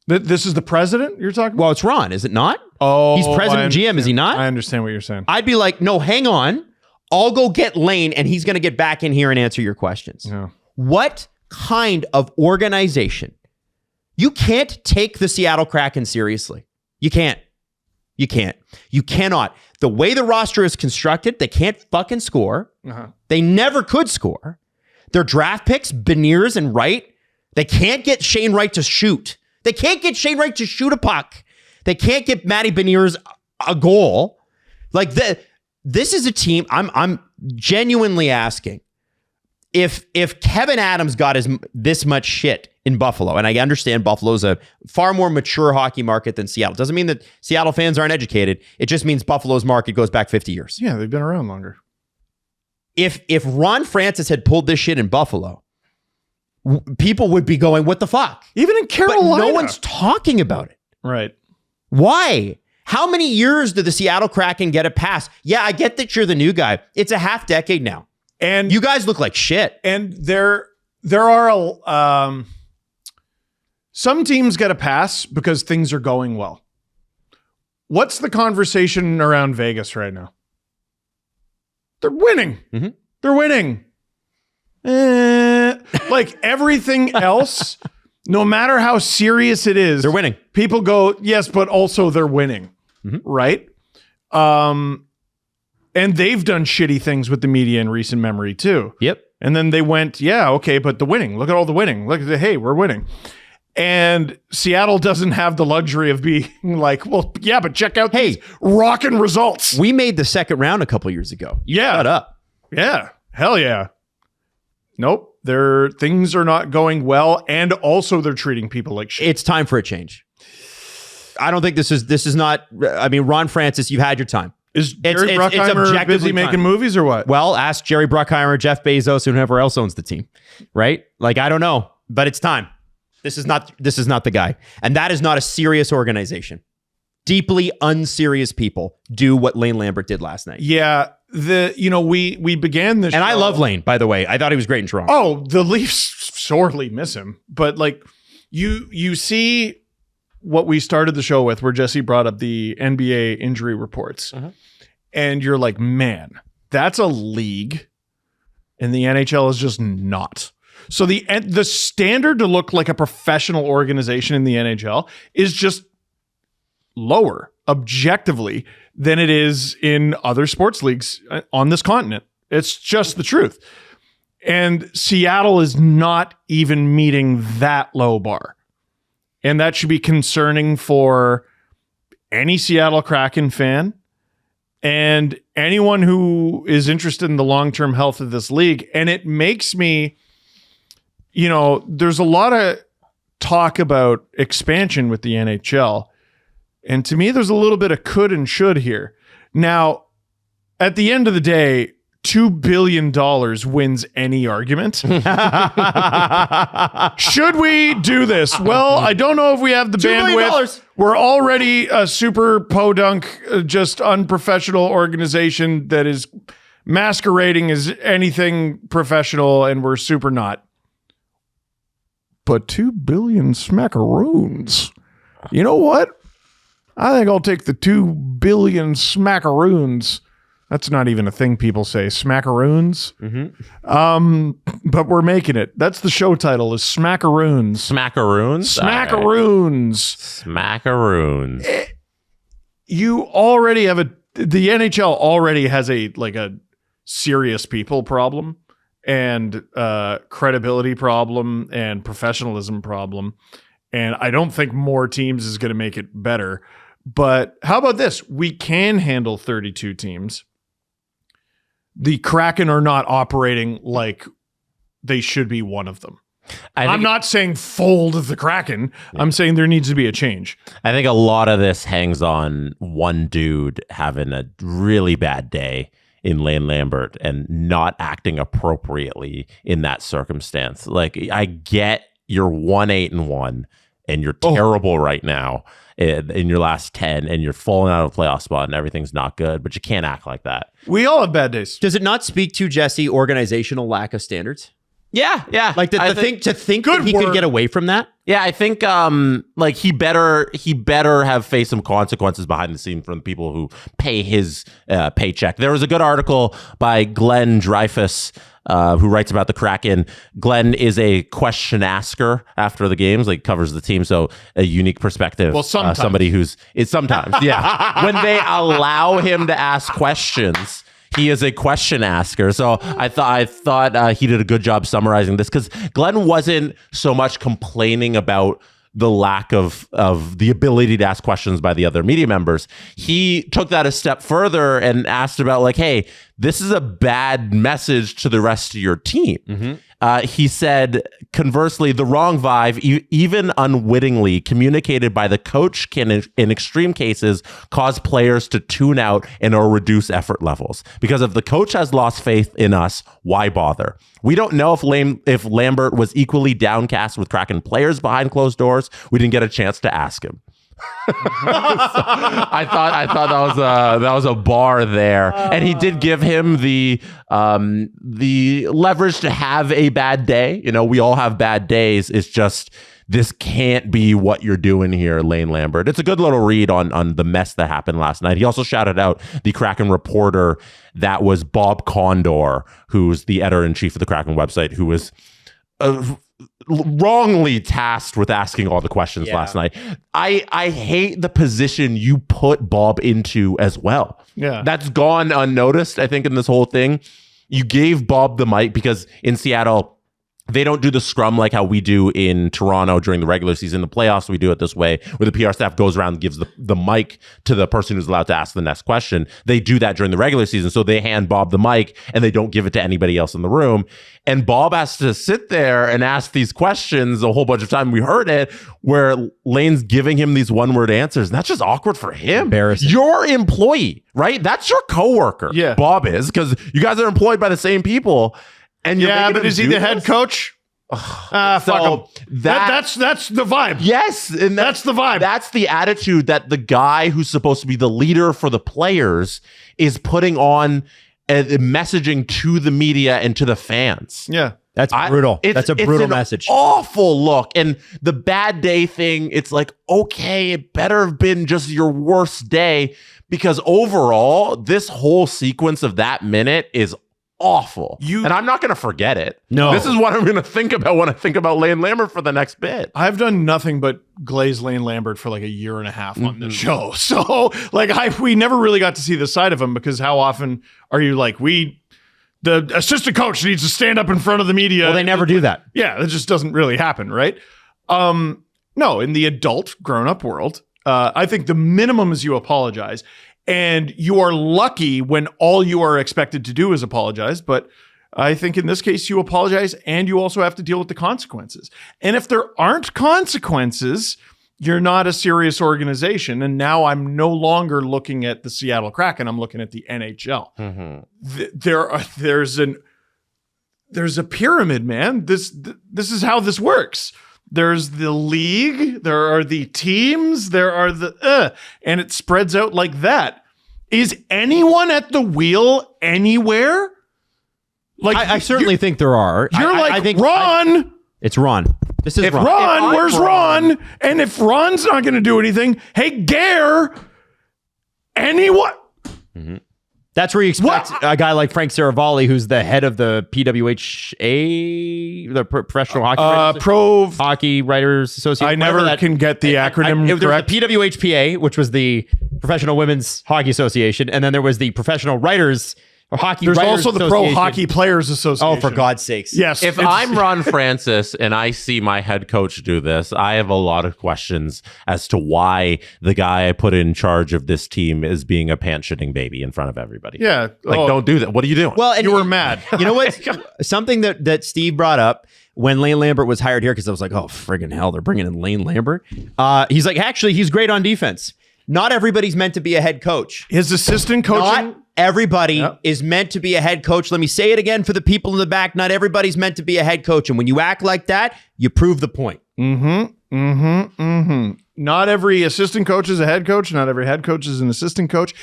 This is the president you're talking about? Well, it's Ron, is it not? Oh, he's president and GM, is he not? I understand what you're saying. I'd be like, no, hang on. I'll go get Lane and he's going to get back in here and answer your questions. Yeah. What kind of organization? You can't take the Seattle Kraken seriously. You can't. You can't. You cannot. The way the roster is constructed, they can't fucking score. They never could score. Their draft picks, Beniers and Wright, they can't get Shane Wright to shoot. They can't get Shane Wright to shoot a puck. They can't get Matty Beniers a goal. Like this is a team. I'm genuinely asking if Kevin Adams got this much shit in Buffalo, and I understand Buffalo's a far more mature hockey market than Seattle. Doesn't mean that Seattle fans aren't educated. It just means Buffalo's market goes back 50 years. Yeah, they've been around longer. If Ron Francis had pulled this shit in Buffalo, people would be going, what the fuck? Even in Carolina. But no one's talking about it. Right. Why? How many years did the Seattle Kraken get a pass? Yeah, I get that you're the new guy. It's a half decade now. And you guys look like shit. And there are some teams get a pass because things are going well. What's the conversation around Vegas right now? They're winning. They're winning. Like everything else, no matter how serious it is, they're winning. People go, yes, but also they're winning. Right? And they've done shitty things with the media in recent memory too. Yep. And then they went, yeah, okay, but the winning. Look at all the winning. Look at hey, we're winning. And Seattle doesn't have the luxury of being like, well, yeah, but check out these rockin' results. We made the second round a couple years ago. Yeah. Shut up. Yeah. Hell yeah. Nope. Things are not going well. And also they're treating people like shit. It's time for a change. I don't think this is not, I mean, Ron Francis, you've had your time. Is Jerry Bruckheimer busy making movies or what? Well, ask Jerry Bruckheimer, Jeff Bezos, and whoever else owns the team, right? Like, I don't know, but it's time. This is not the guy. And that is not a serious organization. Deeply unserious people do what Lane Lambert did last night. Yeah. We began this and show. I love Lane, by the way. I thought he was great in Toronto. Oh, the Leafs sorely miss him. But like you see what we started the show with, where Jesse brought up the NBA injury reports. And you're like, man, that's a league. And the NHL is just not. So the standard to look like a professional organization in the NHL is just lower objectively than it is in other sports leagues on this continent. It's just the truth. And Seattle is not even meeting that low bar. And that should be concerning for any Seattle Kraken fan and anyone who is interested in the long-term health of this league. And it makes me, there's a lot of talk about expansion with the NHL. And to me, there's a little bit of could and should here. Now, at the end of the day, $2 billion wins any argument. Should we do this? Well, I don't know if we have the bandwidth. We're already a super podunk, just unprofessional organization that is masquerading as anything professional, and we're super not. But 2 billion smackaroons. You know what? I think I'll take the 2 billion smackaroons. That's not even a thing people say. Smackaroons. But we're making it. That's the show title, is Smackaroons. Smackaroons? Smackaroons. Smackaroons. You already have the NHL already has a serious people problem and credibility problem and professionalism problem. And I don't think more teams is going to make it better. But how about this? We can handle 32 teams. The Kraken are not operating like they should be one of them. I'm not saying fold the Kraken. Yeah. I'm saying there needs to be a change. I think a lot of this hangs on one dude having a really bad day in Lane Lambert and not acting appropriately in that circumstance. Like, I get you're 1-8-1 and you're terrible right now. in your last 10 and you're falling out of a playoff spot and everything's not good, but you can't act like that. We all have bad days. Does it not speak to, Jesse, organizational lack of standards? Yeah. Like to think that he could get away from that? Yeah, I think like he better have faced some consequences behind the scene from the people who pay his paycheck. There was a good article by Glenn Dreyfus who writes about the Kraken. Glenn is a question asker after the games, like covers the team, so a unique perspective. Well, sometimes. Sometimes, yeah. When they allow him to ask questions, he is a question asker. So I thought he did a good job summarizing this, because Glenn wasn't so much complaining about the lack of the ability to ask questions by the other media members. He took that a step further and asked about, like, hey, this is a bad message to the rest of your team. He said, conversely, the wrong vibe, even unwittingly communicated by the coach, can, in extreme cases, cause players to tune out and or reduce effort levels. Because if the coach has lost faith in us, why bother? We don't know if Lambert was equally downcast with Kraken players behind closed doors. We didn't get a chance to ask him. I thought that was a bar there, and he did give him the leverage to have a bad day. You know, we all have bad days. It's just, this can't be what you're doing here, Lane Lambert. It's a good little read on the mess that happened last night. He also shouted out the Kraken reporter that was Bob Condor, who's the editor-in-chief of the Kraken website, who was wrongly tasked with asking all the questions last night. I hate the position you put Bob into as well. Yeah. That's gone unnoticed, I think, in this whole thing. You gave Bob the mic because in Seattle, they don't do the scrum like how we do in Toronto during the regular season. The playoffs, we do it this way, where the PR staff goes around and gives the mic to the person who's allowed to ask the next question. They do that during the regular season. So they hand Bob the mic and they don't give it to anybody else in the room. And Bob has to sit there and ask these questions a whole bunch of time. We heard it where Lane's giving him these one-word answers. And that's just awkward for him. Embarrassing. Your employee, right? That's your coworker. Yeah. Bob is, because you guys are employed by the same people. And but is he the head coach? Fuck him. That's the vibe. Yes, and that's the vibe. That's the attitude that the guy who's supposed to be the leader for the players is putting on messaging to the media and to the fans. Yeah. That's brutal. That's a brutal message. Awful look. And the bad day thing, it's like, okay, it better have been just your worst day, because overall, this whole sequence of that minute is awful. And I'm not going to forget it. No. This is what I'm going to think about when I think about Lane Lambert for the next bit. I've done nothing but glaze Lane Lambert for like a year and a half on the show. So like we never really got to see the side of him, because how often are you like, the assistant coach needs to stand up in front of the media? Well, they never do that. Yeah, it just doesn't really happen, right? No, in the adult grown-up world, I think the minimum is you apologize. And you are lucky when all you are expected to do is apologize. But I think in this case, you apologize and you also have to deal with the consequences. And if there aren't consequences, you're not a serious organization. And now I'm no longer looking at the Seattle Kraken. I'm looking at the NHL. Mm-hmm. There's a pyramid, man. This is how this works. There's the league, there are the teams, there are and it spreads out like that. Is anyone at the wheel anywhere? Like I certainly think there are. I think Ron. It's Ron. This is Ron. Ron, where's Ron? And if Ron's not going to do anything, hey, Gare, anyone? Mm-hmm. That's where you expect a guy like Frank Saravalli, who's the head of the PWHA, the Professional Hockey Writers Association. I never can get the acronym correct. There was the PWHPA, which was the Professional Women's Hockey Association, and then there was the Professional Writers Hockey. There's Writers also the Pro Hockey Players Association. Oh, for God's sakes! Yes. If I'm Ron Francis and I see my head coach do this, I have a lot of questions as to why the guy I put in charge of this team is being a pant-shitting baby in front of everybody. Yeah, don't do that. What are you doing? Well, and you were mad. You know what? Something that Steve brought up when Lane Lambert was hired here, because I was like, oh, friggin' hell, they're bringing in Lane Lambert. He's like, actually, he's great on defense. Not everybody's meant to be a head coach. His assistant coaching. Not everybody is meant to be a head coach. Let me say it again for the people in the back. Not everybody's meant to be a head coach. And when you act like that, you prove the point. Mm-hmm. Mm-hmm. Mm-hmm. Not every assistant coach is a head coach. Not every head coach is an assistant coach.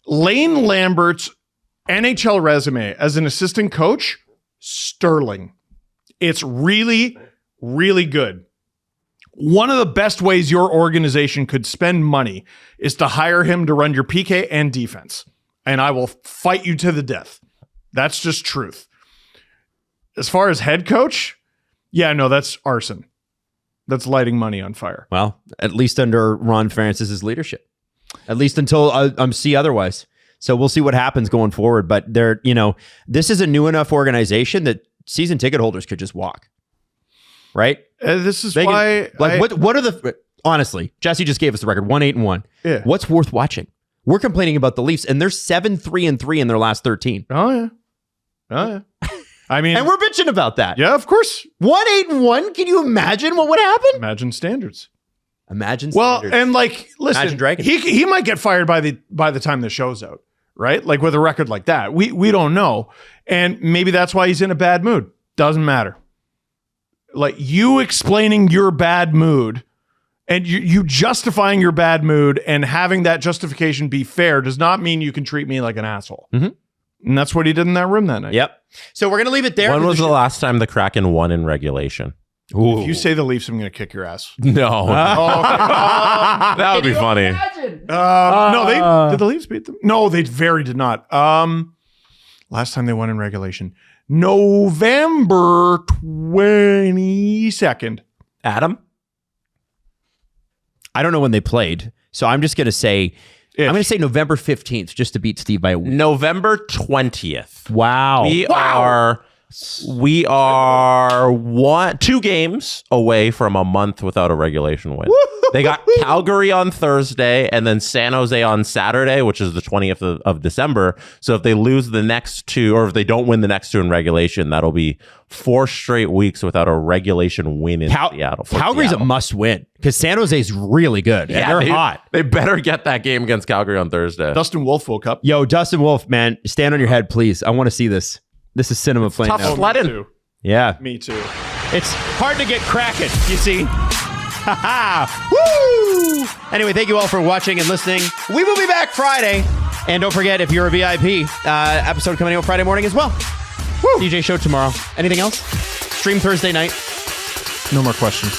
Lane Lambert's NHL resume as an assistant coach, sterling. It's really, really good. One of the best ways your organization could spend money is to hire him to run your PK and defense. And I will fight you to the death. That's just truth. As far as head coach, yeah, no, that's arson. That's lighting money on fire. Well, at least under Ron Francis's leadership. At least until I'm see otherwise. So we'll see what happens going forward. But this is a new enough organization that season ticket holders could just walk. Right? This is why. What are the honestly? Jesse just gave us the record 1-8-1. Yeah. What's worth watching? We're complaining about the Leafs, and they're 7-3-3 in their last 13. Oh yeah. I mean, and we're bitching about that. Yeah, of course. 1-8-1. Can you imagine what would happen? Imagine standards. Well, and listen, Imagine Dragons. he might get fired by the time the show's out, right? Like with a record like that, we don't know, and maybe that's why he's in a bad mood. Doesn't matter. Like you explaining your bad mood, and you justifying your bad mood, and having that justification be fair does not mean you can treat me like an asshole. Mm-hmm. And that's what he did in that room that night. Yep. So we're gonna leave it there. When was the last time the Kraken won in regulation? If you say the Leafs, I'm going to kick your ass. No. That would be funny. No, did the Leafs beat them? No, they very did not. Last time they won in regulation, November 22nd. Adam? I don't know when they played, so I'm just gonna say November 15th, just to beat Steve by a week. November 20th. Wow. We are 2 games away from a month without a regulation win. They got Calgary on Thursday and then San Jose on Saturday, which is the 20th of December. So if they lose the next 2, or if they don't win the next 2 in regulation, that'll be 4 straight weeks without a regulation win in Seattle. Calgary's a must win because San Jose's really good. Yeah, and they're hot. They better get that game against Calgary on Thursday. Dustin Wolf woke up. Yo, Dustin Wolf, man, stand on your head, please. I want to see this. This is cinema playing tough now. sledding. Yeah. Me too. It's hard to get cracking, you see. Woo! Anyway, thank you all for watching and listening. We will be back Friday. And don't forget, if you're a VIP, episode coming out Friday morning as well. Woo! DJ show tomorrow. Anything else? Stream Thursday night. No more questions.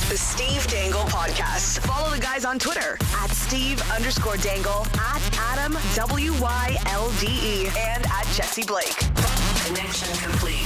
The Steve Dangle Podcast. Follow the guys on Twitter at Steve_Dangle, at Adam WYLDE, and at Jesse Blake. Connection complete.